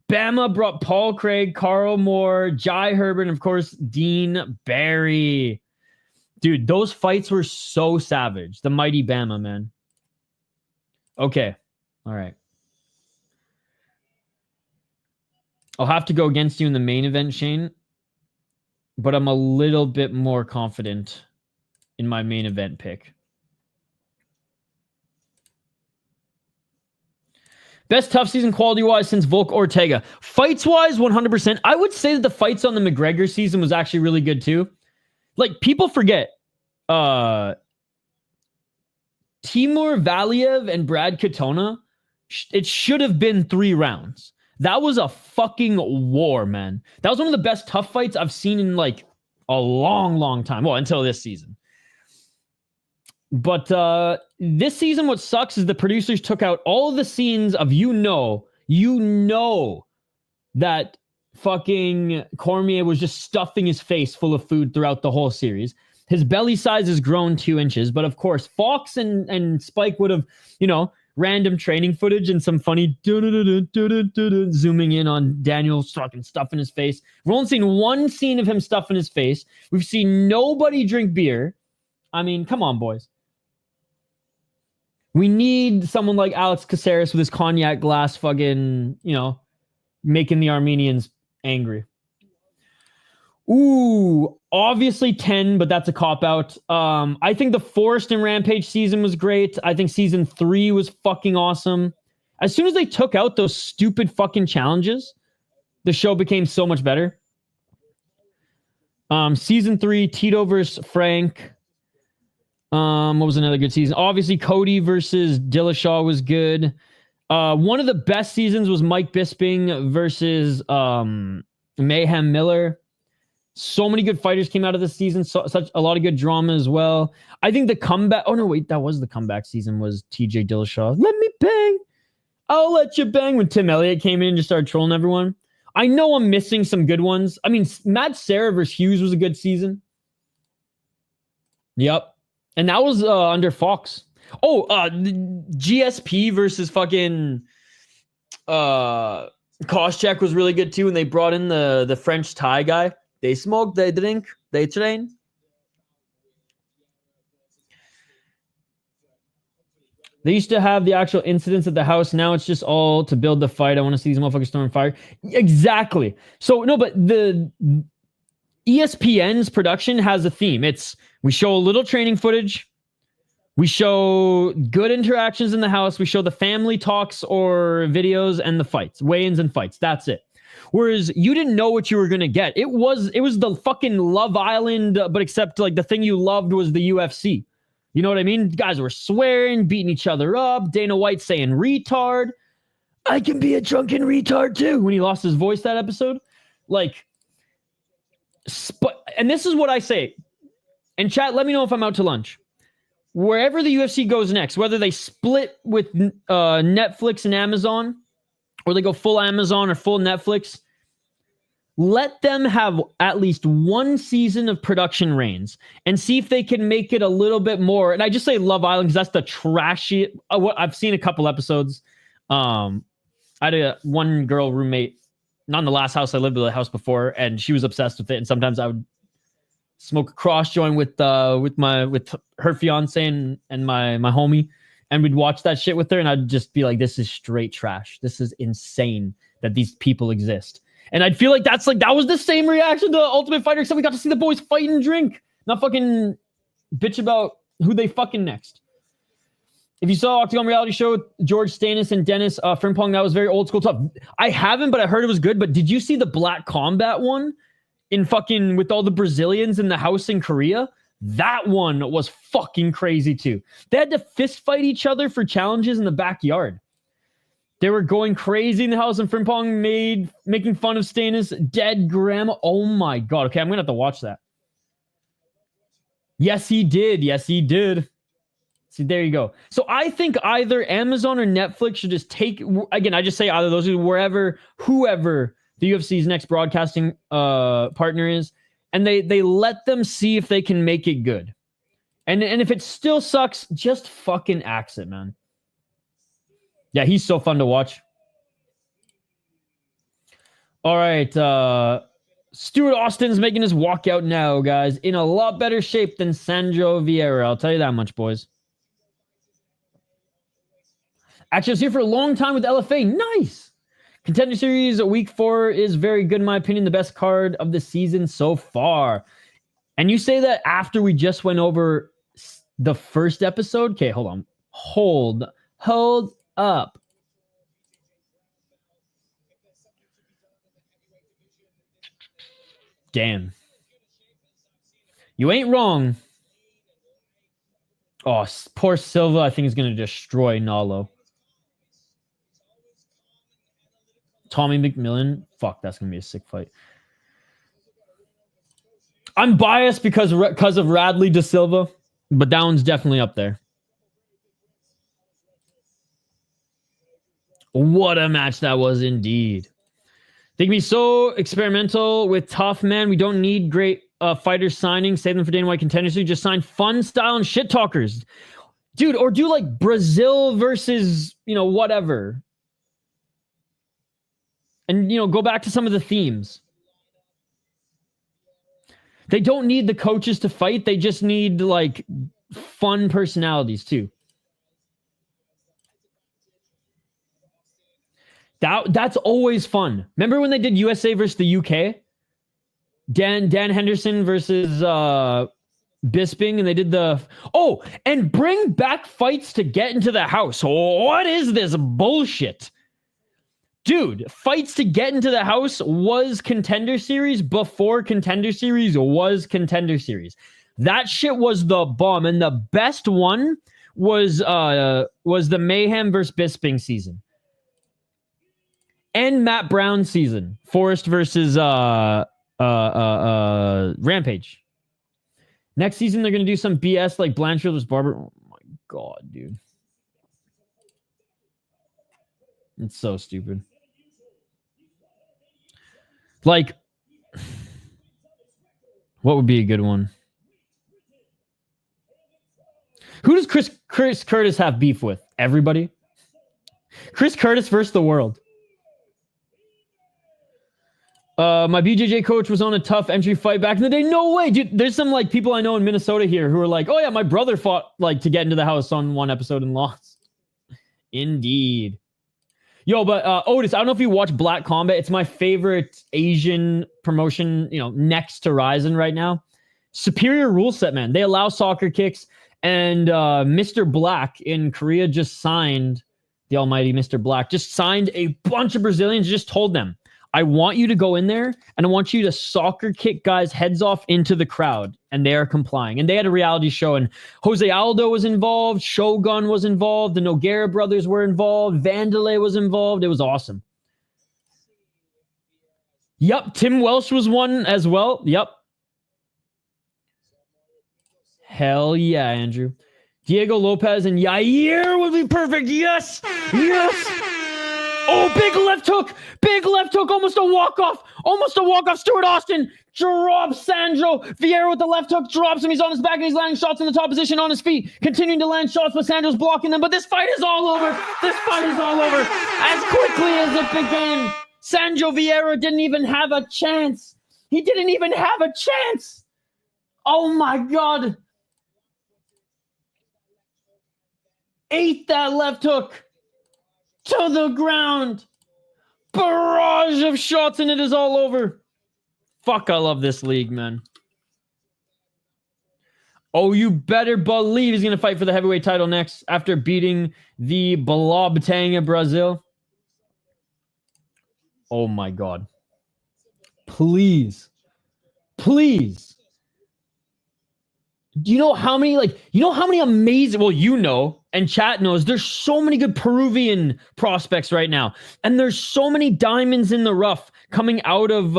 Bama brought Paul Craig, Carl Moore, Jai Herbert, and of course, Dean Barry. Dude, those fights were so savage. The mighty Bama, man. Okay. All right. I'll have to go against you in the main event, Shane. But I'm a little bit more confident in my main event pick. Best tough season quality-wise since Volk Ortega. Fights-wise, 100%. I would say that the fights on the McGregor season was actually really good too. Like, people forget. Timur Valiev and Brad Katona, it should have been 3 rounds. That was a fucking war, man. That was one of the best tough fights I've seen in like a long, long time. Well, until this season. But this season, what sucks is the producers took out all of the scenes of you know that fucking Cormier was just stuffing his face full of food throughout the whole series. His belly size has grown 2 inches, but of course, Fox and Spike would have, random training footage and some funny zooming in on Daniel fucking stuffing his face. We've only seen 1 scene of him stuffing his face. We've seen nobody drink beer. I mean, come on, boys. We need someone like Alex Caceres with his cognac glass fucking, making the Armenians angry. Ooh, obviously 10, but that's a cop-out. I think the Forrest and Rampage season was great. I think season 3 was fucking awesome. As soon as they took out those stupid fucking challenges, the show became so much better. Season 3, Tito versus Frank. What was another good season? Obviously, Cody versus Dillashaw was good. One of the best seasons was Mike Bisping versus Mayhem Miller. So many good fighters came out of this season. Such a lot of good drama as well. I think the comeback... Oh, no, wait. That was the comeback season was TJ Dillashaw. Let me bang. I'll let you bang. When Tim Elliott came in and just started trolling everyone. I know I'm missing some good ones. I mean, Matt Serra versus Hughes was a good season. Yep. And that was under Fox. Oh, GSP versus fucking Koscheck was really good too. And they brought in the French Thai guy. They smoke, they drink, they train. They used to have the actual incidents at the house. Now it's just all to build the fight. I want to see these motherfuckers throwing fire. Exactly. So, no, but the ESPN's production has a theme. It's we show a little training footage. We show good interactions in the house. We show the family talks or videos and the fights, weigh-ins and fights. That's it. Whereas you didn't know what you were going to get. It was the fucking Love Island, but except like the thing you loved was the UFC. You know what I mean? Guys were swearing, beating each other up. Dana White saying retard. I can be a drunken retard too. When he lost his voice that episode. Like, and this is what I say. And chat, let me know if I'm out to lunch. Wherever the UFC goes next, whether they split with Netflix and Amazon, or they go full Amazon or full Netflix, let them have at least one season of production reigns and see if they can make it a little bit more. And I just say Love Island because that's the trashy. I've seen a couple episodes. I had one girl roommate, not in the last house I lived with, the house before, and she was obsessed with it. And sometimes I would smoke a cross joint with her fiance and my homie, and we'd watch that shit with her, and I'd just be like, this is straight trash. This is insane that these people exist. And I'd feel like that was the same reaction to Ultimate Fighter, except we got to see the boys fight and drink, not fucking bitch about who they fucking next. If you saw Octagon Reality Show with George Stanis and Dennis Frimpong, that was very old school stuff. I haven't, but I heard it was good. But did you see the Black Combat one in fucking with all the Brazilians in the house in Korea? That one was fucking crazy too. They had to fist fight each other for challenges in the backyard. They were going crazy in the house, and Frimpong making fun of Stanis' dead grandma. Oh my god. Okay, I'm gonna have to watch that. Yes, he did. Yes, he did. See, there you go. So I think either Amazon or Netflix should just take, again, I just say either those, whoever the UFC's next broadcasting partner is, and they let them see if they can make it good. And if it still sucks, just fucking axe it, man. Yeah, he's so fun to watch. All right. Stuart Austin's making his walkout now, guys. In a lot better shape than Sandro Vieira. I'll tell you that much, boys. Actually, I was here for a long time with LFA. Nice. Contender Series Week 4 is very good, in my opinion. The best card of the season so far. And you say that after we just went over the first episode? Okay, hold on. Hold up. Damn. You ain't wrong. Oh, poor Silva, I think, is going to destroy Nalo. Tommy McMillan. Fuck, that's going to be a sick fight. I'm biased because of Radley De Silva, but that one's definitely up there. What a match that was indeed. They can be so experimental with tough, man. We don't need great fighters signing. Save them for Dana White contenders. So just sign fun style and shit talkers. Dude, or do like Brazil versus, whatever. And, go back to some of the themes. They don't need the coaches to fight. They just need, like, fun personalities, too. That's always fun. Remember when they did USA versus the UK? Dan Henderson versus Bisping, and they did and bring back fights to get into the house. What is this bullshit? Dude, fights to get into the house was Contender Series before Contender Series was Contender Series. That shit was the bomb, and the best one was the Mayhem versus Bisping season. And Matt Brown season. Forrest versus Rampage. Next season, they're going to do some BS like Blanchard versus Barber. Oh my god, dude. It's so stupid. Like, what would be a good one? Who does Chris Curtis have beef with? Everybody? Chris Curtis versus the world. My BJJ coach was on a tough entry fight back in the day. No way, dude. There's some like people I know in Minnesota here who are like, oh yeah, my brother fought like to get into the house on one episode and lost. Indeed. Yo, but Otis, I don't know if you watch Black Combat. It's my favorite Asian promotion, next to Ryzen right now. Superior rule set, man. They allow soccer kicks, and Mr. Black in Korea just signed, the almighty Mr. Black, just signed a bunch of Brazilians, just told them, I want you to go in there, and I want you to soccer kick guys' heads off into the crowd, and they are complying. And they had a reality show, and Jose Aldo was involved, Shogun was involved, the Nogueira brothers were involved, Vanderlei was involved. It was awesome. Yep, Tim Welsh was one as well. Yep. Hell yeah, Andrew. Diego Lopez and Yair would be perfect. Yes! Yes! Oh, big left hook! Big left hook! Almost a walk-off! Almost a walk-off! Stuart Austin drops Sandro. Vieira with the left hook drops him. He's on his back and he's landing shots in the top position on his feet. Continuing to land shots, but Sandro's blocking them. But this fight is all over. This fight is all over. As quickly as it began, Sandro Vieira didn't even have a chance. He didn't even have a chance. Oh my God. Ate that left hook to the ground. Barrage of shots and it is all over. Fuck, I love this league, man. Oh, you better believe he's going to fight for the heavyweight title next after beating the Balobtang of Brazil. Oh my God. Please. Please. Do you know how many, amazing, and chat knows, there's so many good Peruvian prospects right now. And there's so many diamonds in the rough coming out of,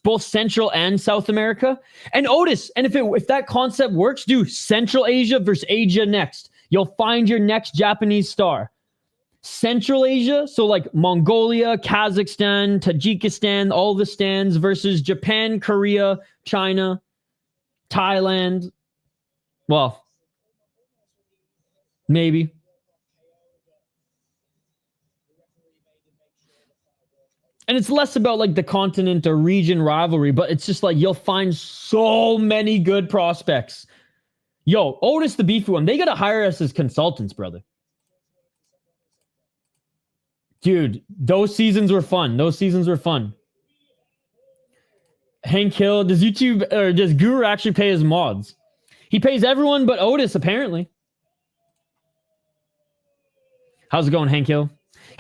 both Central and South America. And Otis, and if that concept works, do Central Asia versus Asia next. You'll find your next Japanese star. Central Asia, so like Mongolia, Kazakhstan, Tajikistan, all the stands versus Japan, Korea, China, Thailand. Well, maybe. And it's less about like the continent or region rivalry, but it's just like you'll find so many good prospects. Yo, Otis the Beefy one, they got to hire us as consultants, brother. Dude, those seasons were fun. Those seasons were fun. Hank Hill, does Guru actually pay his mods? He pays everyone but Otis, apparently. How's it going, Hank Hill?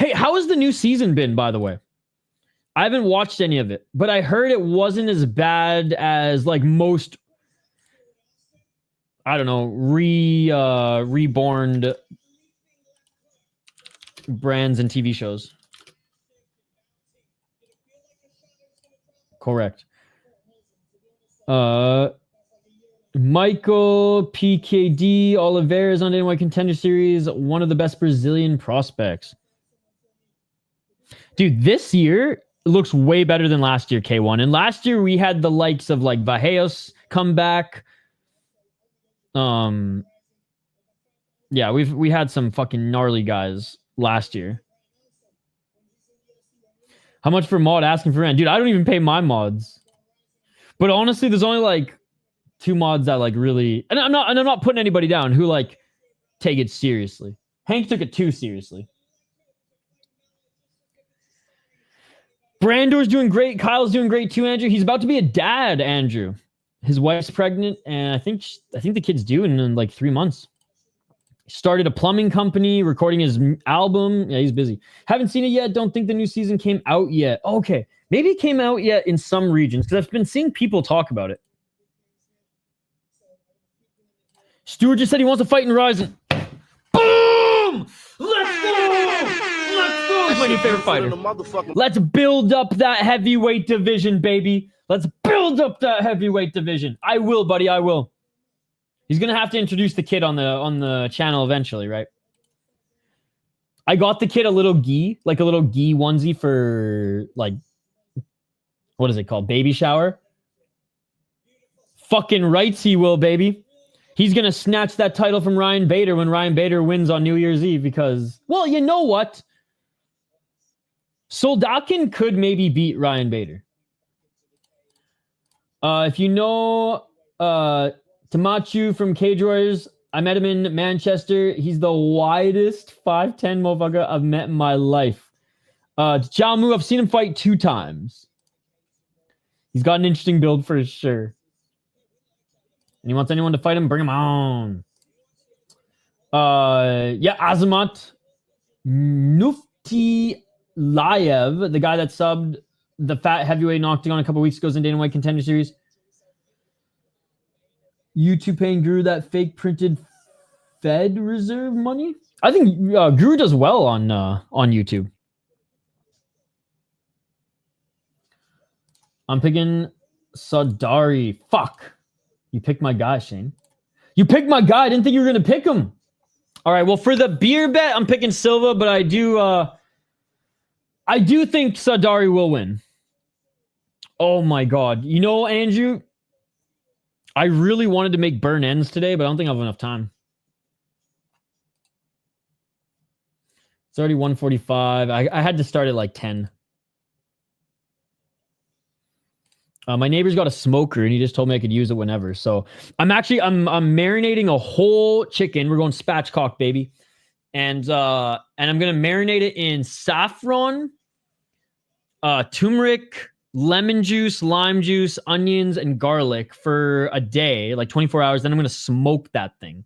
Hey, how has the new season been, by the way? I haven't watched any of it, but I heard it wasn't as bad as like most, I don't know, reborn brands and TV shows. Correct. Michael PKD Oliveira's on the NY Contender Series, one of the best Brazilian prospects. Dude, this year looks way better than last year, K1. And last year we had the likes of like Vajayos come back. Yeah, we had some fucking gnarly guys last year. How much for mod? Asking for rent. Dude, I don't even pay my mods. But honestly, there's only like 2 mods that like really, and I'm not putting anybody down who like take it seriously. Hank took it too seriously. Brandor's doing great. Kyle's doing great too, Andrew. He's about to be a dad, Andrew. His wife's pregnant, and I think the kid's due in like 3 months. Started a plumbing company, recording his album. Yeah, he's busy. Haven't seen it yet. Don't think the new season came out yet. Okay, maybe it came out yet in some regions because I've been seeing people talk about it. Stuart just said he wants to fight in Ryzen. Boom! Let's go! Let's go! He's my new favorite fighter. Let's build up that heavyweight division, baby. Let's build up that heavyweight division. I will, buddy. I will. He's gonna have to introduce the kid on the channel eventually, right? I got the kid a little gi, like a little gi onesie for like, what is it called? Baby shower. Fucking rights he will, baby. He's going to snatch that title from Ryan Bader when Ryan Bader wins on New Year's Eve because, well, you know what? Soldakin could maybe beat Ryan Bader. If you know Tamachu from Cage Warriors, I met him in Manchester. He's the widest 5'10" motherfucker I've met in my life. Jamu, I've seen him fight 2 times. He's got an interesting build for sure. And he wants anyone to fight him, bring him on. Yeah, Azamat Nufti Layev, the guy that subbed the fat heavyweight knocked on a couple weeks ago in Dana White Contender Series. YouTube paying Guru that fake printed Fed Reserve money? I think Guru does well on YouTube. I'm picking Sardari. Fuck. You picked my guy, Shane. You picked my guy. I didn't think you were going to pick him. All right, well, for the beer bet, I'm picking Silva, but I do think Sardari will win. Oh, my God. You know, Andrew, I really wanted to make burn ends today, but I don't think I have enough time. It's already 1:45. I had to start at like 10. My neighbor's got a smoker, and he just told me I could use it whenever. So I'm marinating a whole chicken. We're going spatchcock, baby, and I'm gonna marinate it in saffron, turmeric, lemon juice, lime juice, onions, and garlic for a day, like 24 hours. Then I'm gonna smoke that thing.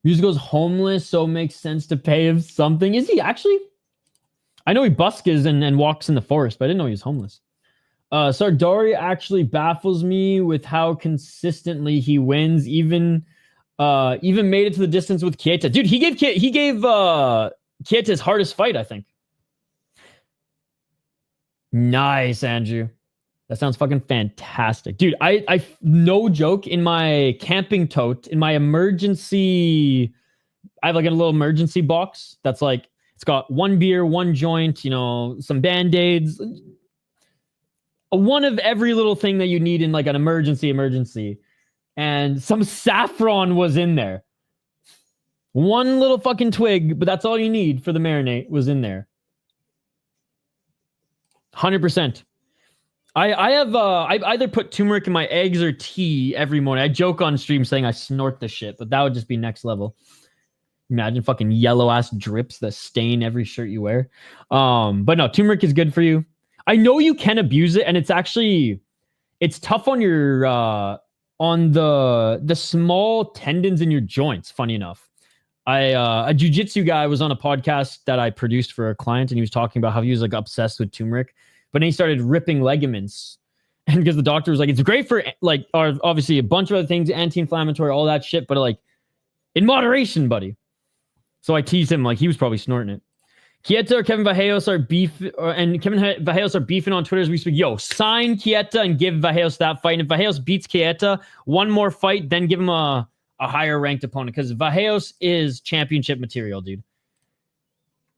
Musical's homeless, so it makes sense to pay him something. Is he actually? I know he buskers and walks in the forest, but I didn't know he was homeless. Sardari actually baffles me with how consistently he wins. Even made it to the distance with Kieta. Dude, he gave Kieta his hardest fight, I think. Nice, Andrew. That sounds fucking fantastic. Dude, I no joke, in my camping tote, in my emergency, I have like a little emergency box that's like, it's got 1 beer, 1 joint, you know, some Band-Aids, one of every little thing that you need in like an emergency. And some saffron was in there. 1 little fucking twig, but that's all you need for the marinade was in there. 100%. I either put turmeric in my eggs or tea every morning. I joke on stream saying I snort the shit, but that would just be next level. Imagine fucking yellow ass drips that stain every shirt you wear. But no, turmeric is good for you. I know you can abuse it, and it's tough on your on the small tendons in your joints. Funny enough, a jiu-jitsu guy was on a podcast that I produced for a client, and he was talking about how he was like obsessed with turmeric, but then he started ripping ligaments, and because the doctor was like, it's great for like obviously a bunch of other things, anti-inflammatory, all that shit, but like in moderation, buddy. So I teased him like he was probably snorting it. Kieta or Kevin Vallejos are Kevin Vallejos are beefing on Twitter as we speak. Yo, sign Kieta and give Vallejos that fight. And if Vallejos beats Kieta, 1 more fight, then give him a higher ranked opponent, because Vallejos is championship material, dude.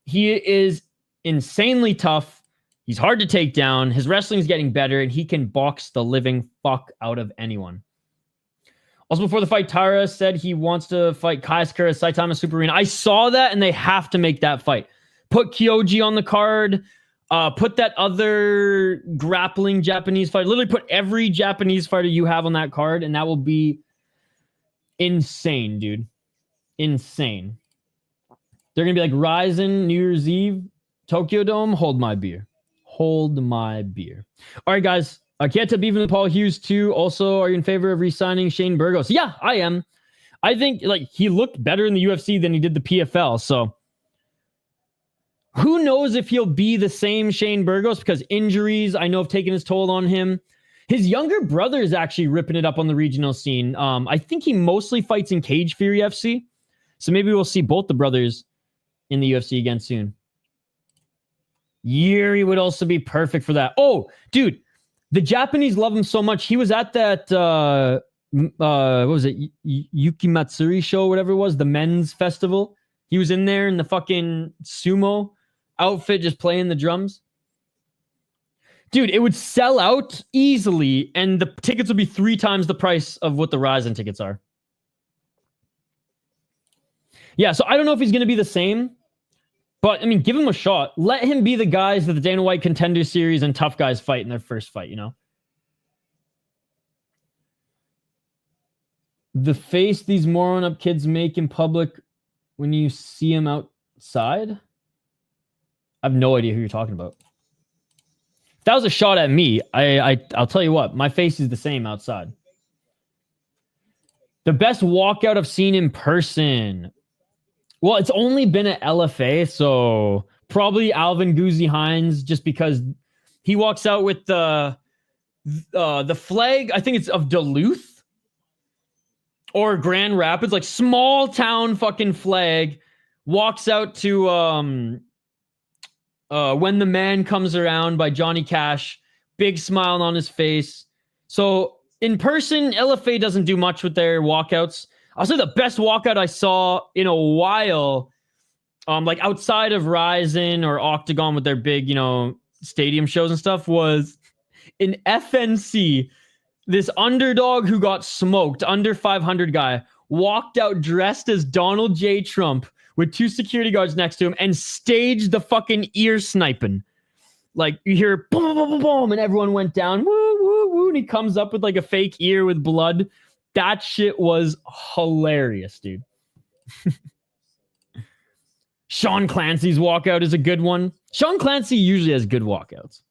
He is insanely tough. He's hard to take down. His wrestling is getting better, and he can box the living fuck out of anyone. Also, before the fight, Tara said he wants to fight Kaiskara, Saitama Super Arena. I saw that, and they have to make that fight. Put Kyoji on the card. Put that other grappling Japanese fighter. Literally put every Japanese fighter you have on that card, and that will be insane, dude. Insane. They're going to be like Ryzen, New Year's Eve, Tokyo Dome. Hold my beer. Hold my beer. All right, guys. Kieta beefing with Paul Hughes too. Also, are you in favor of re-signing Shane Burgos? Yeah, I am. I think like he looked better in the UFC than he did the PFL. So who knows if he'll be the same Shane Burgos, because injuries I know have taken his toll on him. His younger brother is actually ripping it up on the regional scene. I think he mostly fights in Cage Fury FC. So maybe we'll see both the brothers in the UFC again soon. Yuri would also be perfect for that. Oh, dude. The Japanese love him so much. He was at that, what was it? Yuki Matsuri show, whatever it was, the men's festival. He was in there in the fucking sumo outfit, just playing the drums. Dude, it would sell out easily, and the tickets would be 3 times the price of what the Ryzen tickets are. Yeah, so I don't know if he's going to be the same, but, I mean, give him a shot. Let him be the guys that the Dana White Contender Series and Tough Guys fight in their first fight, you know? The face these moron up kids make in public when you see them outside? I have no idea who you're talking about. If that was a shot at me, I'll tell you what, my face is the same outside. The best walkout I've seen in person. Well, it's only been at LFA, so probably Alvin Guzzi Hines, just because he walks out with the flag, I think it's of Duluth or Grand Rapids, like small town fucking flag, walks out to When the Man Comes Around by Johnny Cash, big smile on his face. So in person, LFA doesn't do much with their walkouts. I'll say the best walkout I saw in a while, like outside of Ryzen or Octagon with their big, stadium shows and stuff, was in FNC. This underdog who got smoked, under 500 guy, walked out dressed as Donald J. Trump with 2 security guards next to him and staged the fucking ear sniping. Like, you hear boom, boom, boom, boom, and everyone went down, woo, woo, woo, and he comes up with like a fake ear with blood. That shit was hilarious, dude. Sean Clancy's walkout is a good one. Sean Clancy usually has good walkouts.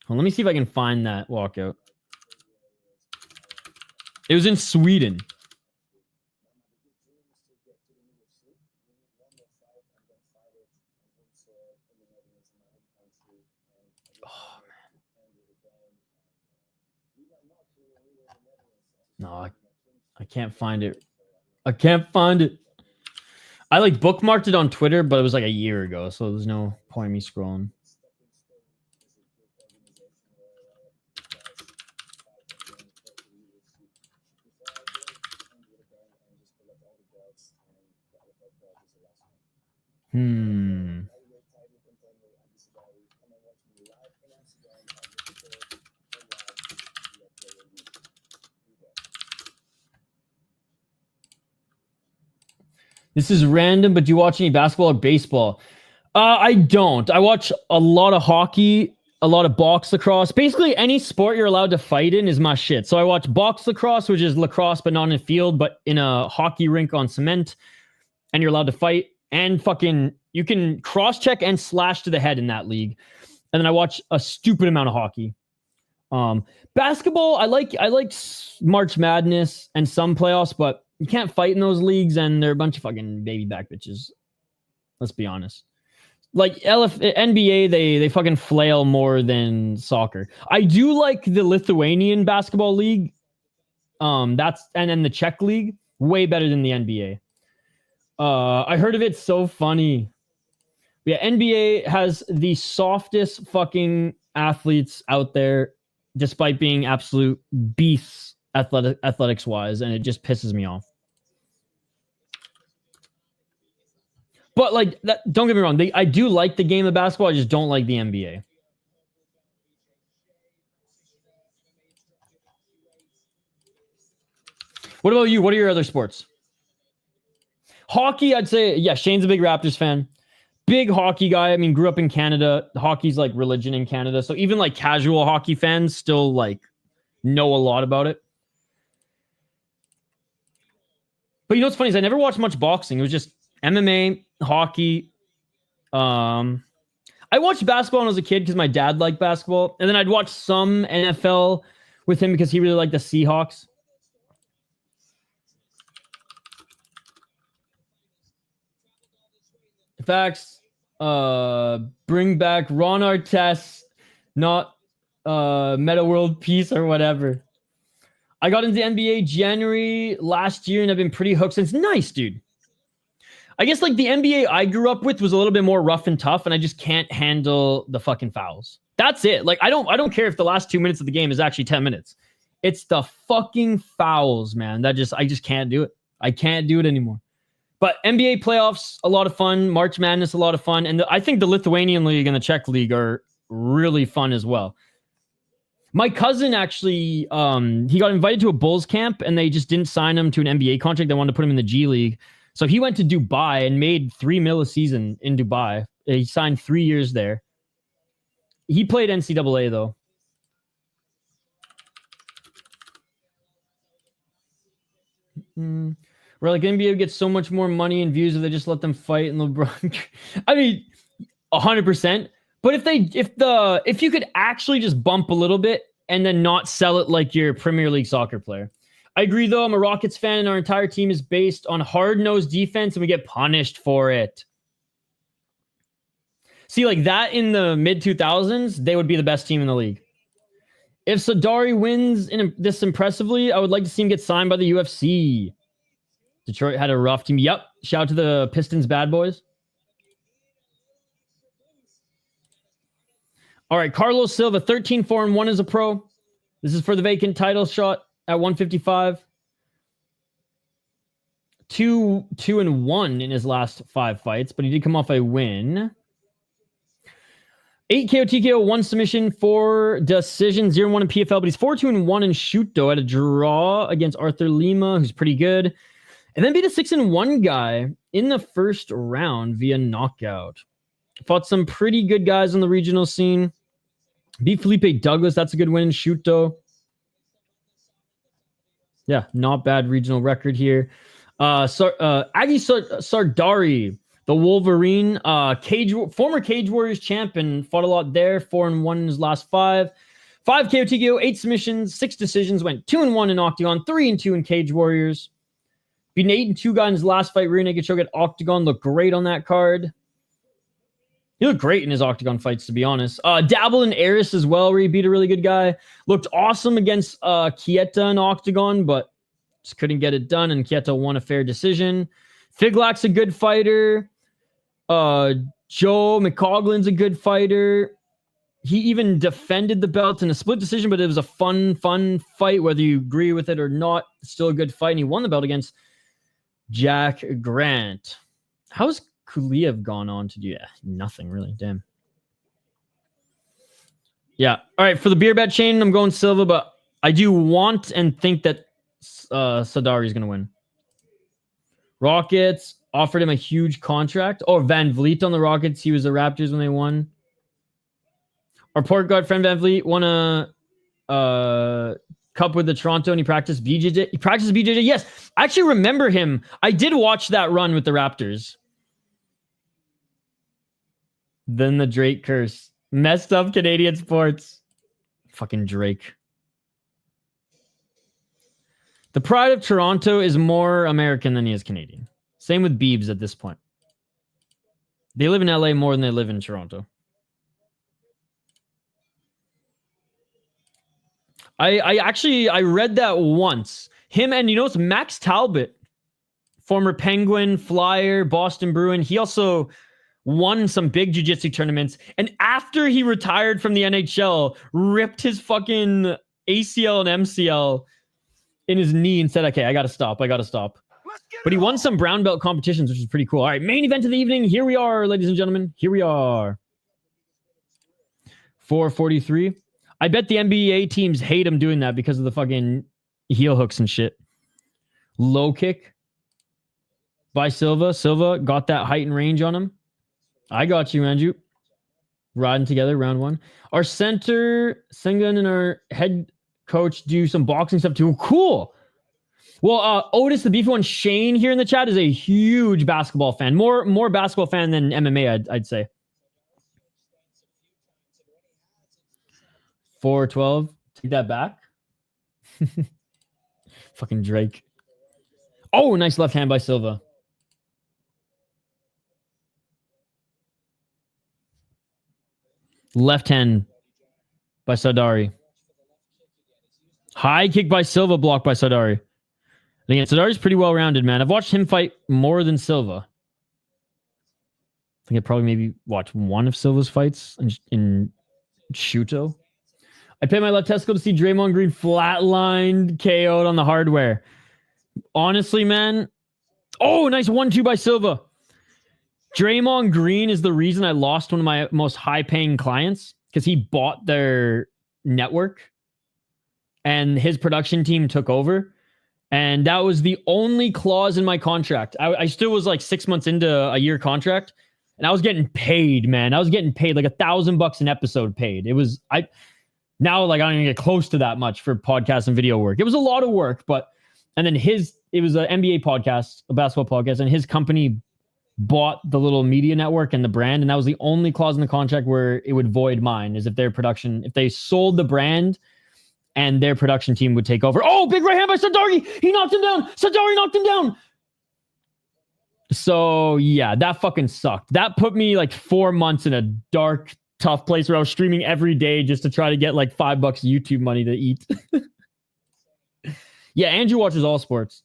Well, let me see if I can find that walkout. It was in Sweden. Oh, man. No, I can't find it. I can't find it. I like bookmarked it on Twitter, but it was like a year ago, so there's no point in me scrolling. This is random, but do you watch any basketball or baseball? I don't. I watch a lot of hockey, a lot of box lacrosse. Basically, any sport you're allowed to fight in is my shit. So I watch box lacrosse, which is lacrosse, but not in a field, but in a hockey rink on cement. And you're allowed to fight. And fucking, you can cross-check and slash to the head in that league. And then I watch a stupid amount of hockey. Basketball, I like March Madness and some playoffs, but you can't fight in those leagues, and they're a bunch of fucking baby back bitches. Let's be honest. Like NBA, they fucking flail more than soccer. I do like the Lithuanian basketball league. And then the Czech league, way better than the NBA. I heard of it, so funny. Yeah, NBA has the softest fucking athletes out there, despite being absolute beasts athletics wise, and it just pisses me off. But like that, don't get me wrong, I do like the game of basketball. I just don't like the NBA. What about you? What are your other sports? Hockey, I'd say, yeah, Shane's a big Raptors fan. Big hockey guy. I mean, grew up in Canada. Hockey's like religion in Canada. So even like casual hockey fans still like know a lot about it. But you know what's funny is I never watched much boxing. It was just MMA, hockey. I watched basketball when I was a kid because my dad liked basketball. And then I'd watch some NFL with him because he really liked the Seahawks. Facts. Bring back Ron Artest, not Meta World Peace or whatever. I got into NBA January last year and I've been pretty hooked since. Nice, dude. I guess like the NBA I grew up with was a little bit more rough and tough, and I just can't handle the fucking fouls. That's it. Like I don't care if the last 2 minutes of the game is actually 10 minutes. It's the fucking fouls, man. I just can't do it. I can't do it anymore. But NBA playoffs, a lot of fun. March Madness, a lot of fun. And I think the Lithuanian League and the Czech League are really fun as well. My cousin actually, he got invited to a Bulls camp and they just didn't sign him to an NBA contract. They wanted to put him in the G League. So he went to Dubai and made $3 million a season in Dubai. He signed 3 years there. He played NCAA though. Where like NBA gets so much more money and views if they just let them fight and LeBron. I mean, 100%. But if you could actually just bump a little bit and then not sell it like your Premier League soccer player. I agree though. I'm a Rockets fan and our entire team is based on hard-nosed defense and we get punished for it. See, like that in the mid-2000s, they would be the best team in the league. If Sardari wins this impressively, I would like to see him get signed by the UFC. Detroit had a rough team. Yep. Shout out to the Pistons bad boys. All right. Carlos Silva, 13-4-1 as a pro. This is for the vacant title shot at 155. 2-1 in his last 5 fights, but he did come off a win. 8 KO, TKO, 1 submission, 4 decision, 0-1 in PFL, but he's 4-2-1 in Shuto at a draw against Arthur Lima, who's pretty good. And then beat a 6-1 guy in the first round via knockout. Fought some pretty good guys on the regional scene. Beat Felipe Douglas, that's a good win in Shuto. Yeah, not bad regional record here. Agi Sardari, the Wolverine, former Cage Warriors champion, fought a lot there. 4-1 in his last 5. 5 KO, TKO, 8 submissions, 6 decisions, went 2-1 in Octagon, 3-2 in Cage Warriors. Beat an 8-2 guy in his last fight. Rear naked choke at Octagon. Looked great on that card. He looked great in his Octagon fights, to be honest. Dabble in Eris as well, where he beat a really good guy. Looked awesome against Kieta in Octagon, but just couldn't get it done, and Kieta won a fair decision. Figlak's a good fighter. Joe McCoglin's a good fighter. He even defended the belt in a split decision, but it was a fun fight, whether you agree with it or not. Still a good fight, and he won the belt against Jack Grant. How's Kuliev gone on to do? Yeah, nothing really. Damn. Yeah. All right. For the beer bet chain, I'm going Silva, but I do want and think that Sardari is going to win. Rockets offered him a huge contract. Oh, Van Vliet on the Rockets. He was the Raptors when they won. Our port guard friend Van Vliet won a cup with the Toronto, and he practiced BJJ. He practiced BJJ. Yes, I actually remember him. I did watch that run with the Raptors. Then the Drake curse. Messed up Canadian sports. Fucking Drake. The pride of Toronto is more American than he is Canadian. Same with Biebs at this point. They live in LA more than they live in Toronto. I read that once. Him and, it's Max Talbot, former Penguin, Flyer, Boston Bruin. He also won some big jiu-jitsu tournaments. And after he retired from the NHL, ripped his fucking ACL and MCL in his knee and said, okay, I got to stop. But he won some brown belt competitions, which is pretty cool. All right, main event of the evening. Here we are, ladies and gentlemen. Here we are. 443. I bet the NBA teams hate him doing that because of the fucking heel hooks and shit. Low kick by Silva. Silva got that height and range on him. I got you, Andrew. Riding together, round 1. Our center, Sengun, and our head coach do some boxing stuff too. Cool. Well, Otis, the beefy one, Shane here in the chat is a huge basketball fan. More basketball fan than MMA, I'd say. 412. Take that back. Fucking Drake. Oh, nice left hand by Silva. Left hand by Sardari. High kick by Silva, blocked by Sardari. Again, Sardari's pretty well-rounded, man. I've watched him fight more than Silva. I think I probably maybe watched one of Silva's fights in Shuto. I paid my left testicle to see Draymond Green flatlined, KO'd on the hardware. Honestly, man. Oh, nice 1-2 by Silva. Draymond Green is the reason I lost one of my most high-paying clients because he bought their network and his production team took over. And that was the only clause in my contract. I still was like 6 months into a year contract, and I was getting paid, man. I was getting paid like $1,000 an episode paid. It was now like I don't even get close to that much for podcast and video work. It was a lot of work, but And then it was an NBA podcast, a basketball podcast, and his company bought the little media network and the brand. And that was the only clause in the contract where it would void mine, is if if they sold the brand and their production team would take over. Oh, big right hand by Sardari. He knocked him down. Sardari knocked him down. So yeah, that fucking sucked. That put me like 4 months in a dark, tough place where I was streaming every day just to try to get like $5 YouTube money to eat. Yeah, Andrew watches all sports.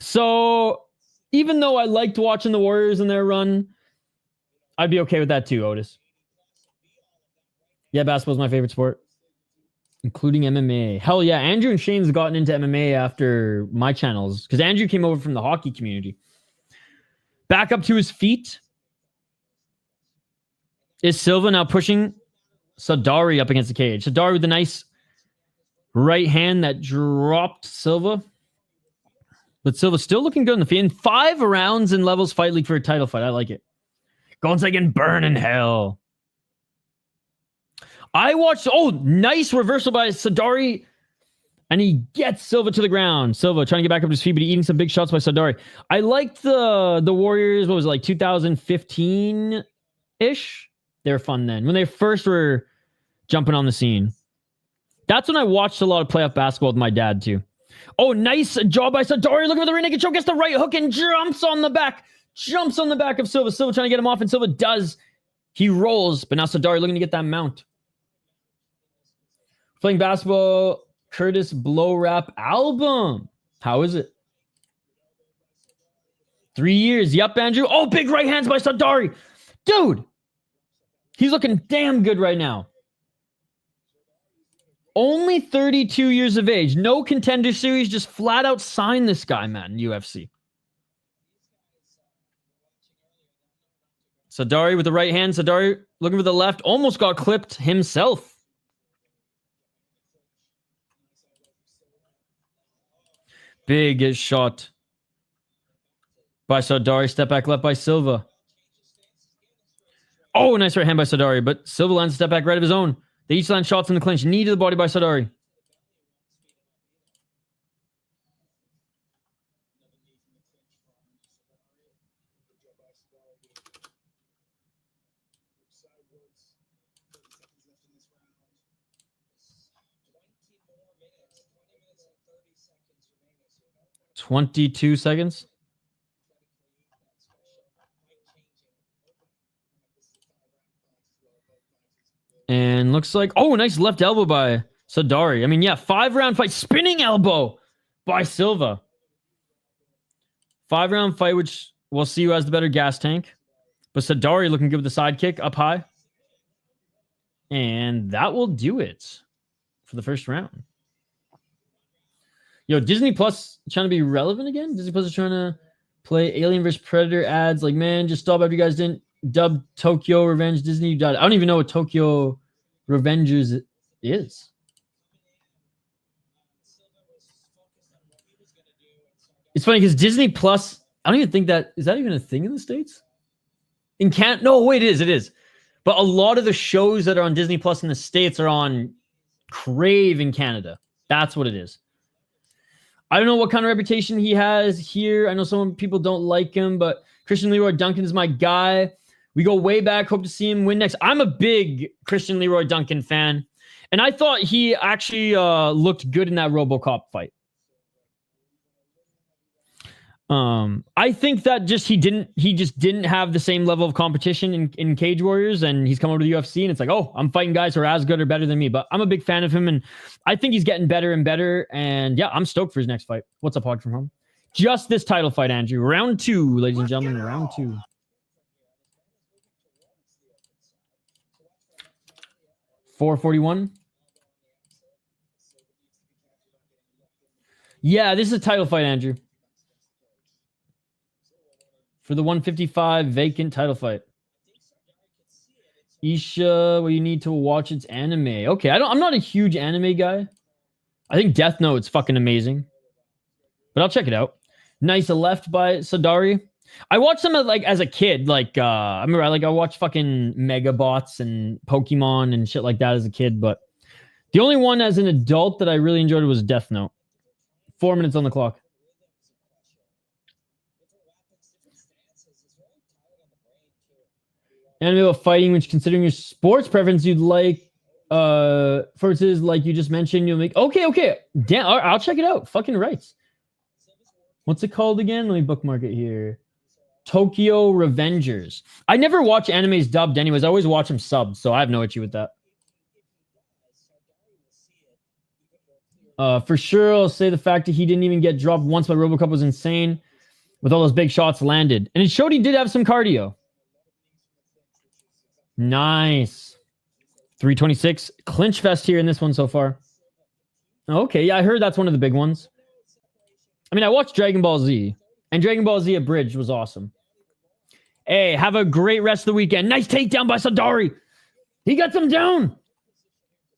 So even though I liked watching the Warriors in their run, I'd be okay with that too, Otis. Yeah, basketball's my favorite sport, including MMA. Hell yeah, Andrew and Shane's gotten into MMA after my channels, because Andrew came over from the hockey community. Back up to his feet is Silva, now pushing Sardari up against the cage. Sardari with a nice right hand that dropped Silva. But Silva's still looking good in the field. 5 rounds in Levels Fight League for a title fight. I like it. Going second, burn in hell. I watched... Oh, nice reversal by Sardari. And he gets Silva to the ground. Silva trying to get back up to his feet, but eating some big shots by Sardari. I liked the Warriors, what was it, like 2015-ish? They were fun then. When they first were jumping on the scene. That's when I watched a lot of playoff basketball with my dad, too. Oh, nice job by Sardari. Look at the rear naked choke. Gets the right hook and jumps on the back. Jumps on the back of Silva. Silva trying to get him off, and Silva does. He rolls, but now Sardari looking to get that mount. Playing basketball, Curtis Blow Rap album. How is it? 3 years. Yup, Andrew. Oh, big right hands by Sardari. Dude, he's looking damn good right now. Only 32 years of age. No contender series. Just flat out sign this guy, man, UFC. Sardari with the right hand. Sardari looking for the left. Almost got clipped himself. Big shot by Sardari. Step back left by Silva. Oh, nice right hand by Sardari. But Silva lands a step back right of his own. They each land shots in the clinch. Knee to the body by Sardari. "22 seconds. And looks like, oh, nice left elbow by Sardari. I mean, yeah, 5-round fight. Spinning elbow by Silva. 5-round fight, which we'll see who has the better gas tank. But Sardari looking good with the side kick up high. And that will do it for the first round. Yo, Disney Plus trying to be relevant again? Disney Plus is trying to play Alien vs. Predator ads. Like, man, just stop after you guys didn't dub Tokyo Revenge Disney. I don't even know what Tokyo Revengers is. It's funny because Disney Plus, I don't even think is that even a thing in the States? In Canada? No, wait, it is. But a lot of the shows that are on Disney Plus in the States are on Crave in Canada. That's what it is. I don't know what kind of reputation he has here. I know some people don't like him, but Christian Leroy Duncan is my guy. We go way back. Hope to see him win next. I'm a big Christian Leroy Duncan fan. And I thought he actually looked good in that RoboCop fight. I think that he just didn't have the same level of competition in Cage Warriors, and he's come over to the UFC, and it's like, oh, I'm fighting guys who are as good or better than me. But I'm a big fan of him, and I think he's getting better and better. And yeah, I'm stoked for his next fight. What's up, Hog from home? Just this title fight, Andrew. Round 2, ladies and gentlemen, round 2. $441. Yeah, this is a title fight, Andrew. For the 155 vacant title fight. Isha, well, you need to watch its anime. Okay, I'm not a huge anime guy. I think Death Note's fucking amazing. But I'll check it out. Nice left by Sardari. I watched them as a kid. I remember I watched fucking Megabots and Pokemon and shit like that as a kid. But the only one as an adult that I really enjoyed was Death Note. 4 minutes on the clock. Anime about fighting, which considering your sports preference, you'd like versus like you just mentioned, you'll make okay. Damn, I'll check it out. Fucking rights. What's it called again? Let me bookmark it here. Tokyo Revengers. I never watch animes dubbed anyways. I always watch them subbed, so I have no issue with that. For sure, I'll say the fact that he didn't even get dropped once by RoboCop was insane. With all those big shots landed. And it showed he did have some cardio. Nice. 326. Clinch fest here in this one so far. Okay, yeah, I heard that's one of the big ones. I mean, I watched Dragon Ball Z. And Dragon Ball Z Abridged was awesome. Hey, have a great rest of the weekend. Nice takedown by Sardari. He got them down.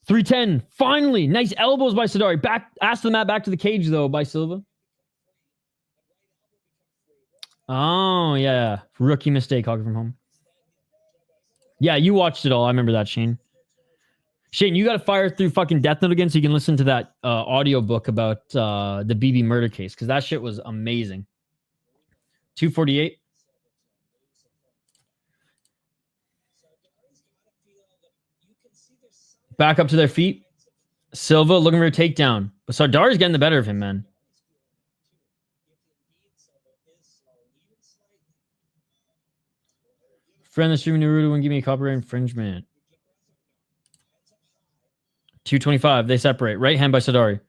310. Finally. Nice elbows by Sardari. Back, ass to the mat, back to the cage, though, by Silva. Oh, yeah. Rookie mistake, hockey from home. Yeah, you watched it all. I remember that, Shane. Shane, you got to fire through fucking Death Note again so you can listen to that audio book about the BB murder case, because that shit was amazing. 248. Back up to their feet. Silva looking for a takedown. But Sardari's getting the better of him, man. Friend, the streaming Naruto wouldn't give me a copyright infringement. 225. They separate. Right hand by Sardari.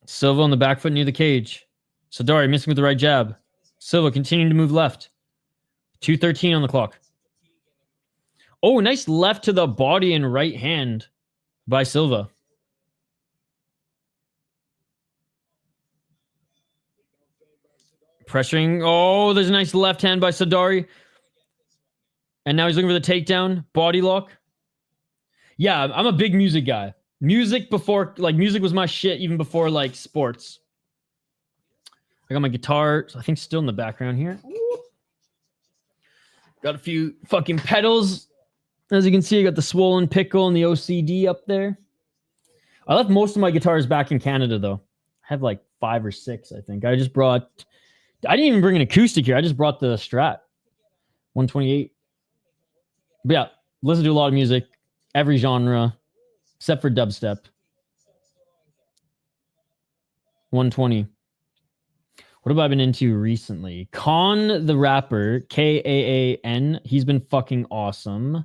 Silva on the back foot near the cage. Sardari missing with the right jab. Silva continuing to move left. 213 on the clock. Oh, nice left to the body and right hand by Silva. Pressuring. Oh, there's a nice left hand by Sardari. And now he's looking for the takedown. Body lock. Yeah, I'm a big music guy. Music before, like, music was my shit even before, like, sports. I got my guitar, I think, still in the background here. Got a few fucking pedals. As you can see, I got the Swollen Pickle and the OCD up there. I left most of my guitars back in Canada, though. I have, like, 5 or 6, I think. I didn't even bring an acoustic here. I just brought the Strat. 128. But yeah, listen to a lot of music. Every genre. Except for dubstep. 120. What have I been into recently? Khan the rapper. Kaan. He's been fucking awesome.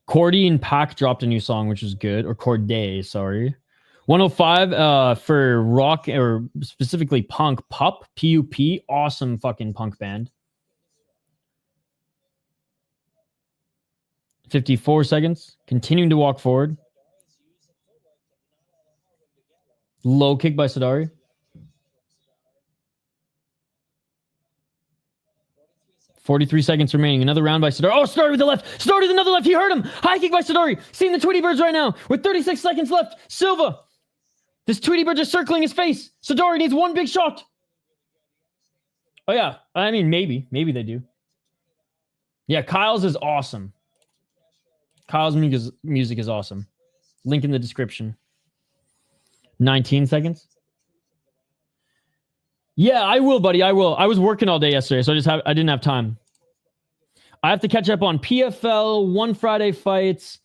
Cordy and Pac dropped a new song, which was good. Or Corday, sorry. 105 for rock, or specifically punk. Pup. P-U-P. Awesome fucking punk band. 54 seconds. Continuing to walk forward. Low kick by Sardari. 43 seconds remaining. Another round by Sardari. Oh, Sardari with the left. Sardari with another left. He hurt him. High kick by Sardari. Seeing the Tweety Birds right now. With 36 seconds left. Silva. This Tweety Bird is circling his face. Sardari needs one big shot. Oh, yeah. I mean, maybe. Maybe they do. Yeah, Kyle's is awesome. Kyle's music is awesome. Link in the description. 19 seconds. Yeah, I will, buddy. I will. I was working all day yesterday, so I didn't have time. I have to catch up on PFL, One Friday Fights.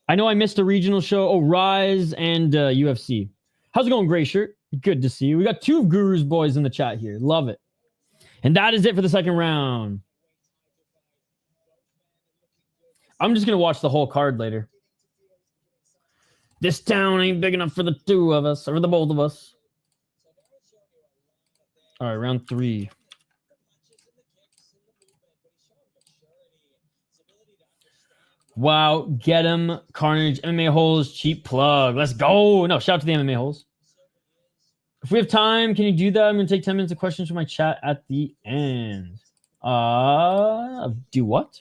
I know I missed a regional show. Oh, Rise and UFC. How's it going, Gray Shirt? Good to see you. We got 2 Gurus boys in the chat here. Love it. And that is it for the second round. I'm just going to watch the whole card later. This town ain't big enough for the 2 of us, or the both of us. All right, round 3. Wow, get him. Carnage, MMA Holes, cheap plug. Let's go. No, shout out to the MMA Holes. If we have time, can you do that? I'm going to take 10 minutes of questions from my chat at the end. Do what?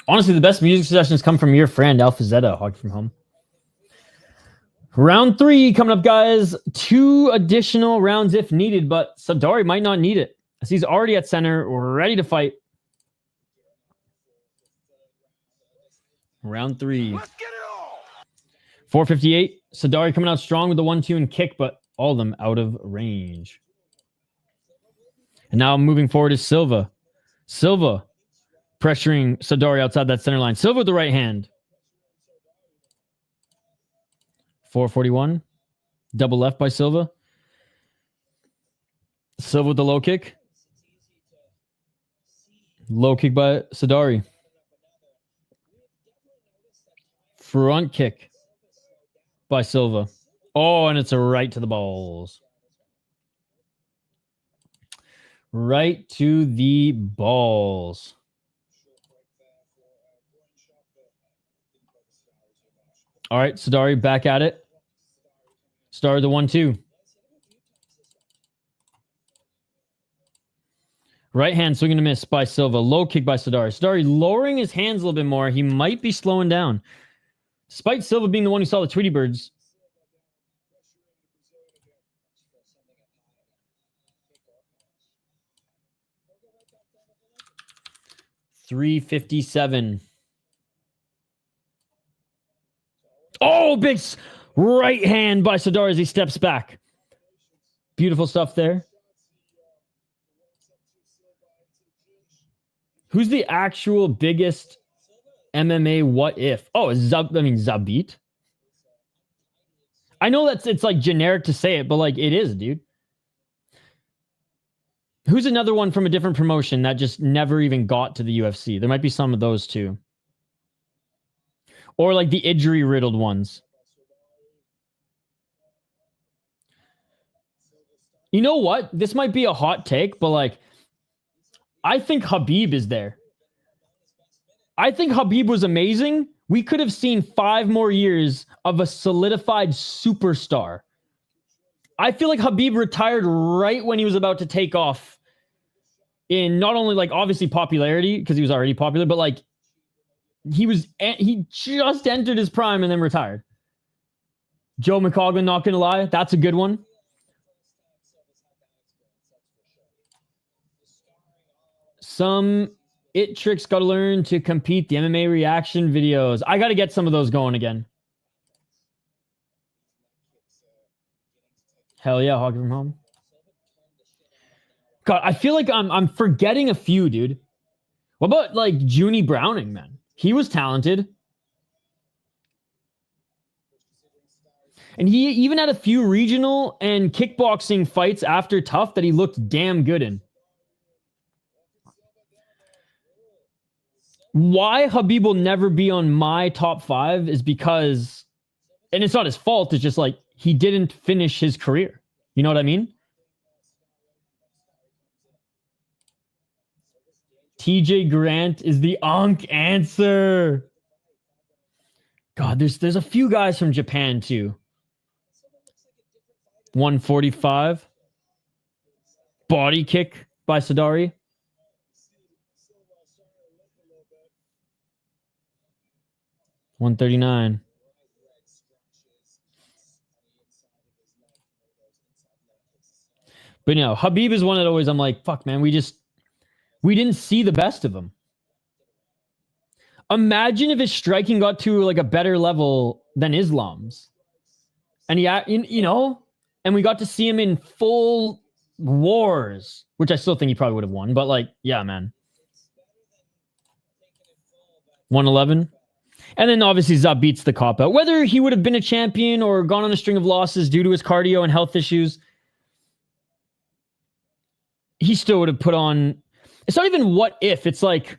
Honestly, the best music suggestions come from your friend, Alpha Zeta, hockey from home. Round 3 coming up, guys. 2 additional rounds if needed, but Sardari might not need it. As he's already at center, ready to fight. Round 3. Let's get it all. 458. Sardari coming out strong with the 1-2 and kick, but all of them out of range. And now moving forward is Silva. Silva pressuring Sardari outside that center line. Silva with the right hand. 441. Double left by Silva. Silva with the low kick. Low kick by Sardari. Front kick by Silva. Oh, and it's a right to the balls. Right to the balls. All right, Sardari back at it. Started the 1-2. Right hand swinging to miss by Silva. Low kick by Sardari. Sardari lowering his hands a little bit more. He might be slowing down. Despite Silva being the one who saw the Tweety Birds. .357. Oh, big right hand by Sardari as he steps back. Beautiful stuff there. Who's the actual biggest MMA what if? Oh, Zabit. I know it's like generic to say it, but like it is, dude. Who's another one from a different promotion that just never even got to the UFC? There might be some of those too. Or like the injury-riddled ones. You know what? This might be a hot take, but like, I think Khabib is there. I think Khabib was amazing. We could have seen 5 more years of a solidified superstar. I feel like Khabib retired right when he was about to take off in not only like obviously popularity because he was already popular, but like he just entered his prime and then retired. Joe McCoglin, not gonna lie, that's a good one. Some it tricks got to learn to compete the MMA reaction videos. I got to get some of those going again. Hell yeah, Hockey from Home. God, I feel like I'm forgetting a few, dude. What about like Junie Browning, man? He was talented. And he even had a few regional and kickboxing fights after Tough that he looked damn good in. Why Khabib will never be on my top 5 is because, and it's not his fault, it's just like he didn't finish his career. You know what I mean? TJ Grant is the Ankh answer. God, there's a few guys from Japan too. 145. Body kick by Sardari. $139. But you know, Khabib is one that always I'm like, fuck, man, we didn't see the best of him. Imagine if his striking got to like a better level than Islam's, and and we got to see him in full wars, which I still think he probably would have won. But like, yeah, man. 111. And then obviously Zab beats the cop out. Whether he would have been a champion or gone on a string of losses due to his cardio and health issues, he still would have put on. It's not even what if. It's like,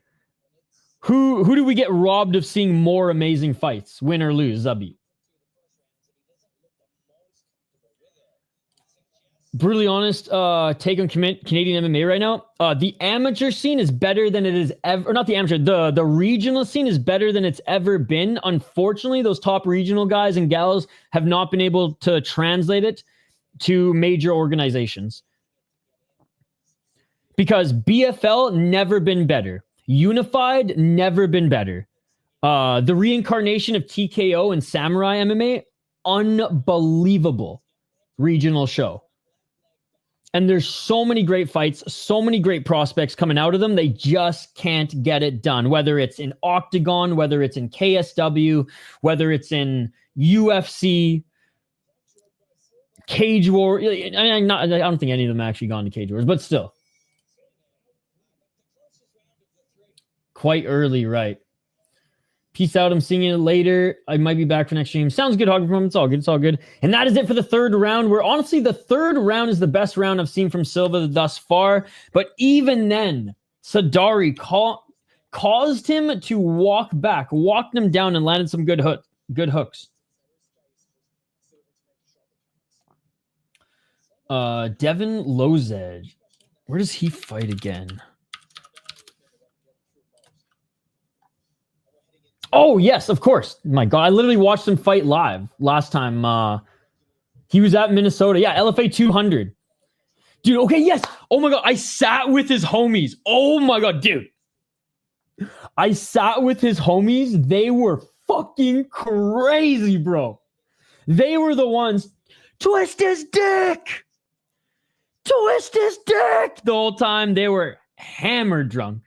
who do we get robbed of seeing more amazing fights, win or lose? Zabit. Brutally honest take on Canadian MMA right now. The amateur scene is better than it is ever. Or not the amateur. The regional scene is better than it's ever been. Unfortunately, those top regional guys and gals have not been able to translate it to major organizations. Because BFL never been better. Unified never been better. The reincarnation of TKO and Samurai MMA, unbelievable regional show. And there's so many great fights, so many great prospects coming out of them. They just can't get it done. Whether it's in Octagon, whether it's in KSW, whether it's in UFC, Cage War. I don't think any of them actually gone to Cage Wars, but still. Quite early, right? Peace out. I'm seeing you later. I might be back for next stream. Sounds good, Hog from him. It's all good. It's all good. And that is it for the third round, where honestly the third round is the best round I've seen from Silva thus far. But even then, Sardari caused him to walk back, walked him down, and landed some good hooks. Devin Lozed. Where does he fight again? Oh, yes, of course. My God, I literally watched him fight live last time. He was at Minnesota. Yeah, LFA 200. Dude, okay, yes. Oh, my God. I sat with his homies. Oh, my God, dude. I sat with his homies. They were fucking crazy, bro. They were the ones. Twist his dick. Twist his dick. The whole time they were hammered drunk.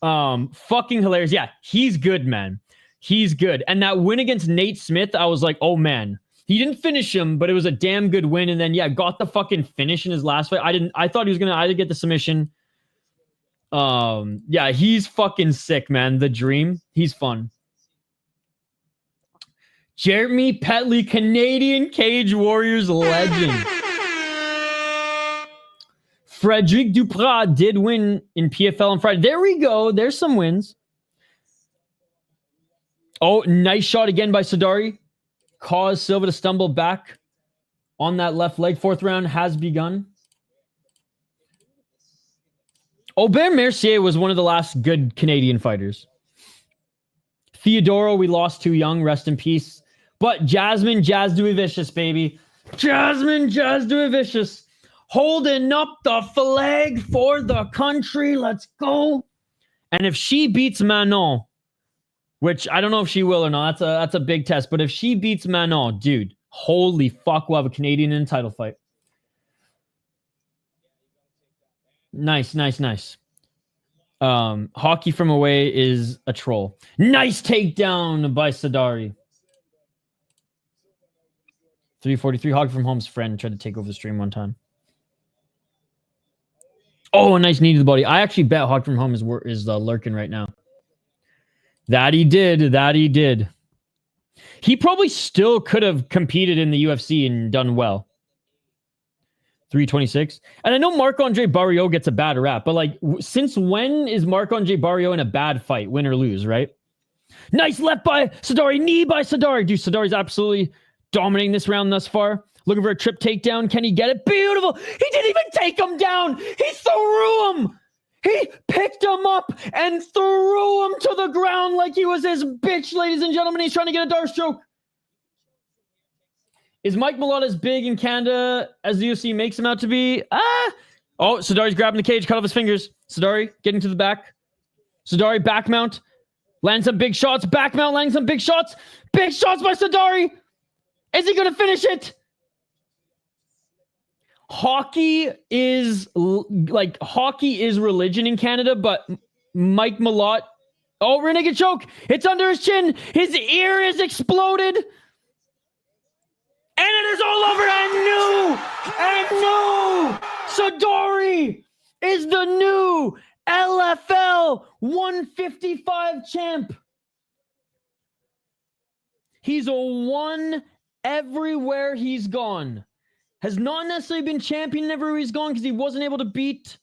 Fucking hilarious. Yeah, he's good, man. He's good. And that win against Nate Smith, I was like, oh man. He didn't finish him, but it was a damn good win. And then yeah, got the fucking finish in his last fight. I thought he was gonna either get the submission. Yeah, he's fucking sick, man. The dream. He's fun. Jeremy Petley, Canadian Cage Warriors legend. Frederic Duprat did win in PFL on Friday. There we go. There's some wins. Oh, nice shot again by Sardari. Caused Silva to stumble back on that left leg. Fourth round has begun. Aubert Mercier was one of the last good Canadian fighters. Theodoro, we lost too young. Rest in peace. But Jasmine Jasduivicius, baby. Jasmine Jasduivicius. Holding up the flag for the country. Let's go. And if she beats Manon, which I don't know if she will or not. That's a big test. But if she beats Manon, dude, holy fuck, we'll have a Canadian in a title fight. Nice, nice, nice. Hockey from away is a troll. Nice takedown by Sardari. 343. Hockey from home's friend tried to take over the stream one time. Oh, a nice knee to the body. I actually bet Hockey from home is lurking right now. That he did. That he did. He probably still could have competed in the UFC and done well. 326. And I know Marc-Andre Barriault gets a bad rap, but like, since when is Marc-Andre Barriault in a bad fight, win or lose, right? Nice left by Sardari, knee by Sardari. Dude, Sardari's absolutely dominating this round thus far. Looking for a trip takedown. Can he get it? Beautiful. He didn't even take him down. He threw him. He picked him up and threw him to the ground like he was his bitch, ladies and gentlemen. He's trying to get a dart stroke. Is Mike Malott as big in Canada as the UFC makes him out to be? Oh, Sardari's grabbing the cage, cut off his fingers. Sardari getting to the back. Sardari back mount. Lands some big shots. Back mount, landing some big shots. Big shots by Sardari. Is he going to finish it? Hockey is religion in Canada, but Mike Malott. Oh, renegade choke. It's under his chin. His ear is exploded. And it is all over. And Sardari is the new LFL 155 champ. He's a one everywhere he's gone. Has not necessarily been champion everywhere he's gone because he wasn't able to beat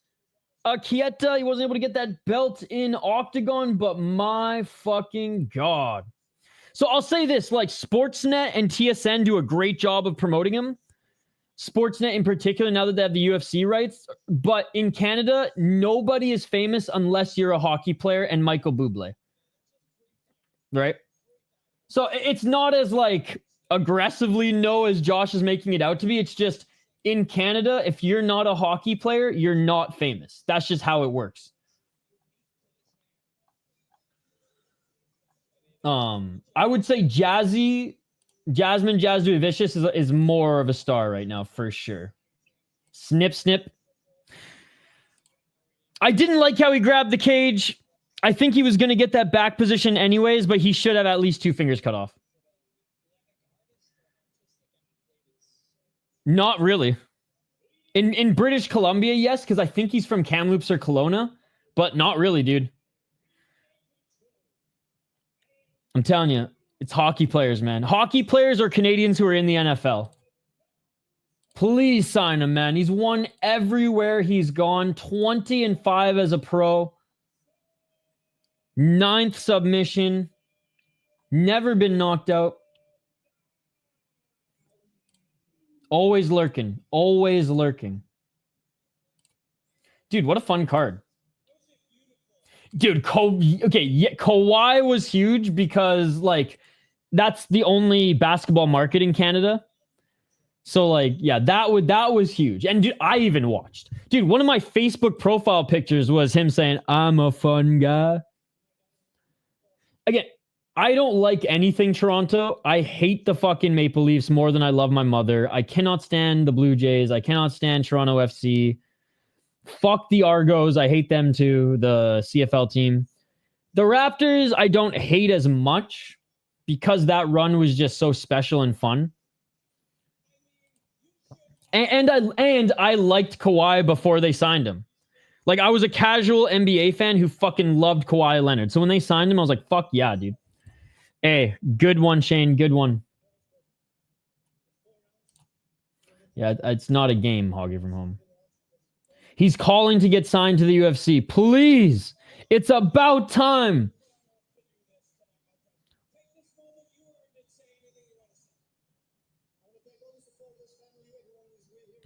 Chieta. He wasn't able to get that belt in Octagon, but my fucking God. So I'll say this, like Sportsnet and TSN do a great job of promoting him. Sportsnet in particular, now that they have the UFC rights. But in Canada, nobody is famous unless you're a hockey player and Michael Bublé. Right? So it's not as like aggressively no as Josh is making it out to be. It's just in Canada, if you're not a hockey player, you're not famous. That's just how it works. I would say Jasmine Jasduivicius is more of a star right now for sure. Snip, snip. I didn't like how he grabbed the cage. I think he was going to get that back position anyways, but he should have at least 2 fingers cut off. Not really. In British Columbia, yes, because I think he's from Kamloops or Kelowna, but not really, dude. I'm telling you, it's hockey players, man. Hockey players or Canadians who are in the NFL. Please sign him, man. He's won everywhere he's gone. 20-5 as a pro. 9th submission. Never been knocked out. Always lurking. Always lurking. Dude, what a fun card. Dude, Kawhi was huge because, like, that's the only basketball market in Canada. So, like, yeah, that was huge. And, dude, I even watched. Dude, one of my Facebook profile pictures was him saying, I'm a fun guy. Again, I don't like anything Toronto. I hate the fucking Maple Leafs more than I love my mother. I cannot stand the Blue Jays. I cannot stand Toronto FC. Fuck the Argos. I hate them too, the CFL team. The Raptors, I don't hate as much because that run was just so special and fun. And I liked Kawhi before they signed him. Like, I was a casual NBA fan who fucking loved Kawhi Leonard. So when they signed him, I was like, fuck yeah, dude. Hey, good one, Shane. Good one. Yeah, it's not a game, Hoggy from home. He's calling to get signed to the UFC. Please. It's about time.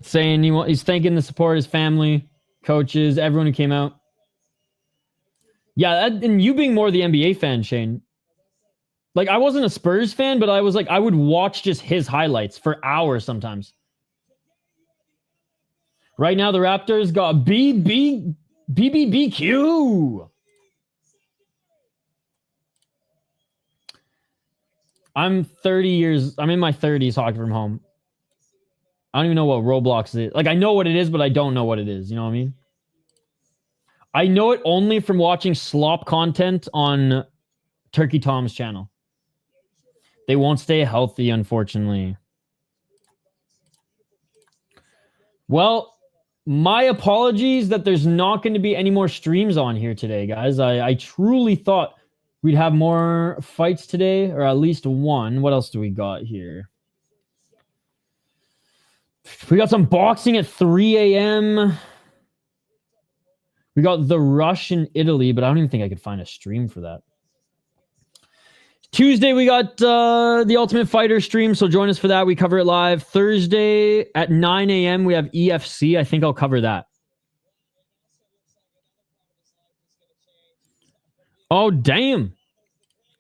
Saying he's thanking the support, his family, coaches, everyone who came out. Yeah, and you being more the NBA fan, Shane. Like, I wasn't a Spurs fan, but I was like, I would watch just his highlights for hours sometimes. Right now, the Raptors got BBBQ. I'm 30 years. I'm in my 30s hockey from home. I don't even know what Roblox is. Like, I know what it is, but I don't know what it is. You know what I mean? I know it only from watching slop content on Turkey Tom's channel. They won't stay healthy, unfortunately. Well, my apologies that there's not going to be any more streams on here today, guys. I truly thought we'd have more fights today, or at least one. What else do we got here? We got some boxing at 3 a.m. We got the Rush in Italy, but I don't even think I could find a stream for that. Tuesday, we got the Ultimate Fighter stream, so join us for that. We cover it live. Thursday at 9 a.m., we have EFC. I think I'll cover that. Oh, damn.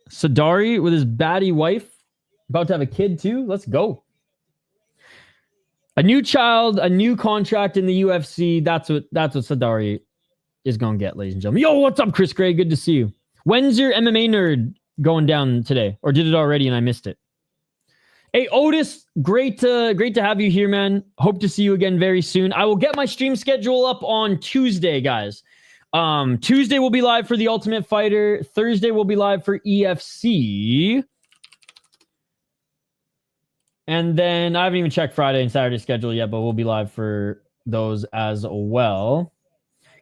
Sardari with his baddie wife. About to have a kid, too. Let's go. A new child, a new contract in the UFC. That's what Sardari is going to get, ladies and gentlemen. Yo, what's up, Chris Gray? Good to see you. When's your MMA nerd going down today? Or did it already and I missed it? Hey, Otis, great to have you here, man. Hope to see you again very soon. I will get my stream schedule up on Tuesday, guys. Tuesday will be live for the Ultimate Fighter. Thursday will be live for EFC. And then I haven't even checked Friday and Saturday schedule yet, but we'll be live for those as well.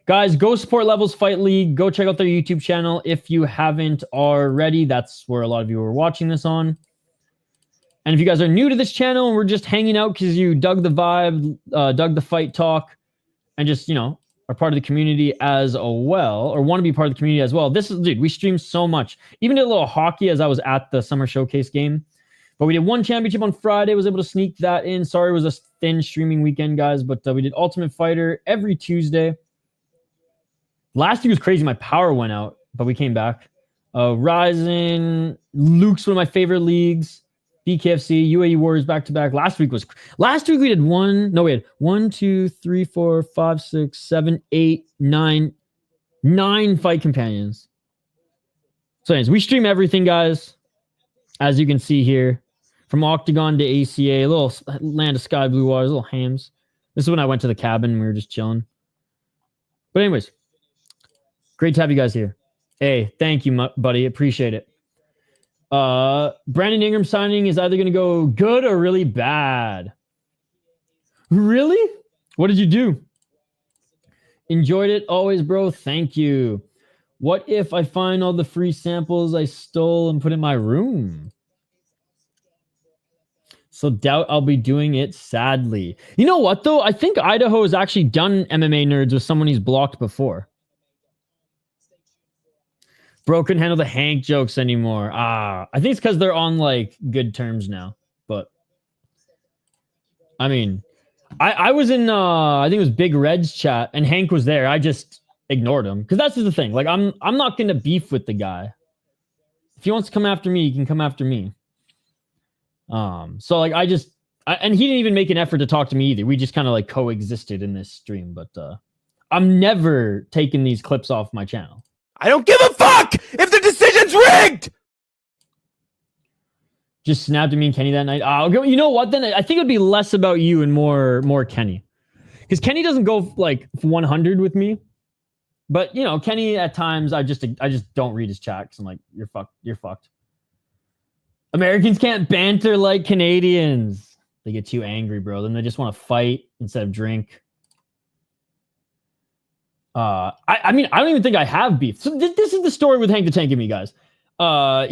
Guys, go support Levels Fight League. Go check out their YouTube channel if you haven't already. That's where a lot of you are watching this on. And if you guys are new to this channel and we're just hanging out because you dug the vibe, dug the fight talk, and just, you know, are part of the community as well, or want to be part of the community as well. This is, dude, we stream so much. Even did a little hockey as I was at the Summer Showcase game. But we did one championship on Friday. Was able to sneak that in. Sorry, it was a thin streaming weekend, guys. But we did Ultimate Fighter every Tuesday. Last week was crazy. My power went out, but we came back. Ryzen, Luke's one of my favorite leagues. BKFC, UAE Warriors back-to-back. Last week we did we had 1, 2, 3, 4, 5, 6, 7, 8, 9 fight companions. So anyways, we stream everything, guys. As you can see here. From Octagon to ACA, a little Land of Sky Blue Waters, little hams. This is when I went to the cabin and we were just chilling. But anyways, great to have you guys here. Hey, thank you, buddy. Appreciate it. Brandon Ingram signing is either going to go good or really bad. Really? What did you do? Enjoyed it always, bro. Thank you. What if I find all the free samples I stole and put in my room? So doubt I'll be doing it, sadly. You know what, though? I think Idaho has actually done MMA Nerds with someone he's blocked before. Bro couldn't handle the Hank jokes anymore. I think it's because they're on, like, good terms now. But, I mean, I was in, I think it was Big Red's chat, and Hank was there. I just ignored him. Because that's the thing. Like, I'm not going to beef with the guy. If he wants to come after me, he can come after me. So, like, and he didn't even make an effort to talk to me either. We just kind of, like, coexisted in this stream. But I'm never taking these clips off my channel. I don't give a fuck if the decision's rigged! Just snapped at me and Kenny that night. You know what? Then I think it would be less about you and more Kenny. Because Kenny doesn't go, like, 100 with me. But, you know, Kenny, at times, I just don't read his chat because I'm like, you're fucked. You're fucked. Americans can't banter like Canadians. They get too angry, bro. Then they just want to fight instead of drink. I mean, I don't even think I have beef. So this is the story with Hank the Tank and me, guys.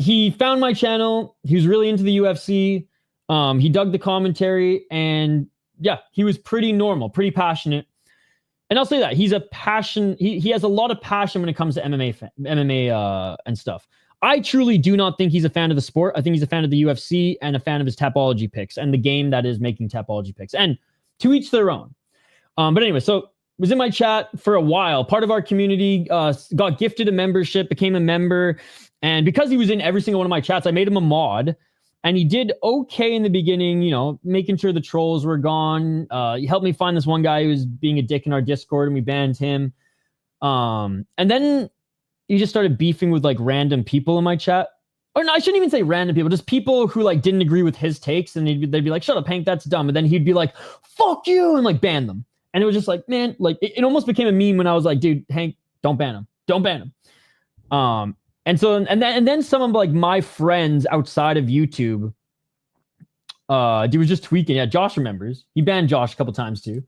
He found my channel. He was really into the UFC. He dug the commentary, and yeah, he was pretty normal, pretty passionate. And I'll say that he has a lot of passion when it comes to MMA and stuff. I truly do not think he's a fan of the sport. I think he's a fan of the UFC and a fan of his Tapology picks and the game that is making Tapology picks. And to each their own. But anyway, so was in my chat for a while. Part of our community, got gifted a membership, became a member. And because he was in every single one of my chats, I made him a mod. And he did okay in the beginning, you know, making sure the trolls were gone. He helped me find this one guy who was being a dick in our Discord, and we banned him. And then he just started beefing with, like, random people in my chat. Or no, I shouldn't even say random people, just people who, like, didn't agree with his takes. And they'd be like, shut up, Hank, that's dumb. And then he'd be like, fuck you, and, like, ban them. And it was just like, man, like, it almost became a meme when I was like, dude, Hank, don't ban him. Don't ban him. And then some of, like, my friends outside of YouTube, he was just tweaking. Yeah, Josh remembers. He banned Josh a couple times too.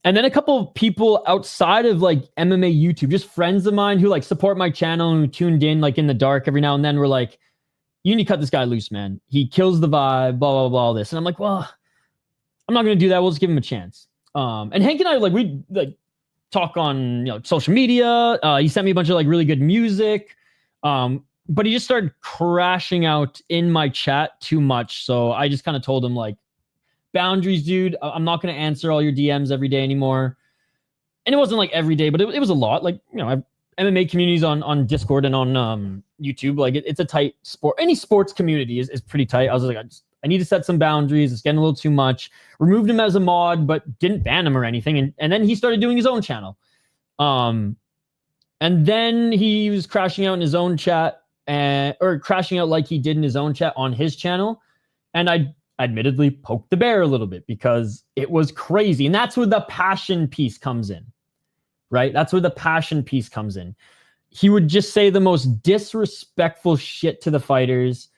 And then a couple of people outside of, like, MMA YouTube, just friends of mine who, like, support my channel and who tuned in, like, in the dark every now and then, were like, you need to cut this guy loose, man. He kills the vibe, blah, blah, blah, all this. And I'm like, well, I'm not going to do that. We'll just give him a chance. And Hank and I, like, we, like, talk on, you know, social media. He sent me a bunch of, like, really good music. But he just started crashing out in my chat too much. So I just kind of told him, like, boundaries, dude. I'm not going to answer all your DMs every day anymore. And it wasn't, like, every day, but it was a lot. Like, you know, I have MMA communities on Discord and on YouTube. Like, it's a tight sport. Any sports community is pretty tight. I was like, I need to set some boundaries. It's getting a little too much. Removed him as a mod, but didn't ban him or anything. And then he started doing his own channel. And then he was crashing out in his own chat, or crashing out like he did in his own chat on his channel. And I admittedly poked the bear a little bit because it was crazy. And that's where the passion piece comes in, right? That's where the passion piece comes in. He would just say the most disrespectful shit to the fighters.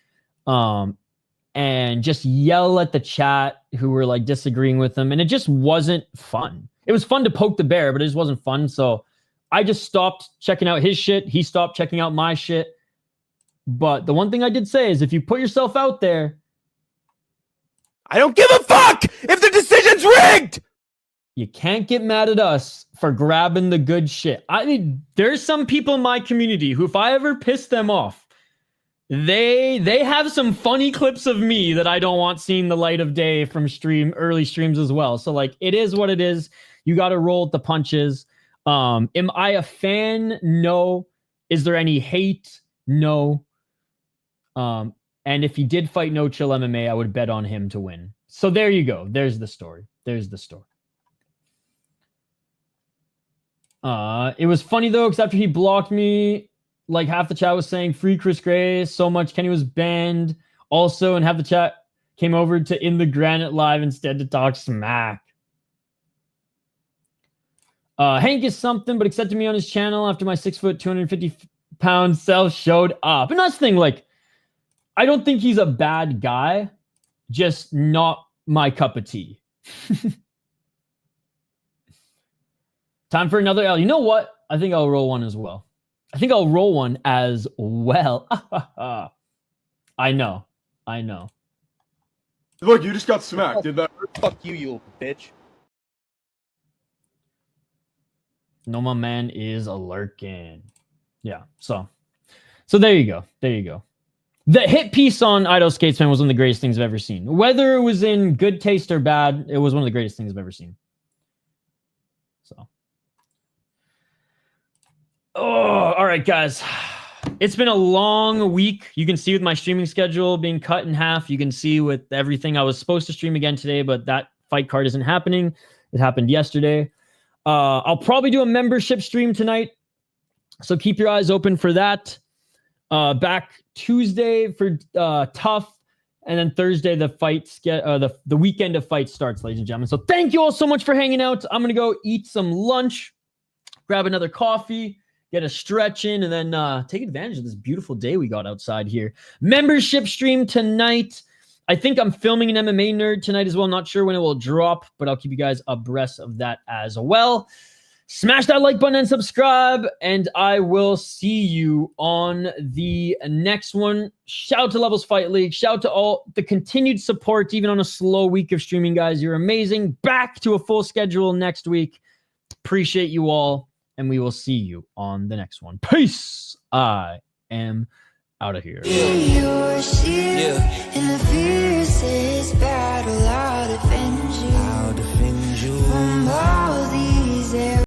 And just yell at the chat who were, like, disagreeing with him. And it just wasn't fun. It was fun to poke the bear, but it just wasn't fun. So I just stopped checking out his shit. He stopped checking out my shit. But the one thing I did say is, if you put yourself out there, I don't give a fuck if the decision's rigged! You can't get mad at us for grabbing the good shit. I mean, there's some people in my community who, if I ever piss them off, they have some funny clips of me that I don't want seeing the light of day from early streams as well. So, like, it is what it is. You got to roll with the punches. Am I a fan? No. Is there any hate? No. And if he did fight No Chill MMA, I would bet on him to win. So there you go. There's the story. There's the story. It was funny, though, because after he blocked me, like, half the chat was saying free Chris Gray so much. Kenny was banned also, and half the chat Came over to In the Granite Live instead to talk smack. Hank is something, but accepted me on his channel after my 6 foot, 250 pound self showed up. And that's the thing, like, I don't think he's a bad guy, just not my cup of tea. Time for another L. You know what? I think I'll roll one as well. I know. Look, you just got smacked. Did that hurt? Fuck you, you little bitch. No, my man is a lurking. Yeah, so there you go. The hit piece on Idol Skatesman was one of the greatest things I've ever seen. Whether it was in good taste or bad, it was one of the greatest things I've ever seen. So. Oh, all right, guys. It's been a long week. You can see with my streaming schedule being cut in half. You can see with everything I was supposed to stream again today, but that fight card isn't happening. It happened yesterday. I'll probably do a membership stream tonight, so keep your eyes open for that. Back Tuesday for Tough, and then Thursday the fights get the weekend of fights starts, ladies and gentlemen. So thank you all so much for hanging out. I'm gonna go eat some lunch, grab another coffee, get a stretch in, and then take advantage of this beautiful day we got outside here. Membership stream tonight. I think I'm filming an MMA Nerd tonight as well. Not sure when it will drop, but I'll keep you guys abreast of that as well. Smash that like button and subscribe, and I will see you on the next one. Shout out to Levels Fight League. Shout out to all the continued support, even on a slow week of streaming, guys. You're amazing. Back to a full schedule next week. Appreciate you all, and we will see you on the next one. Peace. I am out of here. Yeah.